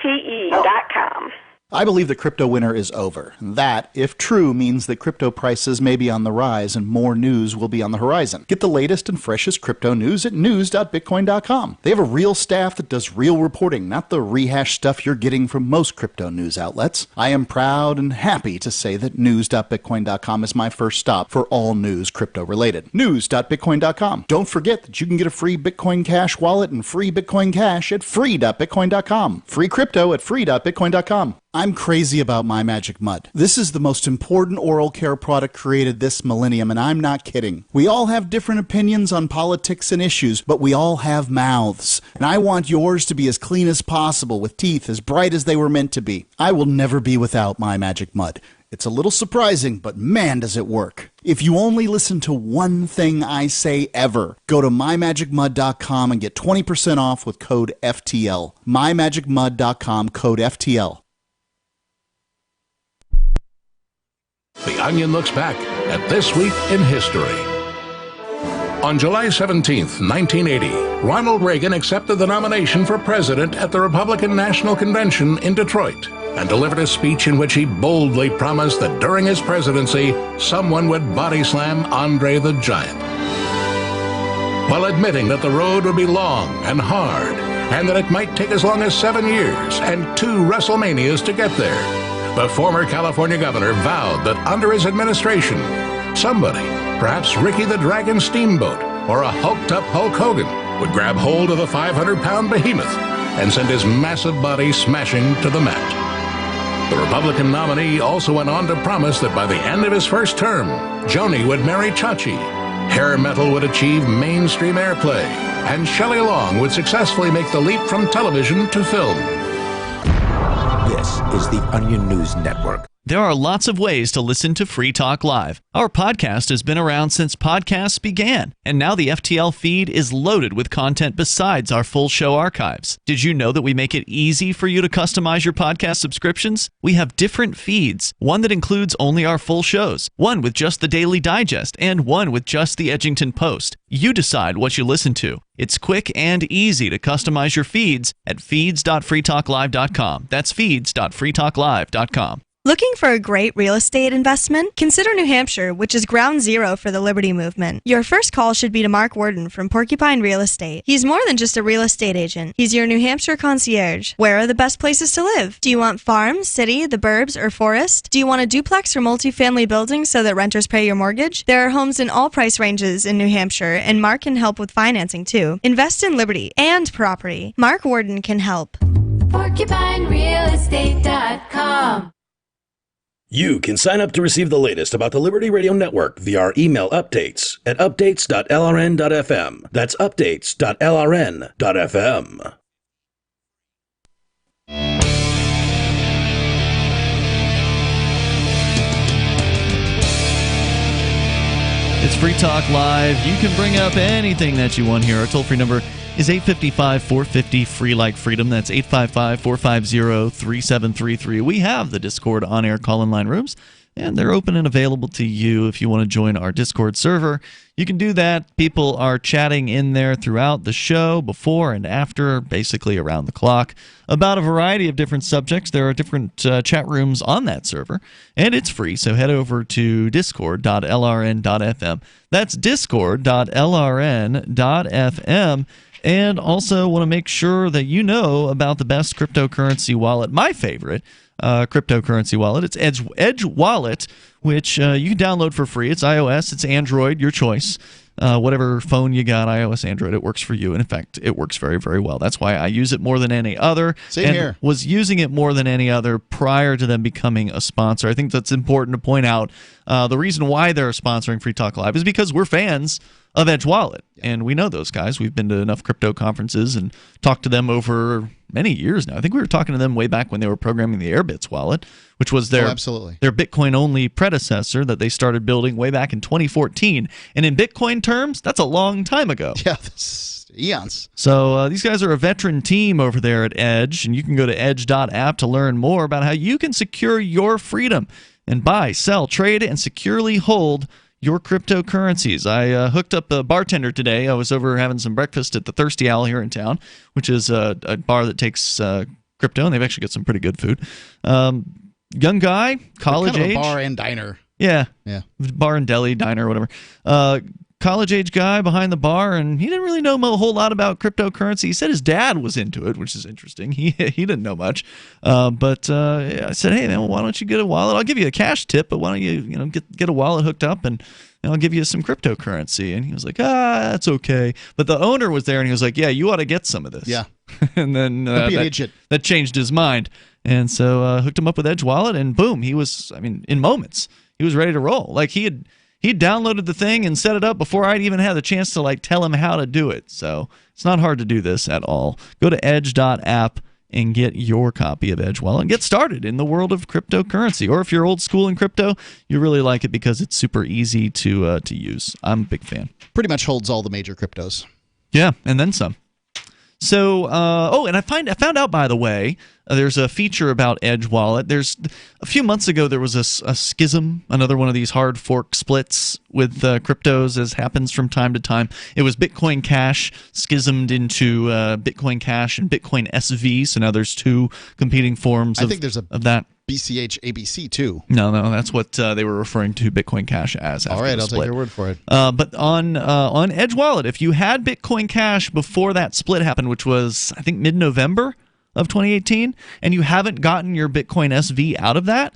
DINOVITE.com. I believe the crypto winter is over. That, if true, means that crypto prices may be on the rise and more news will be on the horizon. Get the latest and freshest crypto news at news.bitcoin.com. They have a real staff that does real reporting, not the rehash stuff you're getting from most crypto news outlets. I am proud and happy to say that news.bitcoin.com is my first stop for all news crypto related. News.bitcoin.com. Don't forget that you can get a free Bitcoin Cash wallet and free Bitcoin Cash at free.bitcoin.com. Free crypto at free.bitcoin.com. I'm crazy about My Magic Mud. This is the most important oral care product created this millennium, and I'm not kidding. We all have different opinions on politics and issues, but we all have mouths. And I want yours to be as clean as possible, with teeth as bright as they were meant to be. I will never be without My Magic Mud. It's a little surprising, but man, does it work. If you only listen to one thing I say ever, go to mymagicmud.com and get 20% off with code FTL. mymagicmud.com, code FTL. The Onion looks back at This Week in History. On July 17, 1980, Ronald Reagan accepted the nomination for president at the Republican National Convention in Detroit and delivered a speech in which he boldly promised that during his presidency, someone would body slam Andre the Giant. While admitting that the road would be long and hard and that it might take as long as 7 years and 2 WrestleManias to get there, the former California governor vowed that under his administration, somebody, perhaps Ricky the Dragon Steamboat or a hulked-up Hulk Hogan, would grab hold of the 500-pound behemoth and send his massive body smashing to the mat. The Republican nominee also went on to promise that by the end of his first term, Joni would marry Chachi, hair metal would achieve mainstream airplay, and Shelley Long would successfully make the leap from television to film. This is the Onion News Network. There are lots of ways to listen to Free Talk Live. Our podcast has been around since podcasts began, and now the FTL feed is loaded with content besides our full show archives. Did you know that we make it easy for you to customize your podcast subscriptions? We have different feeds, one that includes only our full shows, one with just the Daily Digest, and one with just the Edgington Post. You decide what you listen to. It's quick and easy to customize your feeds at feeds.freetalklive.com. That's feeds.freetalklive.com. Looking for a great real estate investment? Consider New Hampshire, which is ground zero for the Liberty Movement. Your first call should be to Mark Worden from Porcupine Real Estate. He's more than just a real estate agent. He's your New Hampshire concierge. Where are the best places to live? Do you want farm, city, the burbs, or forest? Do you want a duplex or multifamily building so that renters pay your mortgage? There are homes in all price ranges in New Hampshire, and Mark can help with financing too. Invest in Liberty and property. Mark Worden can help. PorcupineRealEstate.com. You can sign up to receive the latest about the Liberty Radio Network via our email updates at updates.lrn.fm. That's updates.lrn.fm. It's Free Talk Live. You can bring up anything that you want here. Our toll-free number is 855-450-FREE like freedom. That's 855-450-3733. We have the Discord on-air call-in line rooms, and they're open and available to you if you want to join our Discord server. You can do that. People are chatting in there throughout the show, before and after, basically around the clock, about a variety of different subjects. There are different chat rooms on that server, and it's free, so head over to discord.lrn.fm. That's discord.lrn.fm. And also want to make sure that you know about the best cryptocurrency wallet, my favorite cryptocurrency wallet. It's Edge Wallet, which you can download for free. It's iOS, it's Android, your choice. Whatever phone you got, iOS, Android, it works for you. And in fact, it works very, very well. That's why I use it more than any other. Same here. Was using it more than any other prior to them becoming a sponsor. I think that's important to point out. The reason why they're sponsoring Free Talk Live is because we're fans of Edge Wallet, and we know those guys. We've been to enough crypto conferences and talked to them over many years now. I think we were talking to them way back when they were programming the Airbits wallet, which was their Bitcoin-only predecessor that they started building way back in 2014. And in Bitcoin terms, that's a long time ago. Yeah, that's eons. So these guys are a veteran team over there at Edge, and you can go to edge.app to learn more about how you can secure your freedom and buy, sell, trade, and securely hold your cryptocurrencies. I hooked up a bartender today. I was over having some breakfast at the Thirsty Owl here in town, which is a bar that takes crypto, and they've actually got some pretty good food. Young guy, college kind of age. a bar and diner. Yeah. Yeah. Bar and deli, diner, whatever. College age guy behind the bar, and he didn't really know a whole lot about cryptocurrency. He said his dad was into it, which is interesting. He didn't know much. But I said, hey, man, why don't you get a wallet? I'll give you a cash tip, but why don't you get a wallet hooked up, and I'll give you some cryptocurrency. And he was like, that's okay. But the owner was there, and he was like, yeah, you ought to get some of this. Yeah. And then Don't be an idiot. That changed his mind. And so hooked him up with Edge Wallet, and boom, he was, in moments, he was ready to roll. Like he downloaded the thing and set it up before I'd even had the chance to tell him how to do it. So it's not hard to do this at all. Go to edge.app and get your copy of Edge Wallet and get started in the world of cryptocurrency. Or if you're old school in crypto, you really like it because it's super easy to use. I'm a big fan. Pretty much holds all the major cryptos. Yeah, and then some. So, and I found out, by the way, there's a feature about Edge Wallet. There's a few months ago there was a schism, another one of these hard fork splits with cryptos, as happens from time to time. It was Bitcoin Cash schismed into Bitcoin Cash and Bitcoin SV. So now there's two competing forms of that. BCH ABC too. No, that's what they were referring to Bitcoin Cash as. All right, I'll take your word for it. But on Edge Wallet, if you had Bitcoin Cash before that split happened, which was I think mid-November of 2018, and you haven't gotten your Bitcoin SV out of that,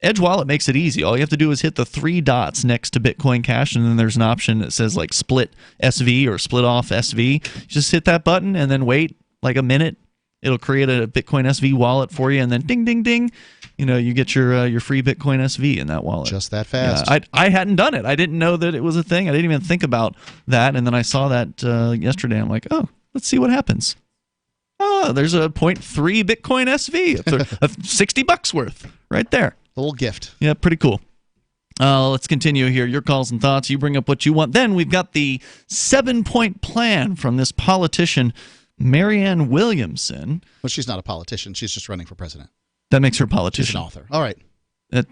Edge Wallet makes it easy. All you have to do is hit the three dots next to Bitcoin Cash, and then there's an option that says split SV or split off SV. You just hit that button and then wait like a minute. It'll create a Bitcoin SV wallet for you, and then ding, ding, ding. You get your free Bitcoin SV in that wallet. Just that fast. Yeah, I hadn't done it. I didn't know that it was a thing. I didn't even think about that. And then I saw that yesterday. I'm like, oh, let's see what happens. Oh, there's a 0.3 Bitcoin SV, $60 worth right there. A little gift. Yeah, pretty cool. Let's continue here. Your calls and thoughts. You bring up what you want. Then we've got the 7-point plan from this politician, Marianne Williamson. Well, she's not a politician. She's just running for president. That makes her a politician. She's an author. All right.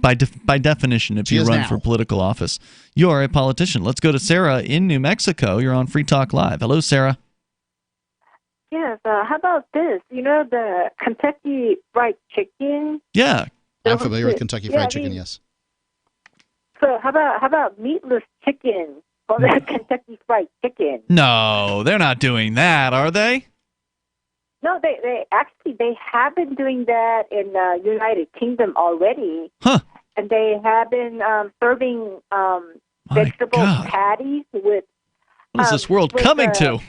By definition, if you run for political office, you are a politician. Let's go to Sarah in New Mexico. You're on Free Talk Live. Hello, Sarah. Yes. How about this? The Kentucky Fried Chicken? Yeah. I'm familiar with Kentucky Fried Chicken, yes. So how about meatless chicken or the Kentucky Fried Chicken? No, they're not doing that, are they? No, they have been doing that in United Kingdom already. Huh. And they have been serving vegetable patties with... What is this world coming to?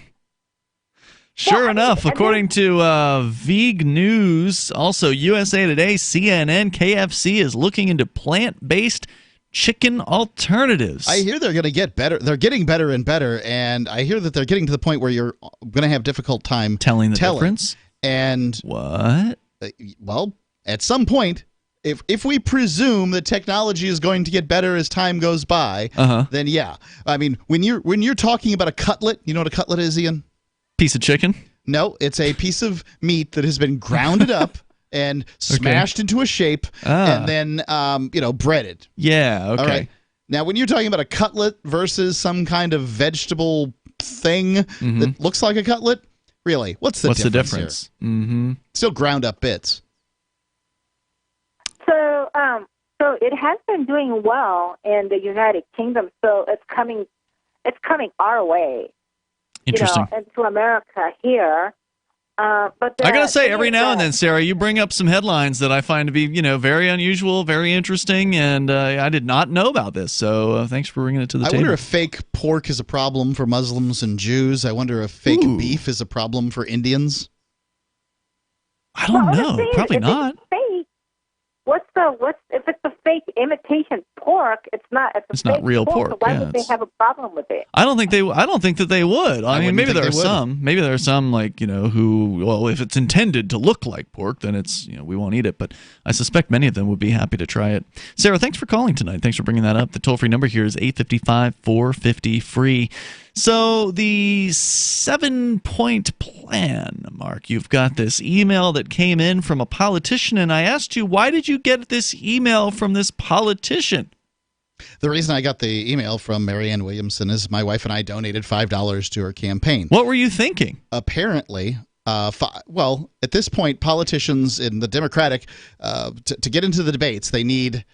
Sure enough, according to Veeg News, also USA Today, CNN, KFC is looking into plant-based chicken alternatives. I hear they're going to get better. They're getting better and better, and I hear that they're getting to the point where you're going to have difficult time telling the difference. And what? Well, at some point, if we presume that technology is going to get better as time goes by, then yeah. I mean, when you're talking about a cutlet, you know what a cutlet is, Ian? Piece of chicken? No, it's a piece of meat that has been grounded up and smashed into a shape and then, breaded. Yeah, okay. All right. Now, when you're talking about a cutlet versus some kind of vegetable thing that looks like a cutlet, really, what's the difference here? Mm-hmm. Still ground up bits. So it has been doing well in the United Kingdom. So it's coming our way. Interesting. Into America here. But I gotta say, every now and then, Sarah, you bring up some headlines that I find to be, very unusual, very interesting, and I did not know about this. So thanks for bringing it to the table. I wonder if fake pork is a problem for Muslims and Jews. I wonder if fake beef is a problem for Indians. I don't know. Probably not. If it's a fake imitation pork? It's not. It's not real pork. So why would they have a problem with it? I don't think that they would. I mean, maybe there are some. Maybe there are some who. Well, if it's intended to look like pork, then it's we won't eat it. But I suspect many of them would be happy to try it. Sarah, thanks for calling tonight. Thanks for bringing that up. The toll-free number here is 855-450-FREE. So the 7-point plan, Mark, you've got this email that came in from a politician, and I asked you, why did you get this email from this politician? The reason I got the email from Marianne Williamson is my wife and I donated $5 to her campaign. What were you thinking? Apparently, at this point, politicians in the Democratic, to get into the debates, they need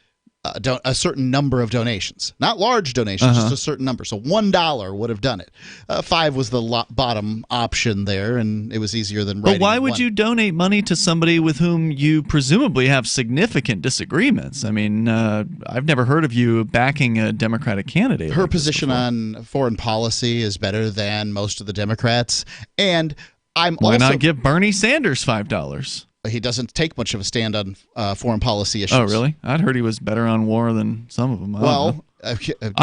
a certain number of donations. Not large donations, just a certain number. So $1 would have done it. 5 was the bottom option there, and it was easier than writing. But why would 1. you donate money to somebody with whom you presumably have significant disagreements? I mean, I've never heard of you backing a Democratic candidate. Her position on foreign policy is better than most of the Democrats, and Why not give Bernie Sanders $5? He doesn't take much of a stand on foreign policy issues. Oh, really? I'd heard he was better on war than some of them. I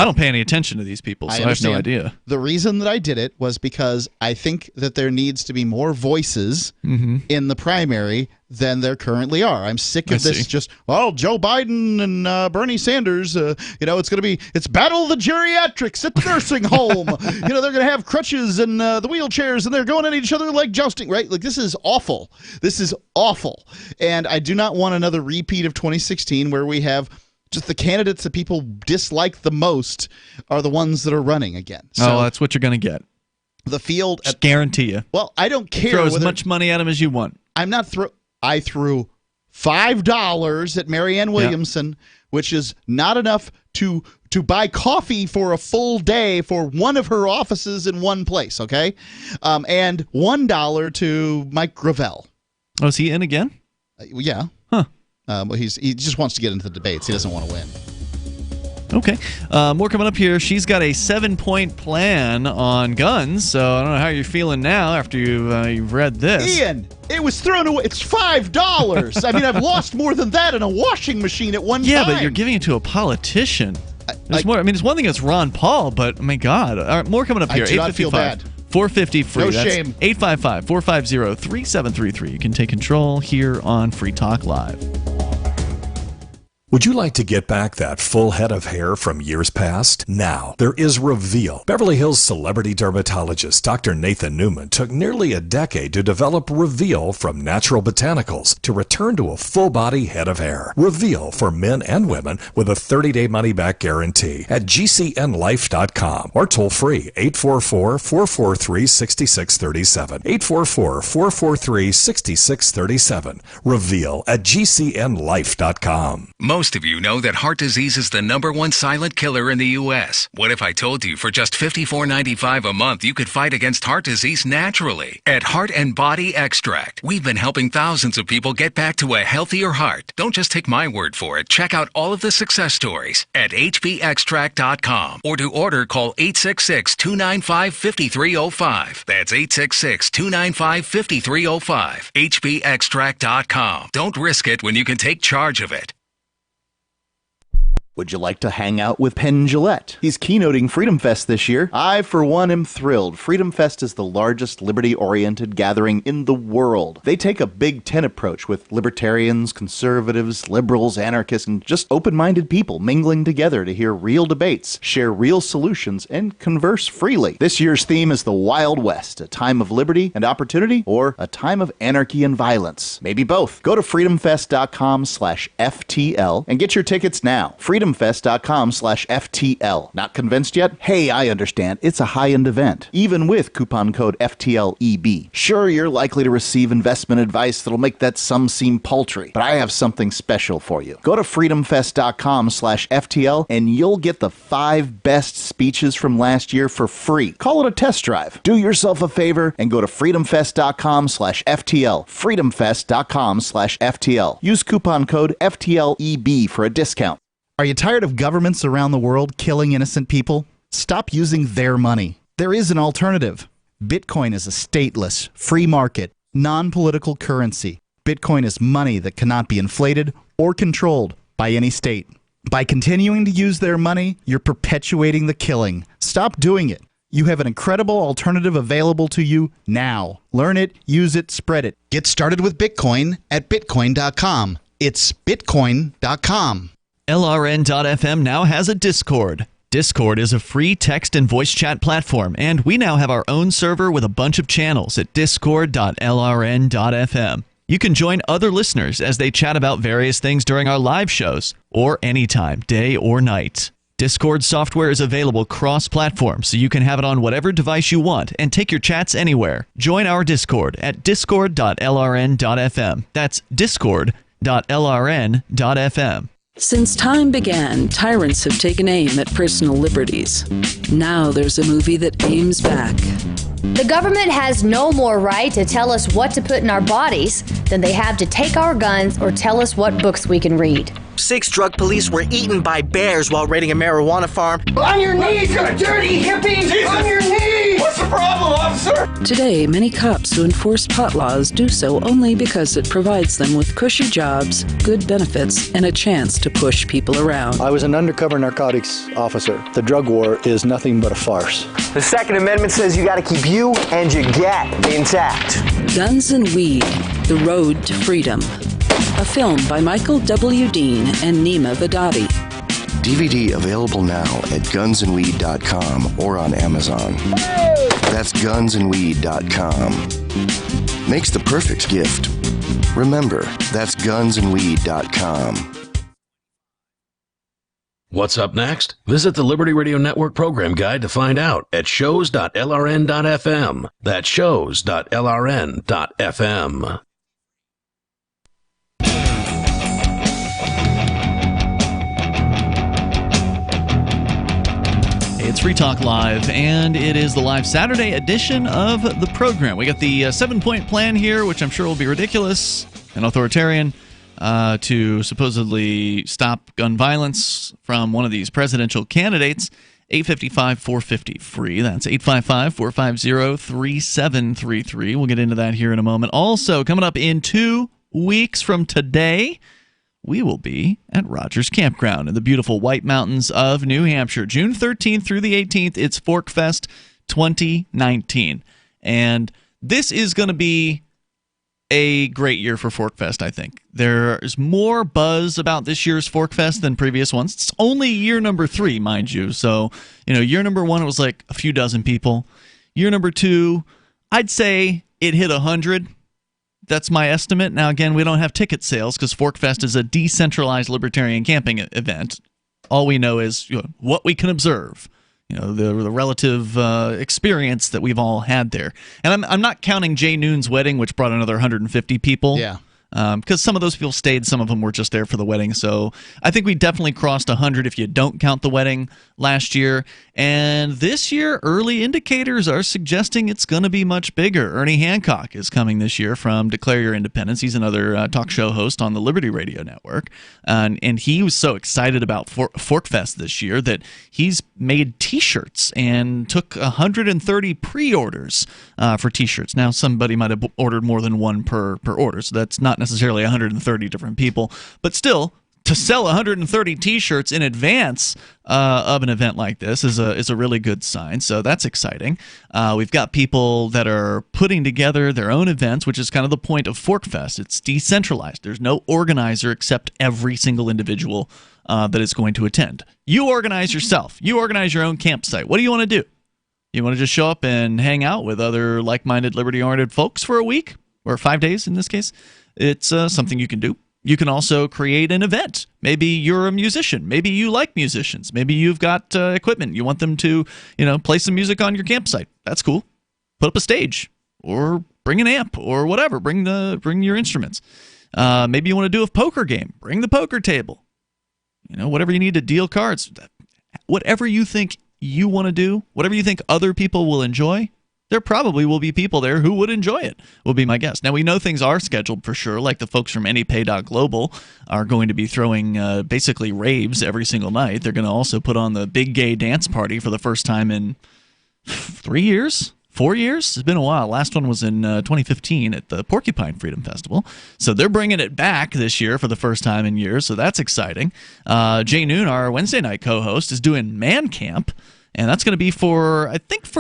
don't pay any attention to these people, so I have no idea. The reason that I did it was because I think that there needs to be more voices in the primary than there currently are. I'm sick of this Joe Biden and Bernie Sanders, it's battle the geriatrics at the nursing home. They're going to have crutches and the wheelchairs, and they're going at each other like jousting, right? Like, this is awful. This is awful. And I do not want another repeat of 2016 where we have just the candidates that people dislike the most are the ones that are running again. So that's what you're going to get. The field, just guarantee you. Well, I don't care. Throw as much money at him as you want. I threw $5 at Marianne Williamson, which is not enough to buy coffee for a full day for one of her offices in one place. Okay, and $1 to Mike Gravel. Oh, is he in again? Yeah. Huh. He just wants to get into the debates. He doesn't want to win. Okay. More coming up here. She's got a 7-point plan on guns, so I don't know how you're feeling now after you've read this. Ian, it was thrown away. It's $5. I mean, I've lost more than that in a washing machine at one time. Yeah, but you're giving it to a politician. More. I mean, it's one thing it's Ron Paul, but, my God. All right, more coming up here. I do not feel bad. 450-FREE. No That's shame. 855-450-3733. You can take control here on Free Talk Live. Would you like to get back that full head of hair from years past? Now, there is Reveal. Beverly Hills celebrity dermatologist Dr. Nathan Newman took nearly a decade to develop Reveal from natural botanicals to return to a full-body head of hair. Reveal for men and women with a 30-day money-back guarantee at gcnlife.com or toll-free 844-443-6637. 844-443-6637. Reveal at gcnlife.com. Most of you know that heart disease is the #1 silent killer in the U.S. What if I told you for just $54.95 a month you could fight against heart disease naturally? At Heart and Body Extract, we've been helping thousands of people get back to a healthier heart. Don't just take my word for it. Check out all of the success stories at hbextract.com, or to order, call 866-295-5305. That's 866-295-5305. hbextract.com. Don't risk it when you can take charge of it. Would you like to hang out with Penn Jillette? He's keynoting Freedom Fest this year. I, for one, am thrilled. Freedom Fest is the largest liberty-oriented gathering in the world. They take a Big Ten approach with libertarians, conservatives, liberals, anarchists, and just open-minded people mingling together to hear real debates, share real solutions, and converse freely. This year's theme is the Wild West, a time of liberty and opportunity, or a time of anarchy and violence. Maybe both. Go to freedomfest.com/FTL and get your tickets now. freedomfest.com/FTL. Not convinced yet? Hey, I understand. It's a high-end event, even with coupon code FTLEB. Sure, you're likely to receive investment advice that'll make that sum seem paltry, but I have something special for you. Go to freedomfest.com/FTL and you'll get the 5 best speeches from last year for free. Call it a test drive. Do yourself a favor and go to freedomfest.com/FTL. freedomfest.com/FTL. Use coupon code FTLEB for a discount. Are you tired of governments around the world killing innocent people? Stop using their money. There is an alternative. Bitcoin is a stateless, free market, non-political currency. Bitcoin is money that cannot be inflated or controlled by any state. By continuing to use their money, you're perpetuating the killing. Stop doing it. You have an incredible alternative available to you now. Learn it, use it, spread it. Get started with Bitcoin at Bitcoin.com. It's Bitcoin.com. LRN.FM now has a Discord. Discord is a free text and voice chat platform, and we now have our own server with a bunch of channels at discord.lrn.fm. You can join other listeners as they chat about various things during our live shows, or anytime, day or night. Discord software is available cross-platform, so you can have it on whatever device you want and take your chats anywhere. Join our Discord at discord.lrn.fm. That's discord.lrn.fm. Since time began, tyrants have taken aim at personal liberties. Now there's a movie that aims back. The government has no more right to tell us what to put in our bodies than they have to take our guns or tell us what books we can read. 6 drug police were eaten by bears while raiding a marijuana farm. On your knees, you dirty hippies! Jesus. On your knees! What's the problem, officer? Today, many cops who enforce pot laws do so only because it provides them with cushy jobs, good benefits, and a chance to push people around. I was an undercover narcotics officer. The drug war is nothing but a farce. The Second Amendment says you gotta keep you and your gat intact. Guns and Weed, The Road to Freedom. A film by Michael W. Dean and Nima Vadadi. DVD available now at gunsandweed.com or on Amazon. That's gunsandweed.com. Makes the perfect gift. Remember, that's gunsandweed.com. What's up next? Visit the Liberty Radio Network program guide to find out at shows.lrn.fm. That's shows.lrn.fm. It's Free Talk Live, and it is the live Saturday edition of the program. We got the 7-point plan here, which I'm sure will be ridiculous and authoritarian, to supposedly stop gun violence from one of these presidential candidates. 855-450-FREE. That's 855-450-3733. We'll get into that here in a moment. Also, coming up in 2 weeks from today, we will be at Rogers Campground in the beautiful White Mountains of New Hampshire. June 13th through the 18th, it's Fork Fest 2019. And this is going to be a great year for Fork Fest, I think. There's more buzz about this year's Fork Fest than previous ones. It's only year number 3, mind you. So, year number 1, it was like a few dozen people. Year number 2, I'd say it hit 100. That's my estimate. Now, again, we don't have ticket sales because Fork Fest is a decentralized libertarian camping event. All we know is what we can observe, the relative experience that we've all had there. And I'm not counting Jay Noon's wedding, which brought another 150 people. Yeah. Because some of those people stayed, some of them were just there for the wedding. So I think we definitely crossed 100 if you don't count the wedding last year. And this year, early indicators are suggesting it's going to be much bigger. Ernie Hancock is coming this year from Declare Your Independence. He's another talk show host on the Liberty Radio Network. And he was so excited about Fork Fest this year that he's made T-shirts and took 130 pre-orders for T-shirts. Now, somebody might have ordered more than one per order, so that's not necessarily 130 different people, but still to sell 130 T-shirts in advance of an event like this is a really good sign. So that's exciting. We've got people that are putting together their own events, which is kind of the point of ForkFest. It's decentralized. There's no organizer except every single individual that is going to attend. You organize yourself. You organize your own campsite. What do you want to do? You want to just show up and hang out with other like-minded, liberty-oriented folks for a week or 5 days in this case? It's something you can do. You can also create an event. Maybe you're a musician. Maybe you like musicians. Maybe you've got equipment. You want them to, play some music on your campsite. That's cool. Put up a stage or bring an amp or whatever. Bring your instruments. Maybe you want to do a poker game. Bring the poker table. Whatever you need to deal cards. Whatever you think you want to do, whatever you think other people will enjoy, there probably will be people there who would enjoy it, will be my guess. Now, we know things are scheduled for sure, like the folks from AnyPay.global are going to be throwing basically raves every single night. They're going to also put on the big gay dance party for the first time in 3 years? 4 years? It's been a while. Last one was in 2015 at the Porcupine Freedom Festival. So they're bringing it back this year for the first time in years, so that's exciting. Jay Noon, our Wednesday night co-host, is doing Man Camp, and that's going to be for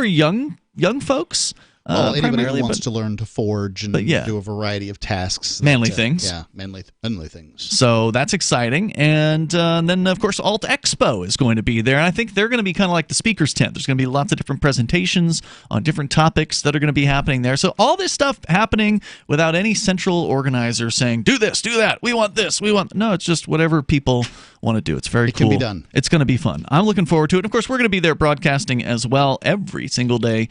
young folks. Well, anybody who wants to learn to forge and do a variety of tasks. Manly things. Yeah, manly things. So that's exciting. And then, of course, Alt Expo is going to be there. And I think they're going to be kind of like the speaker's tent. There's going to be lots of different presentations on different topics that are going to be happening there. So all this stuff happening without any central organizer saying, do this, do that, we want this, we want... No, it's just whatever people want to do. It's very cool. It can be done. It's going to be fun. I'm looking forward to it. And of course, we're going to be there broadcasting as well every single day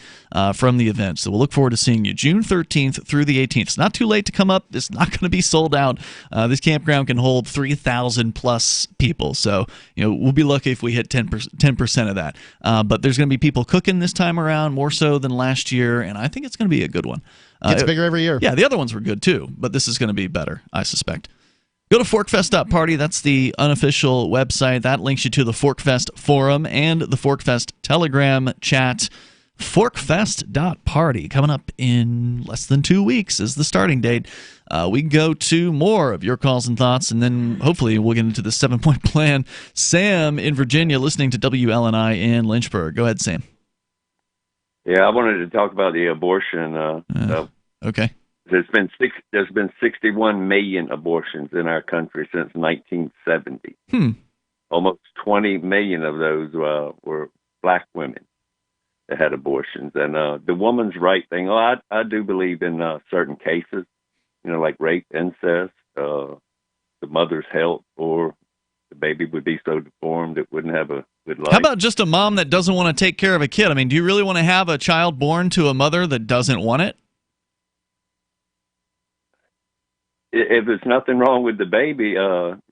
from the event. So we'll look forward to seeing you June 13th through the 18th. It's not too late to come up. It's not going to be sold out. This campground can hold 3,000 plus people. So we'll be lucky if we hit 10% of that. But there's going to be people cooking this time around, more so than last year, and I think it's going to be a good one. It's bigger every year. Yeah, the other ones were good too, but this is going to be better, I suspect. Go to forkfest.party. That's the unofficial website. That links you to the Forkfest forum and the Forkfest Telegram chat. Forkfest.party. Coming up in less than 2 weeks is the starting date. We go to more of your calls and thoughts, and then hopefully we'll get into the 7-point plan. Sam in Virginia, listening to WLNI in Lynchburg. Go ahead, Sam. Yeah, I wanted to talk about the abortion stuff. Okay. There's been 61 million abortions in our country since 1970. Almost 20 million of those were black women that had abortions. And the woman's right thing, I do believe in certain cases, like rape, incest, the mother's health, or the baby would be so deformed it wouldn't have a good life. How about just a mom that doesn't want to take care of a kid? I mean, do you really want to have a child born to a mother that doesn't want it? If there's nothing wrong with the baby,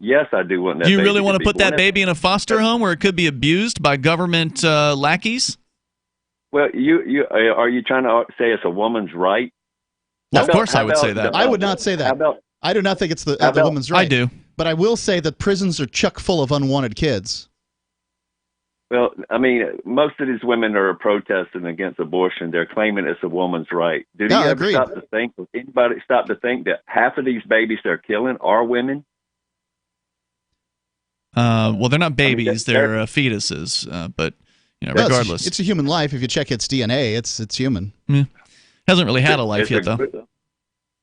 yes, I do want that. Do you baby really want to put that born. baby in a foster home where it could be abused by government lackeys? Well, you are you trying to say it's a woman's right? Of course I would say that. I would not say that. I do not think it's the woman's right. I do. But I will say that prisons are chock full of unwanted kids. Well, I mean, most of these women are protesting against abortion. They're claiming it's a woman's right. Did you ever stop to think, does anybody stop to think that half of these babies they're killing are women? Well, they're not babies. They're fetuses. But, regardless. It's a human life. If you check its DNA, it's human. Hasn't really had a life yet, though.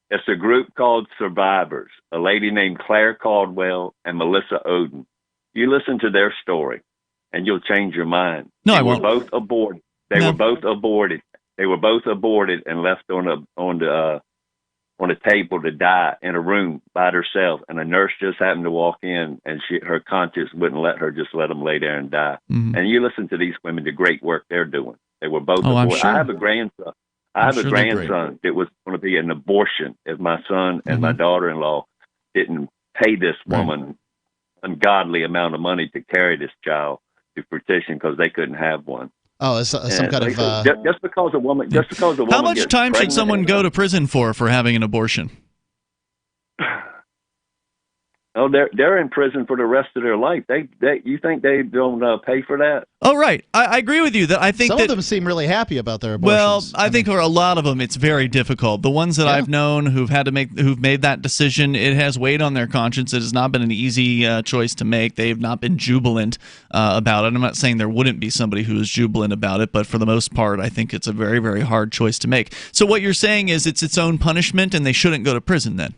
It's a group called Survivors, a lady named Claire Caldwell and Melissa Oden. You listen to their story, and you'll change your mind. No, I won't. They were both aborted. They were both aborted and left on a table to die in a room by herself. And a nurse just happened to walk in, and her conscience wouldn't let her just let them lay there and die. Mm-hmm. And you listen to these women, the great work they're doing. They were both aborted. I'm sure. I have a grandson. That was going to be an abortion if my son and my daughter-in-law didn't pay this woman ungodly amount of money to carry this child to petition because they couldn't have one. Oh, it's some kind of just because a woman. How much time should someone go to prison for having an abortion? Oh, they're in prison for the rest of their life. You think they don't pay for that? Oh, right. I agree with you that I think some of them seem really happy about their abortions. Well, I think for a lot of them, it's very difficult. The ones that I've known who've made that decision, it has weighed on their conscience. It has not been an easy choice to make. They've not been jubilant about it. I'm not saying there wouldn't be somebody who is jubilant about it, but for the most part, I think it's a very, very hard choice to make. So what you're saying is it's its own punishment, and they shouldn't go to prison then?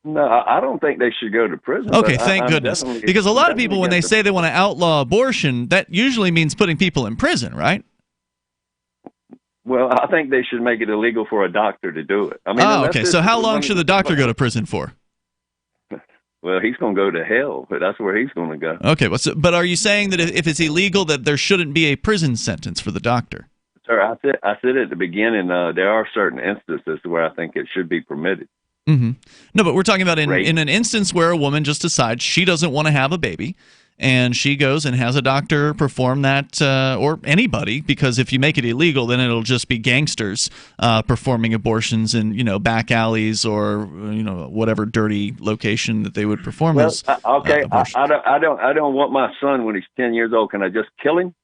No, I don't think they should go to prison. Okay, thank goodness. Because a lot of people, when they say they want to outlaw abortion, that usually means putting people in prison, right? Well, I think they should make it illegal for a doctor to do it. I mean, okay. So how long should the doctor go to prison for? Well, he's going to go to hell, but that's where he's going to go. Okay, but are you saying that if it's illegal, that there shouldn't be a prison sentence for the doctor? Sir, I said at the beginning, there are certain instances where I think it should be permitted. Mm-hmm. No, but we're talking about in an instance where a woman just decides she doesn't want to have a baby, and she goes and has a doctor perform that, or anybody, because if you make it illegal, then it'll just be gangsters performing abortions in back alleys or whatever dirty location that they would perform. I don't want my son when he's 10 years old. Can I just kill him?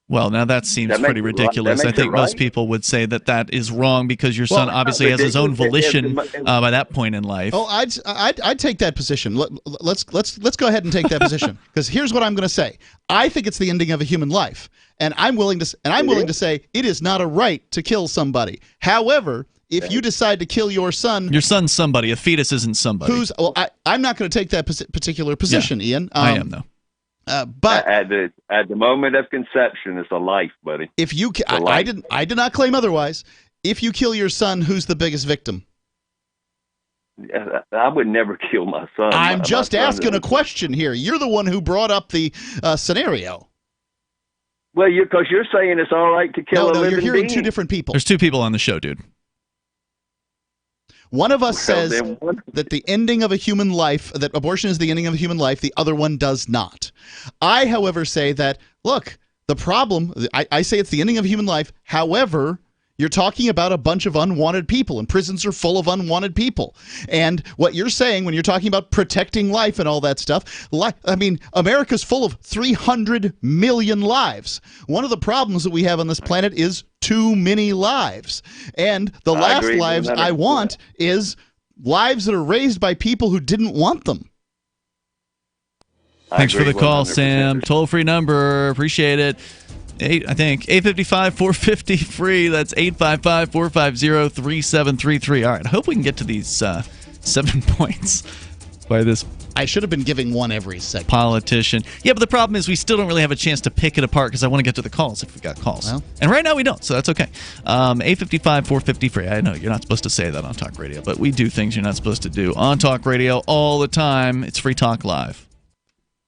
Well, now that seems pretty ridiculous. I think most people would say that is wrong because your son obviously has his own volition by that point in life. Oh, I'd take that position. Let's go ahead and take that position, because here's what I'm going to say. I think it's the ending of a human life, and I'm willing to say it is not a right to kill somebody. However, if you decide to kill your son's somebody. A fetus isn't somebody. I'm not going to take that particular position, Ian. I am though. But at the moment of conception, it's a life, buddy. If you, I did not claim otherwise. If you kill your son, who's the biggest victim? I would never kill my son. I'm just asking a question here. You're the one who brought up the scenario. Well, because you're saying it's all right to kill a living being. No, you're hearing two different people. There's two people on the show, dude. One of us says that the ending of a human life, that abortion is the ending of a human life. The other one does not. I, however, say that, look, the problem, I say it's the ending of human life. However, you're talking about a bunch of unwanted people, and prisons are full of unwanted people. And what you're saying when you're talking about protecting life and all that stuff, America's full of 300 million lives. One of the problems that we have on this planet is too many lives. And the last lives I want is lives that are raised by people who didn't want them. Thanks for the call, 100%. Sam. Toll-free number. Appreciate it. 855-450-FREE. That's 855-450-3733. All right, I hope we can get to these 7 points by this. I should have been giving one every segment. Politician. Yeah, but the problem is we still don't really have a chance to pick it apart because I want to get to the calls if we've got calls. Well, and right now we don't, so that's okay. 855-450-FREE. I know you're not supposed to say that on Talk Radio, but we do things you're not supposed to do on Talk Radio all the time. It's Free Talk Live.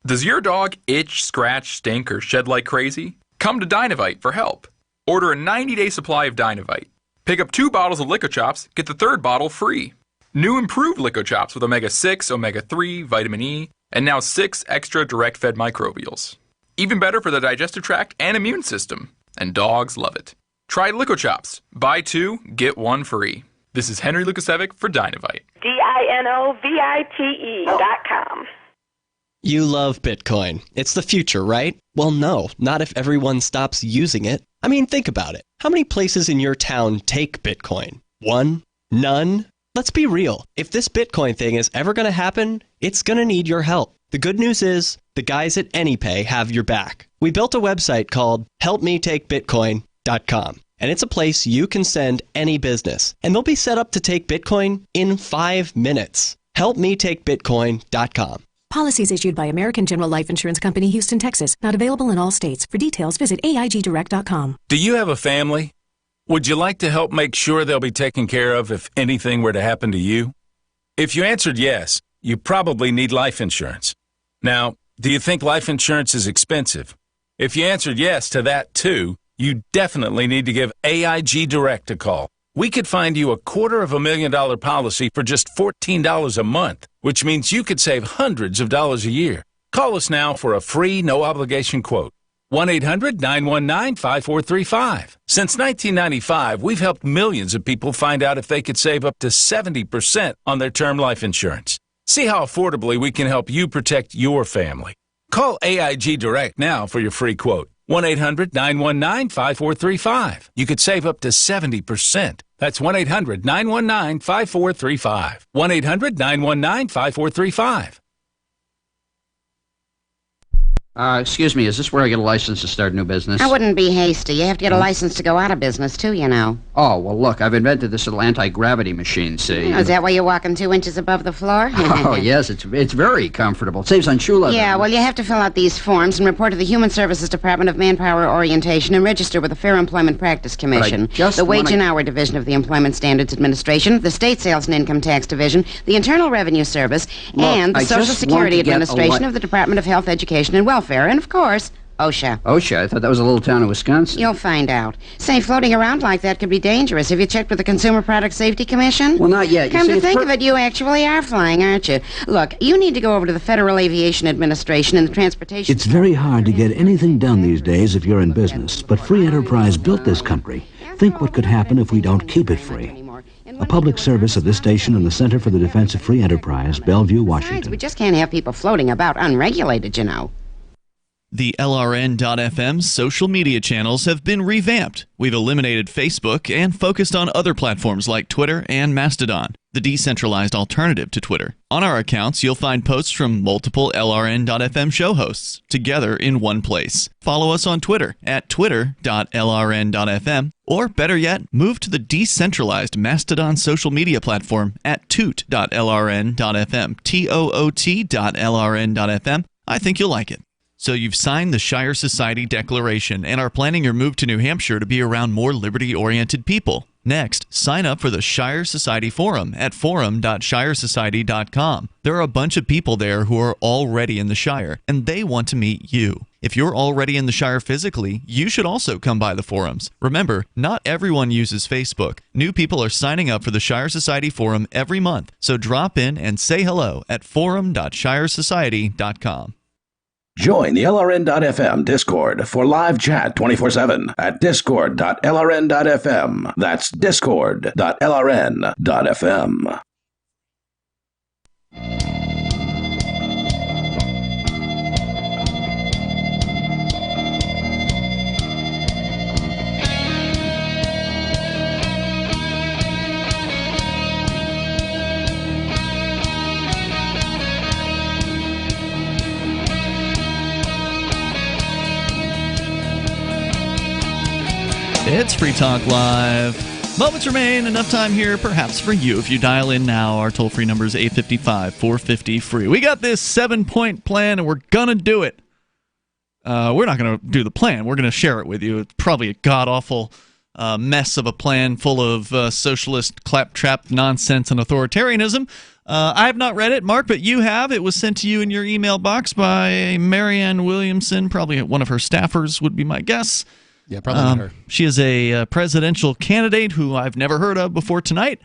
Does your dog itch, scratch, stink, or shed like crazy? Come to Dynavite for help. Order a 90-day supply of Dynavite. Pick up 2 bottles of Lico Chops, get the 3rd bottle free. New improved Lico Chops with omega-6, omega-3, vitamin E, and now 6 extra direct-fed microbials. Even better for the digestive tract and immune system. And dogs love it. Try Lico Chops. Buy 2, get 1 free. This is Henry Lukasevic for Dynavite. DINOVITE.com. You love Bitcoin. It's the future, right? Well, no, not if everyone stops using it. I mean, think about it. How many places in your town take Bitcoin? 1? None? Let's be real. If this Bitcoin thing is ever going to happen, it's going to need your help. The good news is, the guys at AnyPay have your back. We built a website called helpmetakebitcoin.com. And it's a place you can send any business. And they'll be set up to take Bitcoin in 5 minutes. helpmetakebitcoin.com. Policies issued by American General Life Insurance Company, Houston, Texas. Not available in all states. For details, visit AIGdirect.com. Do you have a family? Would you like to help make sure they'll be taken care of if anything were to happen to you? If you answered yes, you probably need life insurance. Now, do you think life insurance is expensive? If you answered yes to that too, you definitely need to give AIG Direct a call. We could find you a $250,000 policy for just $14 a month, which means you could save hundreds of dollars a year. Call us now for a free, no-obligation quote. 1-800-919-5435. Since 1995, we've helped millions of people find out if they could save up to 70% on their term life insurance. See how affordably we can help you protect your family. Call AIG Direct now for your free quote. 1-800-919-5435. You could save up to 70%. That's 1-800-919-5435. 1-800-919-5435. Excuse me, is this where I get a license to start a new business? I wouldn't be hasty. You have to get a license to go out of business, too, you know. Oh, well, look, I've invented this little anti-gravity machine, see? Oh, is that why you're walking 2 inches above the floor? Oh, yes, it's very comfortable. It saves on shoe leather. Yeah, well, you have to fill out these forms and report to the Human Services Department of Manpower Orientation and register with the Fair Employment Practice Commission, the Wage and Hour Division of the Employment Standards Administration, the State Sales and Income Tax Division, the Internal Revenue Service, and the Social Security Administration of the Department of Health, Education, and Welfare, and, of course, OSHA. OSHA? I thought that was a little town in Wisconsin. You'll find out. Say, floating around like that could be dangerous. Have you checked with the Consumer Product Safety Commission? Well, not yet. Come to think of it, you actually are flying, aren't you? Look, you need to go over to the Federal Aviation Administration and the Transportation... It's very hard to get anything done these days if you're in business, but free enterprise built this country. Think what could happen if we don't keep it free. A public service of this station and the Center for the Defense of Free Enterprise, Bellevue, Washington. We just can't have people floating about unregulated, you know. The LRN.FM social media channels have been revamped. We've eliminated Facebook and focused on other platforms like Twitter and Mastodon, the decentralized alternative to Twitter. On our accounts, you'll find posts from multiple LRN.FM show hosts together in one place. Follow us on Twitter at twitter.lrn.fm, or better yet, move to the decentralized Mastodon social media platform at toot.lrn.fm, toot.lrn.fm. I think you'll like it. So you've signed the Shire Society Declaration and are planning your move to New Hampshire to be around more liberty-oriented people. Next, sign up for the Shire Society Forum at forum.shiresociety.com. There are a bunch of people there who are already in the Shire, and they want to meet you. If you're already in the Shire physically, you should also come by the forums. Remember, not everyone uses Facebook. New people are signing up for the Shire Society Forum every month, so drop in and say hello at forum.shiresociety.com. Join the LRN.FM Discord for live chat 24/7 at discord.lrn.fm. That's discord.lrn.fm. It's Free Talk Live. Moments remain. Enough time here, perhaps, for you. If you dial in now, our toll-free number is 855-450-FREE. We got this 7-point plan, and we're going to do it. We're not going to do the plan. We're going to share it with you. It's probably a god-awful mess of a plan full of socialist claptrap nonsense and authoritarianism. I have not read it, Mark, but you have. It was sent to you in your email box by Marianne Williamson. Probably one of her staffers would be my guess. Yeah, probably not her. She is a presidential candidate who I've never heard of before tonight.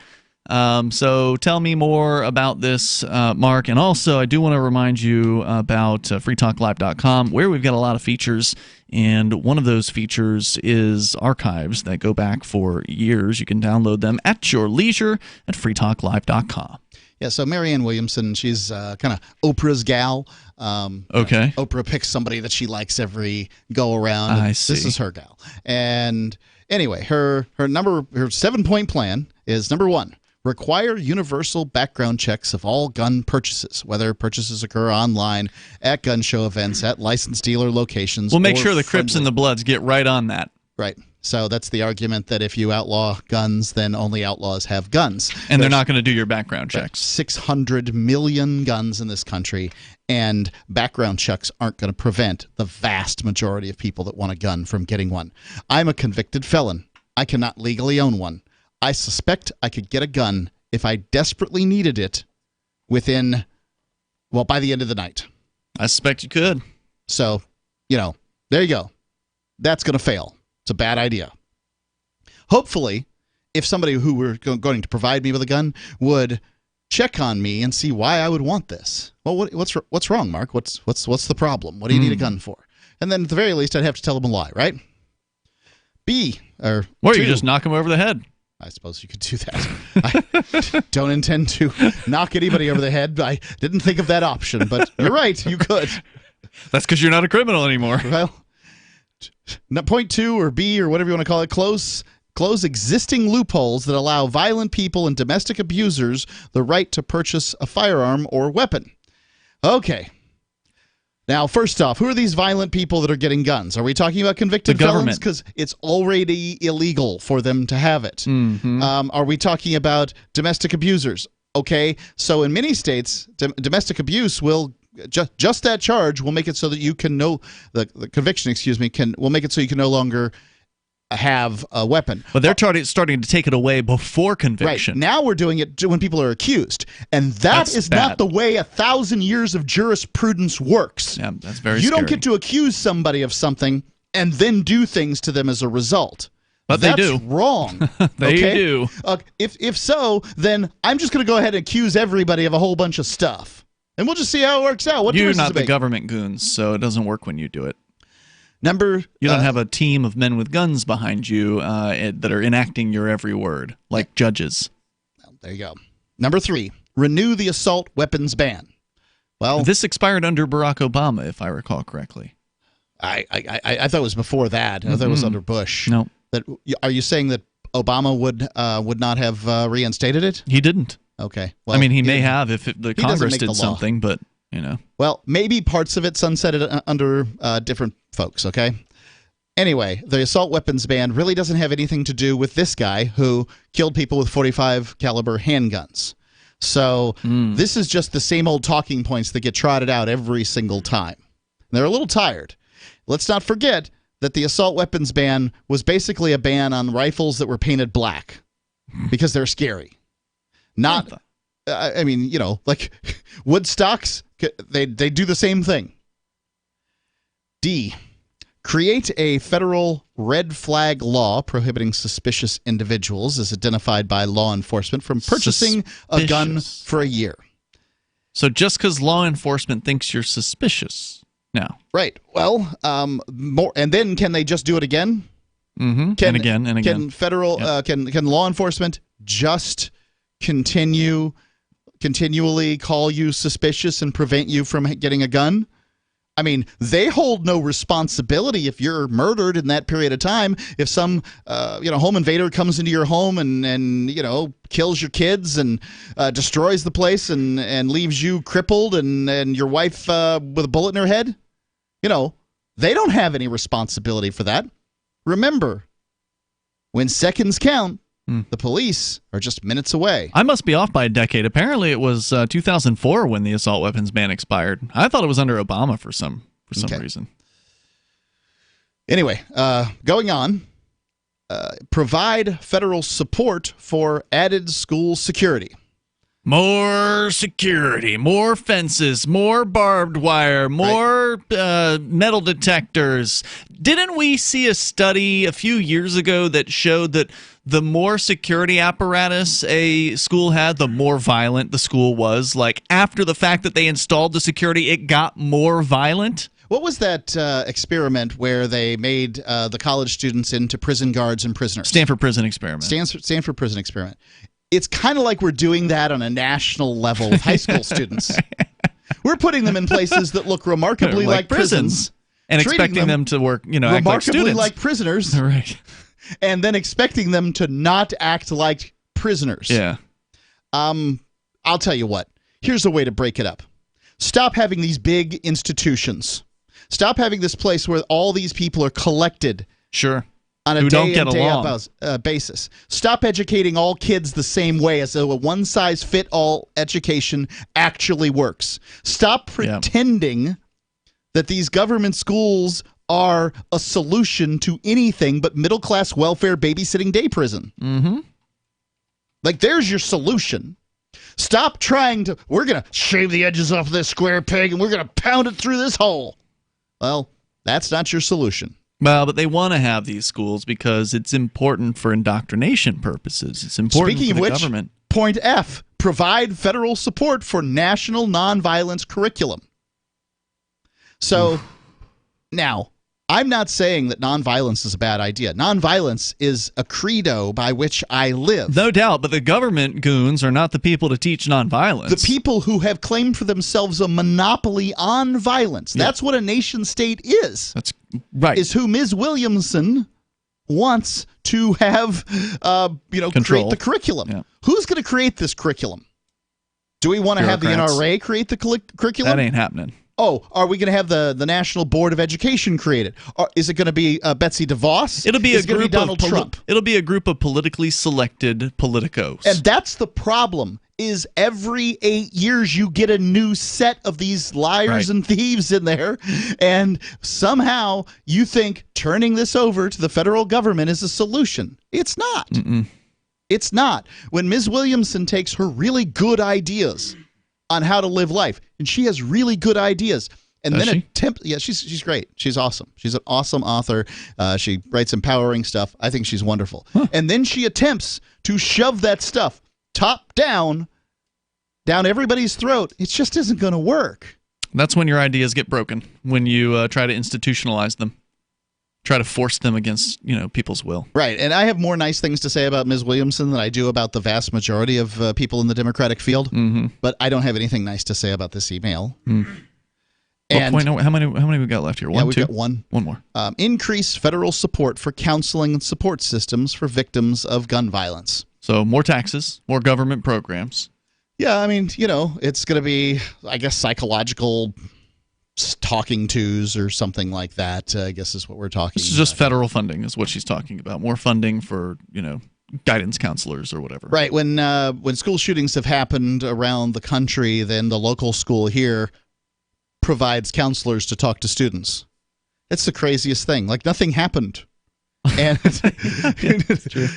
So tell me more about this, Mark. And also, I do want to remind you about freetalklive.com, where we've got a lot of features. And one of those features is archives that go back for years. You can download them at your leisure at freetalklive.com. Yeah, so Marianne Williamson, she's kind of Oprah's gal. Okay. Oprah picks somebody that she likes every go-around. I see. This is her gal. And anyway, her 7-point plan is, number 1, require universal background checks of all gun purchases, whether purchases occur online, at gun show events, at licensed dealer locations. We'll make sure the Crips and the Bloods get right on that. Right. So that's the argument that if you outlaw guns, then only outlaws have guns. And they're not going to do your background checks. 600 million guns in this country, and background checks aren't going to prevent the vast majority of people that want a gun from getting one. I'm a convicted felon. I cannot legally own one. I suspect I could get a gun if I desperately needed it by the end of the night. I suspect you could. So, there you go. That's going to fail. It's a bad idea. Hopefully, if somebody who were going to provide me with a gun would check on me and see why I would want this. Well, what's wrong, Mark? What's the problem? What do you need a gun for? And then at the very least, I'd have to tell them a lie, right? Or you just knock them over the head. I suppose you could do that. I don't intend to knock anybody over the head. I didn't think of that option, but you're right. You could. That's because you're not a criminal anymore. Well, point 2 or B or whatever you want to call it, close existing loopholes that allow violent people and domestic abusers the right to purchase a firearm or weapon. Okay. Now, first off, who are these violent people that are getting guns? Are we talking about convicted felons? Because it's already illegal for them to have it. Mm-hmm. Are we talking about domestic abusers? Okay, so in many states, domestic abuse will just that charge will make it so that you can the conviction, will make it so you can no longer have a weapon. But they're starting to take it away before conviction. Right. Now we're doing it when people are accused. And that's bad. Not the way 1,000 years of jurisprudence works. Yeah, that's very You scary. don't get to accuse somebody of something and then do things to them as a result. But that's they do. Wrong. They do. If so, then I'm just going to go ahead and accuse everybody of a whole bunch of stuff. And we'll just see how it works out. You're not the government goons, so it doesn't work when you do it. You don't have a team of men with guns behind you that are enacting your every word, like judges. There you go. Number 3, renew the assault weapons ban. Well, this expired under Barack Obama, if I recall correctly. I thought it was before that. I thought it was under Bush. No. Are you saying that Obama would not have reinstated it? He didn't. Okay. Well, I mean, he may have if the Congress did something, but Well, maybe parts of it sunsetted under different folks, okay? Anyway, the assault weapons ban really doesn't have anything to do with this guy who killed people with .45 caliber handguns. So this is just the same old talking points that get trotted out every single time. They're a little tired. Let's not forget that the assault weapons ban was basically a ban on rifles that were painted black because they're scary. Not, I mean, like Woodstocks, they do the same thing. D, create a federal red flag law prohibiting suspicious individuals as identified by law enforcement from purchasing a gun for a year. So just because law enforcement thinks you're suspicious now. Right. Well, more, and then can they just do it again? Mm-hmm. And again. Can federal can law enforcement just continually call you suspicious and prevent you from getting a gun? I mean, they hold no responsibility if you're murdered in that period of time. If some home invader comes into your home and kills your kids and destroys the place and leaves you crippled and your wife with a bullet in her head, they don't have any responsibility for that. Remember, when seconds count, the police are just minutes away. I must be off by a decade. Apparently, it was 2004 when the assault weapons ban expired. I thought it was under Obama for some reason. Anyway, going on. Provide federal support for added school security. More security, more fences, more barbed wire, more metal detectors. Didn't we see a study a few years ago that showed that the more security apparatus a school had, the more violent the school was? Like, after the fact that they installed the security, it got more violent? What was that experiment where they made the college students into prison guards and prisoners? Stanford Prison Experiment. Stanford Prison Experiment. It's kind of like we're doing that on a national level with high school students. We're putting them in places that look remarkably like prisons. And expecting them to work, act like students. Remarkably like prisoners. Right. And then expecting them to not act like prisoners. Yeah. I'll tell you what. Here's a way to break it up. Stop having these big institutions. Stop having this place where all these people are collected. Sure. On a day-in-day-out basis. Stop educating all kids the same way as though a one-size-fit-all education actually works. Stop pretending that these government schools are a solution to anything but middle-class welfare babysitting day prison. Mm-hmm. Like, there's your solution. Stop trying to, we're going to shave the edges off this square peg and we're going to pound it through this hole. Well, that's not your solution. Well, but they want to have these schools because it's important for indoctrination purposes. It's important for the government. Point F, provide federal support for national nonviolence curriculum. So, now, I'm not saying that nonviolence is a bad idea. Nonviolence is a credo by which I live. No doubt, but the government goons are not the people to teach nonviolence. The people who have claimed for themselves a monopoly on violence. Yeah. That's what a nation state is. That's right. Is who Ms. Williamson wants to have, create the curriculum. Yeah. Who's going to create this curriculum? Do we want to have the NRA create the curriculum? That ain't happening. Oh, are we going to have the National Board of Education created? Or is it going to be Betsy DeVos? It'll be Donald Trump. It'll be a group of politically selected politicos. And that's the problem. Is every 8 years you get a new set of these liars and thieves in there, and somehow you think turning this over to the federal government is a solution. It's not. It's not. When Ms. Williamson takes her really good ideas on how to live life, and she has really good ideas, and she's great. She's awesome. She's an awesome author. She writes empowering stuff. I think she's wonderful. And then she attempts to shove that stuff top down everybody's throat. It just isn't going to work. That's when your ideas get broken, when you try to institutionalize them. Try to force them against, people's will. Right, and I have more nice things to say about Ms. Williamson than I do about the vast majority of people in the Democratic field. But I don't have anything nice to say about this email. And how many we got left here? One, two? Got one more. Increase federal support for counseling and support systems for victims of gun violence. So more taxes, more government programs. Yeah, I mean, it's going to be, I guess, psychological talking tos or something like that, I guess is what we're talking about. This is just federal funding is what she's talking about. More funding for, guidance counselors or whatever. Right. When school shootings have happened around the country, then the local school here provides counselors to talk to students. It's the craziest thing. Like, nothing happened. And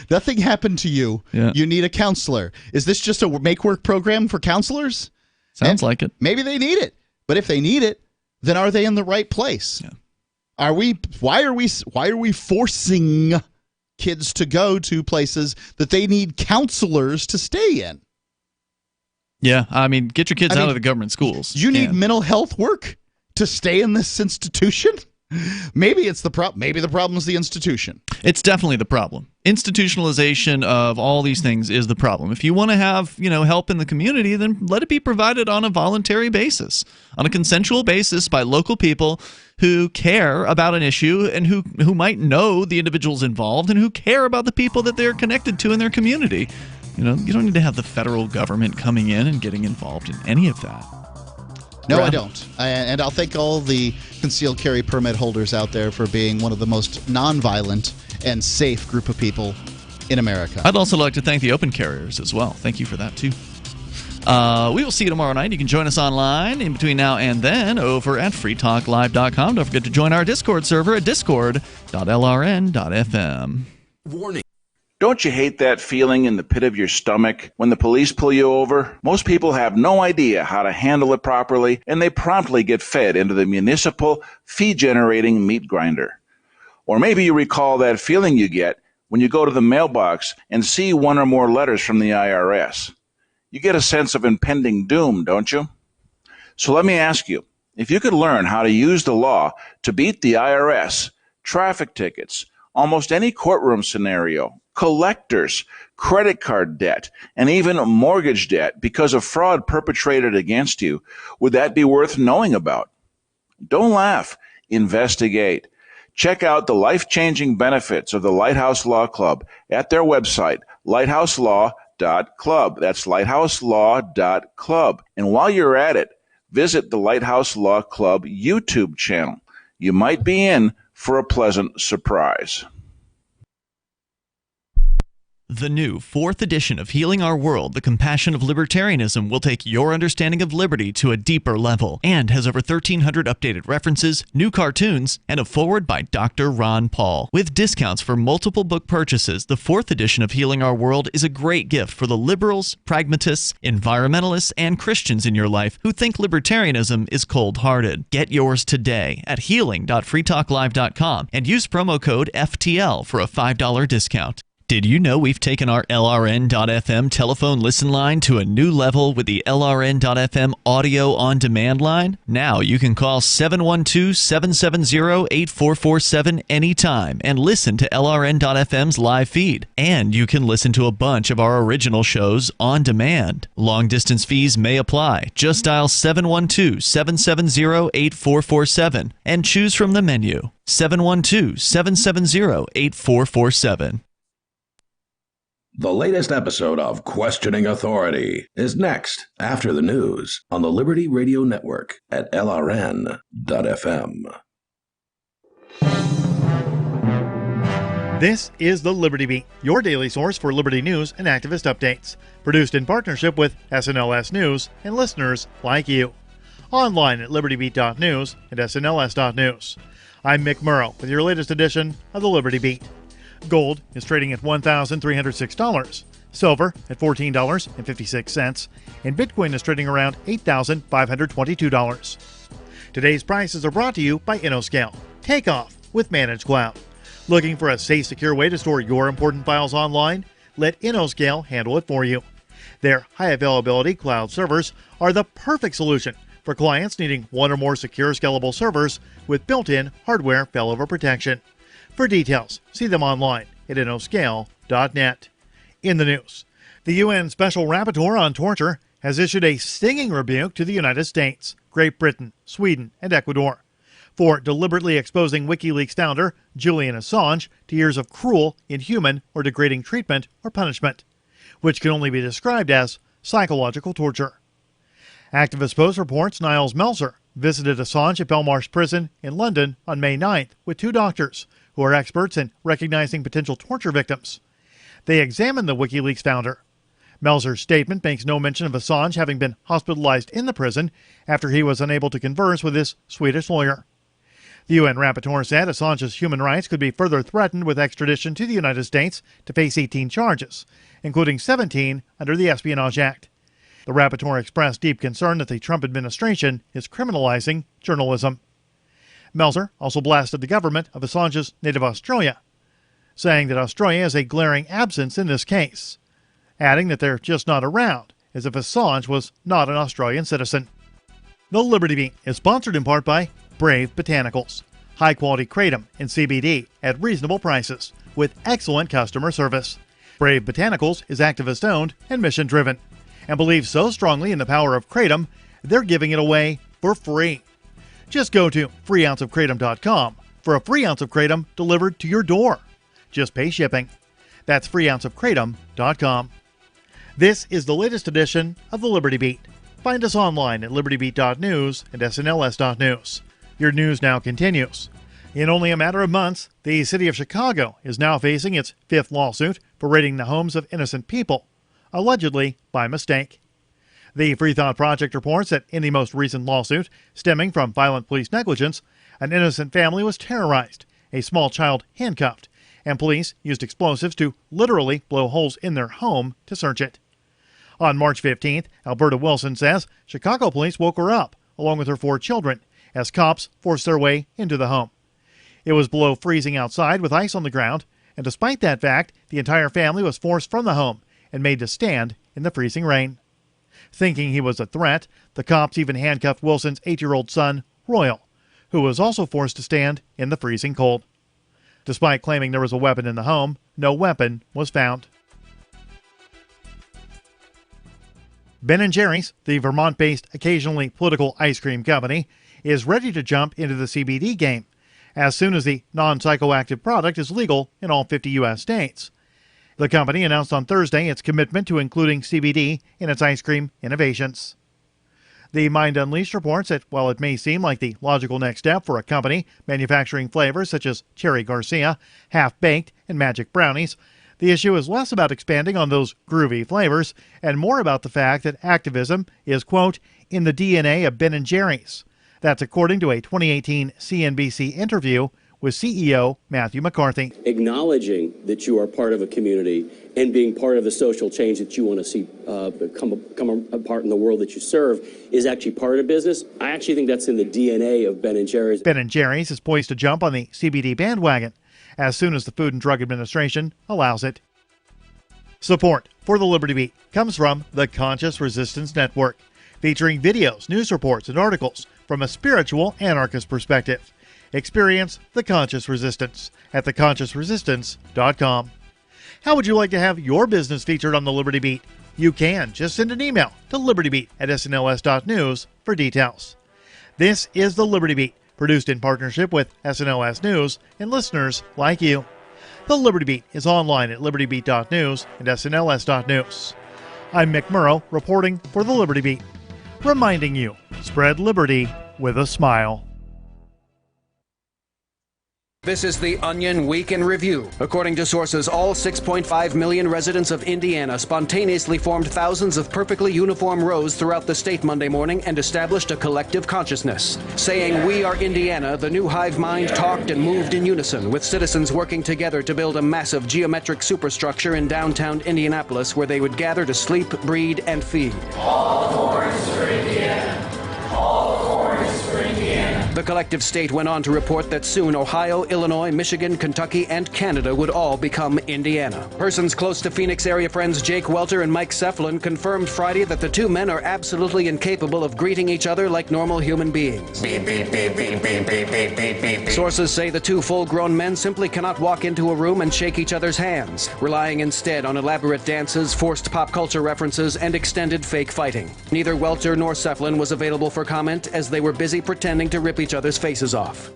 nothing happened to you. Yeah. You need a counselor. Is this just a make-work program for counselors? Sounds like it. Maybe they need it. But if they need it, then are they in the right place? Yeah. Why are we forcing kids to go to places that they need counselors to stay in? Yeah, I mean, get your kids out of the government schools. You need mental health work to stay in this institution? Maybe it's the problem. Maybe the problem is the institution. It's definitely the problem. Institutionalization of all these things is the problem. If you want to have, help in the community, then let it be provided on a voluntary basis, on a consensual basis by local people who care about an issue and who might know the individuals involved and who care about the people that they're connected to in their community. You don't need to have the federal government coming in and getting involved in any of that. No, I don't. And I'll thank all the concealed carry permit holders out there for being one of the most nonviolent and safe group of people in America. I'd also like to thank the open carriers as well. Thank you for that, too. We will see you tomorrow night. You can join us online in between now and then over at freetalklive.com. Don't forget to join our Discord server at discord.lrn.fm. Warning. Don't you hate that feeling in the pit of your stomach when the police pull you over? Most people have no idea how to handle it properly, and they promptly get fed into the municipal fee-generating meat grinder. Or maybe you recall that feeling you get when you go to the mailbox and see one or more letters from the IRS. You get a sense of impending doom, don't you? So let me ask you, if you could learn how to use the law to beat the IRS, traffic tickets, almost any courtroom scenario, collectors, credit card debt, and even mortgage debt because of fraud perpetrated against you, would that be worth knowing about? Don't laugh. Investigate. Check out the life-changing benefits of the Lighthouse Law Club at their website, lighthouselaw.club. That's lighthouselaw.club. And while you're at it, visit the Lighthouse Law Club YouTube channel. You might be in for a pleasant surprise. The new 4th edition of Healing Our World, The Compassion of Libertarianism, will take your understanding of liberty to a deeper level and has over 1,300 updated references, new cartoons, and a foreword by Dr. Ron Paul. With discounts for multiple book purchases, the 4th edition of Healing Our World is a great gift for the liberals, pragmatists, environmentalists, and Christians in your life who think libertarianism is cold-hearted. Get yours today at healing.freetalklive.com and use promo code FTL for a $5 discount. Did you know we've taken our LRN.FM telephone listen line to a new level with the LRN.FM audio on demand line? Now you can call 712-770-8447 anytime and listen to LRN.FM's live feed. And you can listen to a bunch of our original shows on demand. Long distance fees may apply. Just dial 712-770-8447 and choose from the menu. 712-770-8447. The latest episode of Questioning Authority is next after the news on the Liberty Radio Network at LRN.FM. This is the Liberty Beat, your daily source for liberty news and activist updates. Produced in partnership with SNLS News and listeners like you. Online at libertybeat.news and snls.news. I'm Mick Murrow with your latest edition of the Liberty Beat. Gold is trading at $1,306, silver at $14.56, and Bitcoin is trading around $8,522. Today's prices are brought to you by InnoScale. Take off with Managed Cloud. Looking for a safe, secure way to store your important files online? Let InnoScale handle it for you. Their high-availability cloud servers are the perfect solution for clients needing one or more secure, scalable servers with built-in hardware failover protection. For details, see them online at innoscale.net. In the news, the UN Special Rapporteur on Torture has issued a stinging rebuke to the United States, Great Britain, Sweden, and Ecuador for deliberately exposing WikiLeaks founder Julian Assange to years of cruel, inhuman, or degrading treatment or punishment, which can only be described as psychological torture. Activist Post reports Niles Melzer visited Assange at Belmarsh Prison in London on May 9th with two doctors who are experts in recognizing potential torture victims. They examined the WikiLeaks founder. Melzer's statement makes no mention of Assange having been hospitalized in the prison after he was unable to converse with his Swedish lawyer. The UN rapporteur said Assange's human rights could be further threatened with extradition to the United States to face 18 charges, including 17 under the Espionage Act. The rapporteur expressed deep concern that the Trump administration is criminalizing journalism. Melzer also blasted the government of Assange's native Australia, saying that Australia is a glaring absence in this case, adding that they're just not around, as if Assange was not an Australian citizen. The Liberty Beat is sponsored in part by Brave Botanicals, high-quality kratom and CBD at reasonable prices with excellent customer service. Brave Botanicals is activist-owned and mission-driven, and believes so strongly in the power of kratom, they're giving it away for free. Just go to freeounceofkratom.com for a free ounce of kratom delivered to your door. Just pay shipping. That's freeounceofkratom.com. This is the latest edition of the Liberty Beat. Find us online at libertybeat.news and snls.news. Your news now continues. In only a matter of months, the city of Chicago is now facing its fifth lawsuit for raiding the homes of innocent people, allegedly by mistake. The Free Thought Project reports that in the most recent lawsuit, stemming from violent police negligence, an innocent family was terrorized, a small child handcuffed, and police used explosives to literally blow holes in their home to search it. On March 15th, Alberta Wilson says Chicago police woke her up, along with her 4 children, as cops forced their way into the home. It was below freezing outside with ice on the ground, and despite that fact, the entire family was forced from the home and made to stand in the freezing rain. Thinking he was a threat, the cops even handcuffed Wilson's 8-year-old son, Royal, who was also forced to stand in the freezing cold. Despite claiming there was a weapon in the home, no weapon was found. Ben & Jerry's, the Vermont-based, occasionally political ice cream company, is ready to jump into the CBD game as soon as the non-psychoactive product is legal in all 50 U.S. states. The company announced on Thursday its commitment to including CBD in its ice cream innovations. The Mind Unleashed reports that while it may seem like the logical next step for a company manufacturing flavors such as Cherry Garcia, Half-Baked, and Magic Brownies, the issue is less about expanding on those groovy flavors and more about the fact that activism is, quote, in the DNA of Ben & Jerry's. That's according to a 2018 CNBC interview with CEO Matthew McCarthy. Acknowledging that you are part of a community and being part of the social change that you want to see come apart in the world that you serve is actually part of business. I actually think that's in the DNA of Ben & Jerry's. Ben & Jerry's is poised to jump on the CBD bandwagon as soon as the Food and Drug Administration allows it. Support for the Liberty Beat comes from the Conscious Resistance Network, featuring videos, news reports, and articles from a spiritual anarchist perspective. Experience the Conscious Resistance at theconsciousresistance.com. How would you like to have your business featured on the Liberty Beat? You can. Just send an email to libertybeat@snls.news for details. This is the Liberty Beat, produced in partnership with SNLS News and listeners like you. The Liberty Beat is online at libertybeat.news and snls.news. I'm Mick Murrow, reporting for the Liberty Beat, reminding you, spread liberty with a smile. This is the Onion Week in Review. According to sources, all 6.5 million residents of Indiana spontaneously formed thousands of perfectly uniform rows throughout the state Monday morning and established a collective consciousness. Saying, "We are Indiana," the new hive mind talked and moved in unison, with citizens working together to build a massive geometric superstructure in downtown Indianapolis where they would gather to sleep, breed, and feed. All corns for Indiana. All corns for Indiana. The collective state went on to report that soon Ohio, Illinois, Michigan, Kentucky, and Canada would all become Indiana. Persons close to Phoenix area friends Jake Welter and Mike Seflin confirmed Friday that the two men are absolutely incapable of greeting each other like normal human beings. Beep, beep, beep, beep, beep, beep, beep, beep, beep. Sources say the two full-grown men simply cannot walk into a room and shake each other's hands, relying instead on elaborate dances, forced pop culture references, and extended fake fighting. Neither Welter nor Seflin was available for comment as they were busy pretending to rip each other's faces off.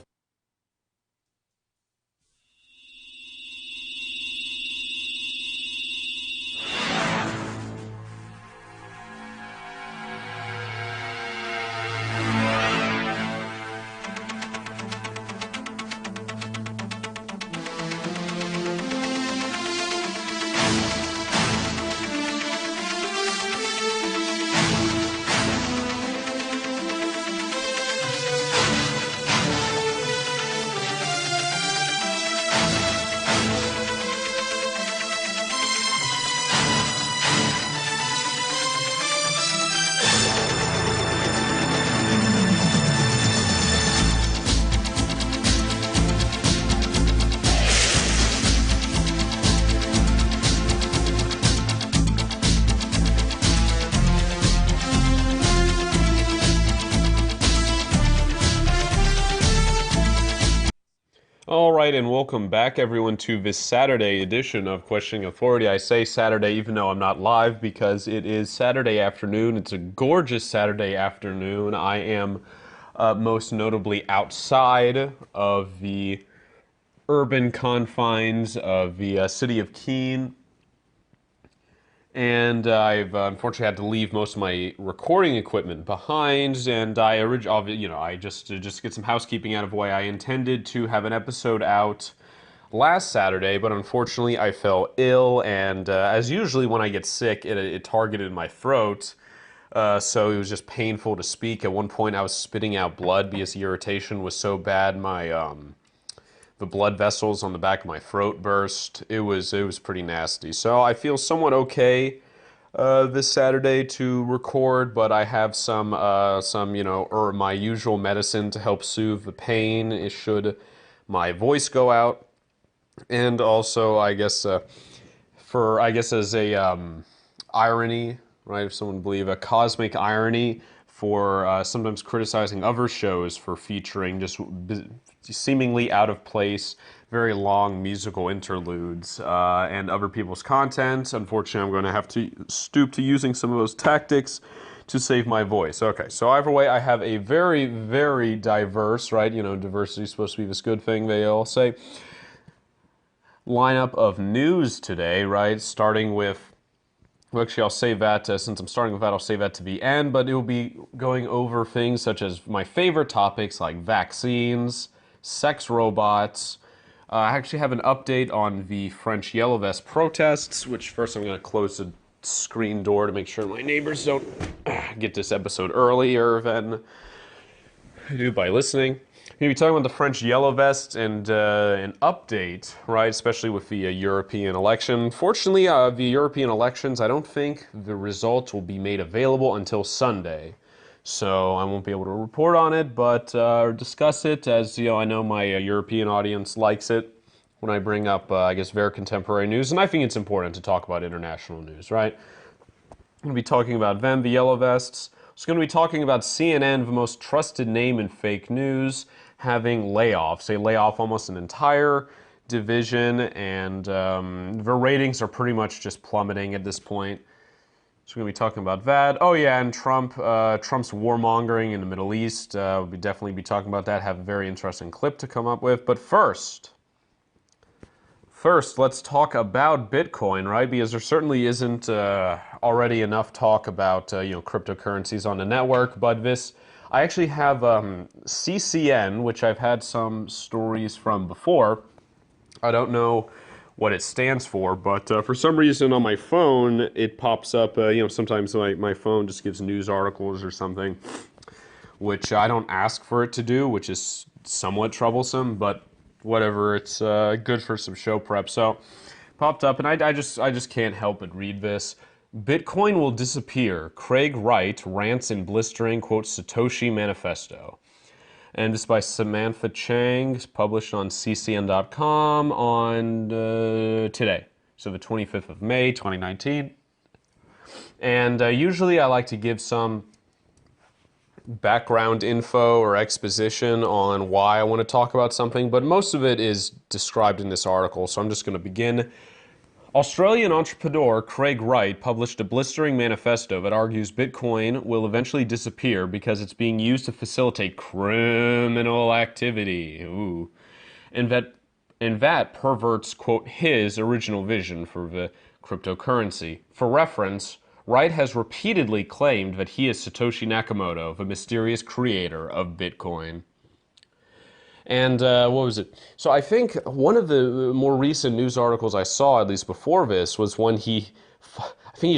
All right, and welcome back, everyone, to this Saturday edition of Questioning Authority. I say Saturday even though I'm not live because it is Saturday afternoon. It's a gorgeous Saturday afternoon. I am most notably outside of the urban confines of the city of Keene. And I've unfortunately had to leave most of my recording equipment behind, and I just to get some housekeeping out of the way. I intended to have an episode out last Saturday, but unfortunately I fell ill, and as usually when I get sick, it targeted my throat, so it was just painful to speak. At one point I was spitting out blood because the irritation was so bad. The blood vessels on the back of my throat burst. It was pretty nasty. So I feel somewhat okay this Saturday to record, but I have some my usual medicine to help soothe the pain should my voice go out, and also I guess as a irony, right? If someone believe a cosmic irony for sometimes criticizing other shows for featuring just seemingly out of place, very long musical interludes and other people's content. Unfortunately, I'm going to have to stoop to using some of those tactics to save my voice. Okay, so either way, I have a very, very diverse, right? Diversity is supposed to be this good thing, they all say, lineup of news today, right? Starting with, well, actually, I'll save that, since I'm starting with that, I'll save that to the end, but it will be going over things such as my favorite topics like vaccines, sex robots. I actually have an update on the French Yellow Vest protests, which first I'm going to close the screen door to make sure my neighbors don't get this episode earlier than I do by listening. I'm going to be talking about the French Yellow Vests and an update, right, especially with the European election. Fortunately, the European elections, I don't think the results will be made available until Sunday. So I won't be able to report on it, but discuss it, as I know my European audience likes it, when I bring up, I guess, very contemporary news, and I think it's important to talk about international news, right? I'm going to be talking about them, the Yellow Vests. It's going to be talking about CNN, the most trusted name in fake news, having layoffs. They lay off almost an entire division, and their ratings are pretty much just plummeting at this point. So we're going to be talking about that. Oh yeah, and Trump's warmongering in the Middle East. We'll definitely be talking about that. Have a very interesting clip to come up with. But first, let's talk about Bitcoin, right? Because there certainly isn't already enough talk about cryptocurrencies on the network. But I actually have CCN, which I've had some stories from before. I don't know what it stands for, but for some reason on my phone it pops up. Sometimes my phone just gives news articles or something, which I don't ask for it to do, which is somewhat troublesome. But whatever, it's good for some show prep. So popped up, and I just can't help but read this. Bitcoin will disappear. Craig Wright rants in blistering quote Satoshi manifesto. And this is by Samantha Chang, published on ccn.com on today, so the 25th of May, 2019. And usually I like to give some background info or exposition on why I want to talk about something, but most of it is described in this article, so I'm just going to begin. Australian entrepreneur Craig Wright published a blistering manifesto that argues Bitcoin will eventually disappear because it's being used to facilitate criminal activity. Ooh. And that perverts, quote, his original vision for the cryptocurrency. For reference, Wright has repeatedly claimed that he is Satoshi Nakamoto, the mysterious creator of Bitcoin. And what was it? So I think one of the more recent news articles I saw, at least before this, was when he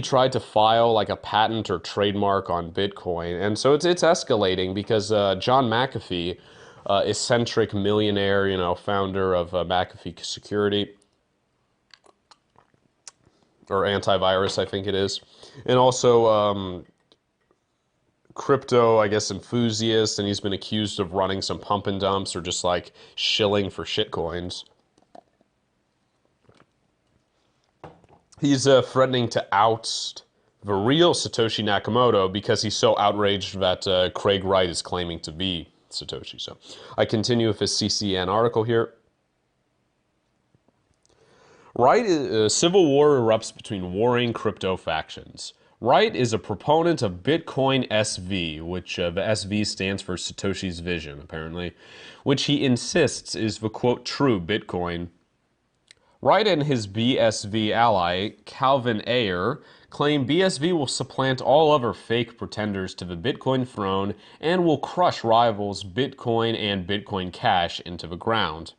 tried to file like a patent or trademark on Bitcoin. And so it's escalating because John McAfee, eccentric millionaire, founder of McAfee Security, or antivirus, I think it is, and also crypto, I guess, enthusiast, and he's been accused of running some pump and dumps or just like shilling for shitcoins. He's threatening to oust the real Satoshi Nakamoto because he's so outraged that Craig Wright is claiming to be Satoshi. So I continue with his CCN article here. Wright, civil war erupts between warring crypto factions. Wright is a proponent of Bitcoin SV, which the SV stands for Satoshi's Vision, apparently, which he insists is the, quote, true Bitcoin. Wright and his BSV ally, Calvin Ayer, claim BSV will supplant all other fake pretenders to the Bitcoin throne and will crush rivals Bitcoin and Bitcoin Cash into the ground.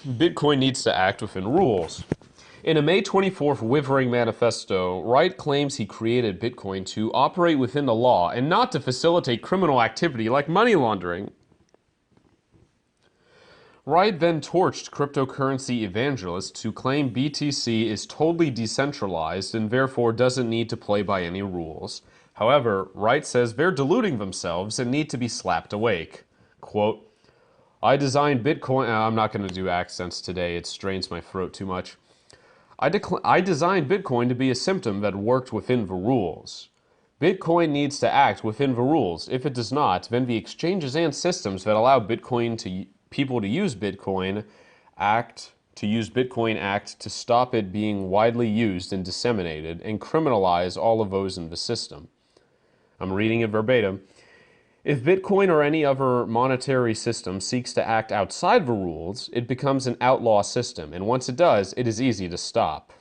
Bitcoin needs to act within rules. In a May 24th Withering manifesto, Wright claims he created Bitcoin to operate within the law and not to facilitate criminal activity like money laundering. Wright then torched cryptocurrency evangelists who claim BTC is totally decentralized and therefore doesn't need to play by any rules. However, Wright says they're deluding themselves and need to be slapped awake. Quote, I designed Bitcoin... I'm not going to do accents today. It strains my throat too much. I designed Bitcoin to be a symptom that worked within the rules. Bitcoin needs to act within the rules. If it does not, then the exchanges and systems that allow people to use Bitcoin act to stop it being widely used and disseminated and criminalize all of those in the system. I'm reading it verbatim. If Bitcoin or any other monetary system seeks to act outside the rules, it becomes an outlaw system, and once it does, it is easy to stop.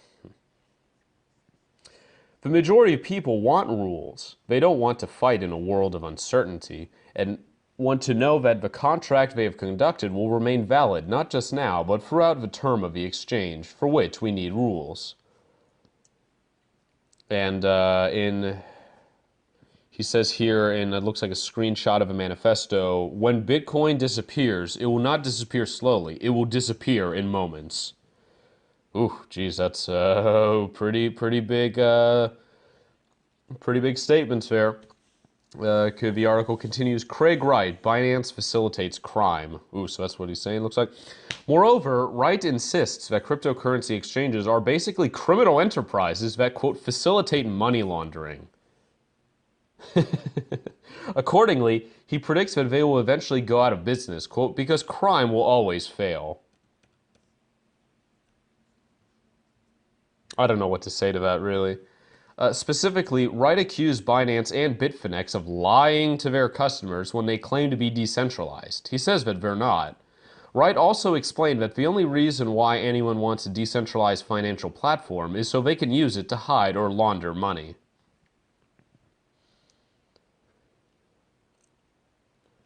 The majority of people want rules. They don't want to fight in a world of uncertainty, and want to know that the contract they have conducted will remain valid, not just now, but throughout the term of the exchange, for which we need rules. And he says here, and it looks like a screenshot of a manifesto, when Bitcoin disappears, it will not disappear slowly. It will disappear in moments. Ooh, geez, that's pretty big statements there. The article continues, Craig Wright, Binance facilitates crime. Ooh, so that's what he's saying, looks like. Moreover, Wright insists that cryptocurrency exchanges are basically criminal enterprises that, quote, facilitate money laundering. Accordingly, he predicts that they will eventually go out of business, quote, because crime will always fail. I don't know what to say to that, really. Specifically, Wright accused Binance and Bitfinex of lying to their customers when they claim to be decentralized. He says that they're not. Wright also explained that the only reason why anyone wants a decentralized financial platform is so they can use it to hide or launder money.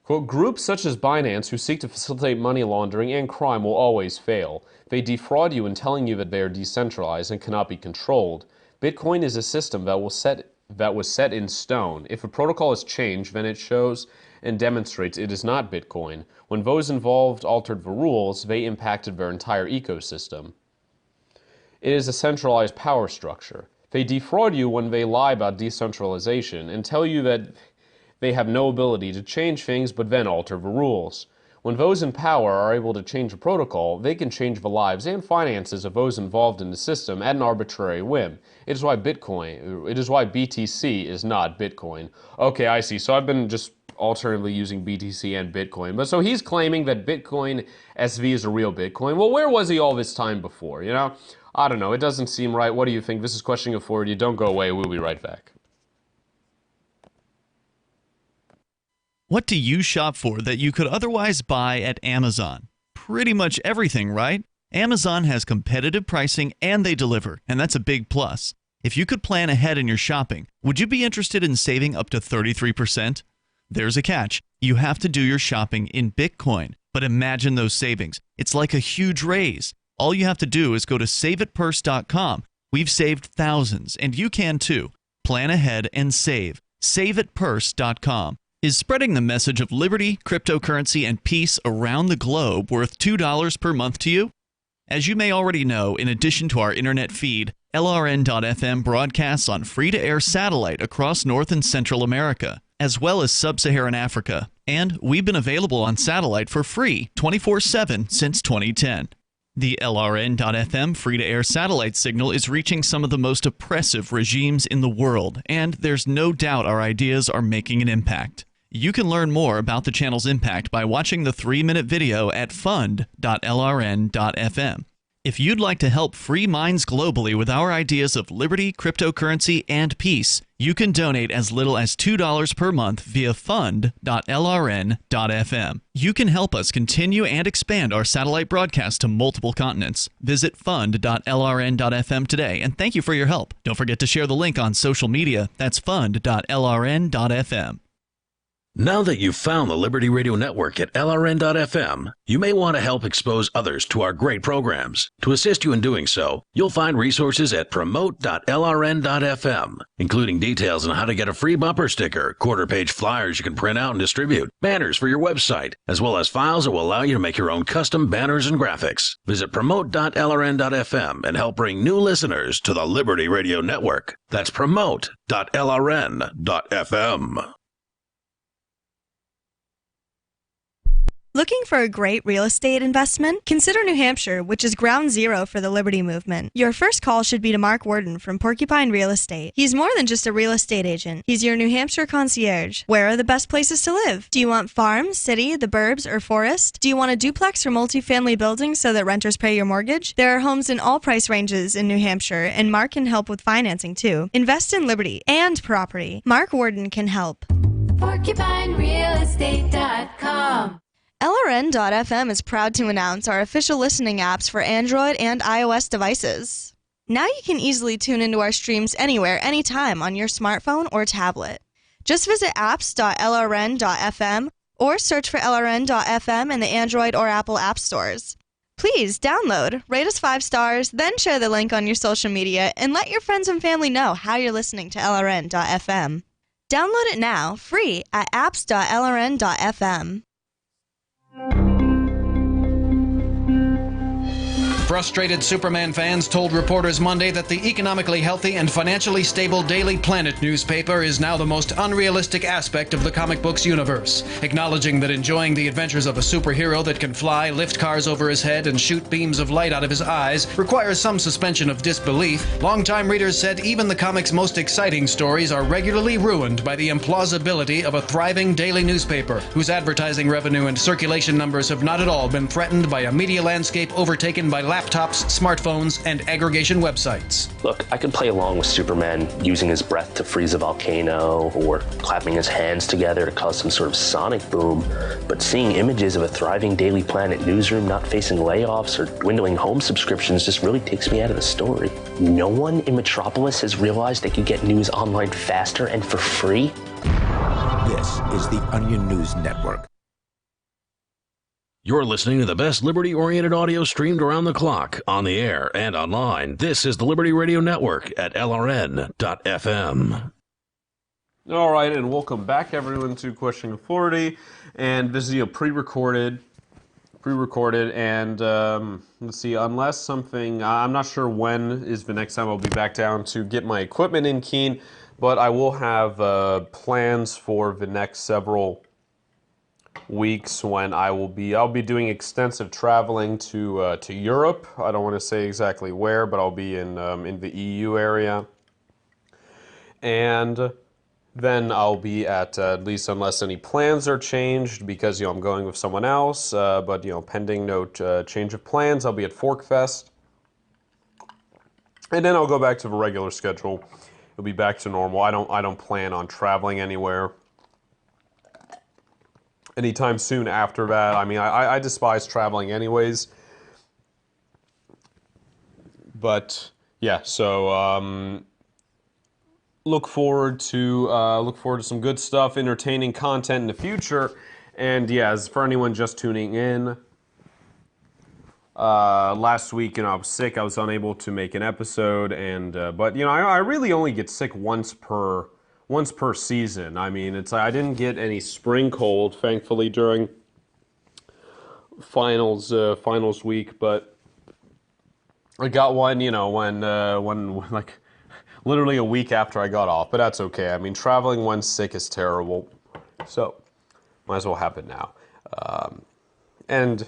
Quote, groups such as Binance who seek to facilitate money laundering and crime will always fail. They defraud you in telling you that they are decentralized and cannot be controlled. Bitcoin is a system that was set in stone. If a protocol is changed, then it shows and demonstrates it is not Bitcoin. When those involved altered the rules, they impacted their entire ecosystem. It is a centralized power structure. They defraud you when they lie about decentralization and tell you that they have no ability to change things but then alter the rules. When those in power are able to change a protocol, they can change the lives and finances of those involved in the system at an arbitrary whim. It is why BTC is not Bitcoin. Okay, I see. So I've been just alternatively using BTC and Bitcoin. But so he's claiming that Bitcoin SV is a real Bitcoin. Well, where was he all this time before, you know? I don't know. It doesn't seem right. What do you think? This is Questioning Authority. Don't go away. We'll be right back. What do you shop for that you could otherwise buy at Amazon? Pretty much everything, right? Amazon has competitive pricing and they deliver, and that's a big plus. If you could plan ahead in your shopping, would you be interested in saving up to 33%? There's a catch. You have to do your shopping in Bitcoin. But imagine those savings. It's like a huge raise. All you have to do is go to saveatpurse.com. We've saved thousands, and you can too. Plan ahead and save. Saveatpurse.com. Is spreading the message of liberty, cryptocurrency, and peace around the globe worth $2 per month to you? As you may already know, in addition to our internet feed, LRN.FM broadcasts on free-to-air satellite across North and Central America, as well as Sub-Saharan Africa. And we've been available on satellite for free 24/7 since 2010. The LRN.FM free-to-air satellite signal is reaching some of the most oppressive regimes in the world, and there's no doubt our ideas are making an impact. You can learn more about the channel's impact by watching the 3-minute video at fund.lrn.fm. If you'd like to help free minds globally with our ideas of liberty, cryptocurrency, and peace, you can donate as little as $2 per month via fund.lrn.fm. You can help us continue and expand our satellite broadcast to multiple continents. Visit fund.lrn.fm today, and thank you for your help. Don't forget to share the link on social media. That's fund.lrn.fm. Now that you've found the Liberty Radio Network at LRN.FM, you may want to help expose others to our great programs. To assist you in doing so, you'll find resources at promote.lrn.fm, including details on how to get a free bumper sticker, quarter-page flyers you can print out and distribute, banners for your website, as well as files that will allow you to make your own custom banners and graphics. Visit promote.lrn.fm and help bring new listeners to the Liberty Radio Network. That's promote.lrn.fm. Looking for a great real estate investment? Consider New Hampshire, which is ground zero for the Liberty Movement. Your first call should be to Mark Worden from Porcupine Real Estate. He's more than just a real estate agent. He's your New Hampshire concierge. Where are the best places to live? Do you want farm, city, the burbs, or forest? Do you want a duplex or multifamily building so that renters pay your mortgage? There are homes in all price ranges in New Hampshire, and Mark can help with financing too. Invest in liberty and property. Mark Worden can help. PorcupineRealEstate.com. LRN.FM is proud to announce our official listening apps for Android and iOS devices. Now you can easily tune into our streams anywhere, anytime on your smartphone or tablet. Just visit apps.lrn.fm or search for LRN.FM in the Android or Apple app stores. Please download, rate us 5 stars, then share the link on your social media and let your friends and family know how you're listening to LRN.FM. Download it now, free at apps.lrn.fm. Frustrated Superman fans told reporters Monday that the economically healthy and financially stable Daily Planet newspaper is now the most unrealistic aspect of the comic books universe, acknowledging that enjoying the adventures of a superhero that can fly, lift cars over his head, and shoot beams of light out of his eyes requires some suspension of disbelief. Longtime readers said even the comic's most exciting stories are regularly ruined by the implausibility of a thriving daily newspaper, whose advertising revenue and circulation numbers have not at all been threatened by a media landscape overtaken by laptops, smartphones, and aggregation websites. Look, I could play along with Superman using his breath to freeze a volcano or clapping his hands together to cause some sort of sonic boom, but seeing images of a thriving Daily Planet newsroom not facing layoffs or dwindling home subscriptions just really takes me out of the story. No one in Metropolis has realized they could get news online faster and for free? This is the Onion News Network. You're listening to the best liberty-oriented audio streamed around the clock, on the air and online. This is the Liberty Radio Network at LRN.FM. All right, and welcome back, everyone, to Questioning Authority. And this is pre-recorded, and let's see, unless something, I'm not sure when is the next time I'll be back down to get my equipment in Keene, but I will have plans for the next several weeks when I'll be doing extensive traveling to Europe. I don't want to say exactly where, but I'll be in the EU area, and then I'll be at least, unless any plans are changed, because I'm going with someone else. But pending no change of plans, I'll be at Forkfest, and then I'll go back to the regular schedule. It'll be back to normal. I don't plan on traveling anywhere anytime soon after that. I mean, I despise traveling anyways. But yeah, so look forward to some good stuff, entertaining content in the future. And yeah, as for anyone just tuning in, last week, I was sick. I was unable to make an episode, and but I really only get sick once per season. I mean, it's I didn't get any spring cold, thankfully, during finals week, but I got one, when like literally a week after I got off. But that's okay. I mean, traveling when sick is terrible, so might as well have it now. And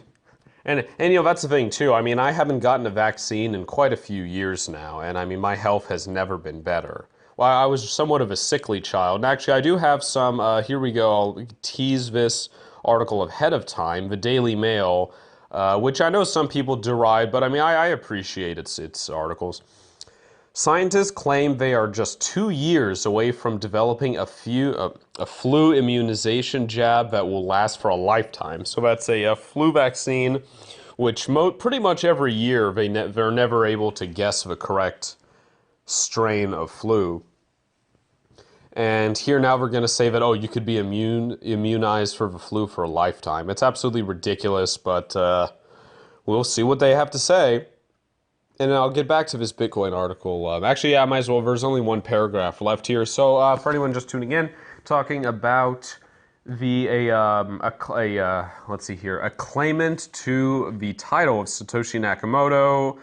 that's the thing too. I mean, I haven't gotten a vaccine in quite a few years now, and I mean, my health has never been better. Well, I was somewhat of a sickly child, and actually I do have some, here we go, I'll tease this article ahead of time, the Daily Mail, which I know some people deride, but I mean, I appreciate its articles. Scientists claim they are just 2 years away from developing a flu immunization jab that will last for a lifetime. So that's a flu vaccine, which pretty much every year they're never able to guess the correct strain of flu. And here now we're going to say that, you could be immunized for the flu for a lifetime. It's absolutely ridiculous, but we'll see what they have to say. And I'll get back to this Bitcoin article. Actually, yeah, I might as well. There's only one paragraph left here. So for anyone just tuning in, talking about let's see here, a claimant to the title of Satoshi Nakamoto,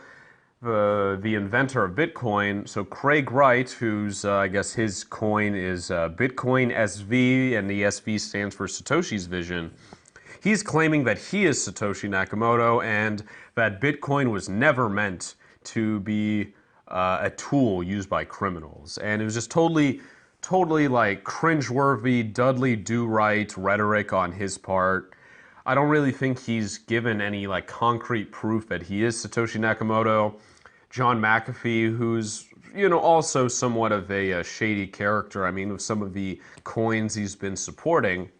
the inventor of Bitcoin. So Craig Wright, who's, I guess his coin is Bitcoin SV, and the SV stands for Satoshi's Vision. He's claiming that he is Satoshi Nakamoto and that Bitcoin was never meant to be a tool used by criminals. And it was just totally like cringeworthy, Dudley Do-Right rhetoric on his part. I don't really think he's given any like concrete proof that he is Satoshi Nakamoto. John McAfee, who's also somewhat of a shady character. I mean, with some of the coins he's been supporting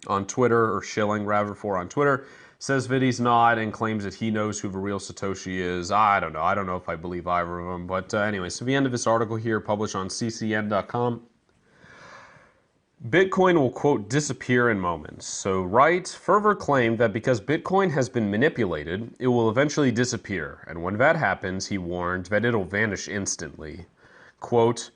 on Twitter, or shilling rather for on Twitter, says that he's not and claims that he knows who the real Satoshi is. I don't know. I don't know if I believe either of them. But anyway, so the end of this article here, published on ccn.com. Bitcoin will, quote, disappear in moments. So Wright further claimed that because Bitcoin has been manipulated, it will eventually disappear. And when that happens, he warned that it'll vanish instantly. Quote,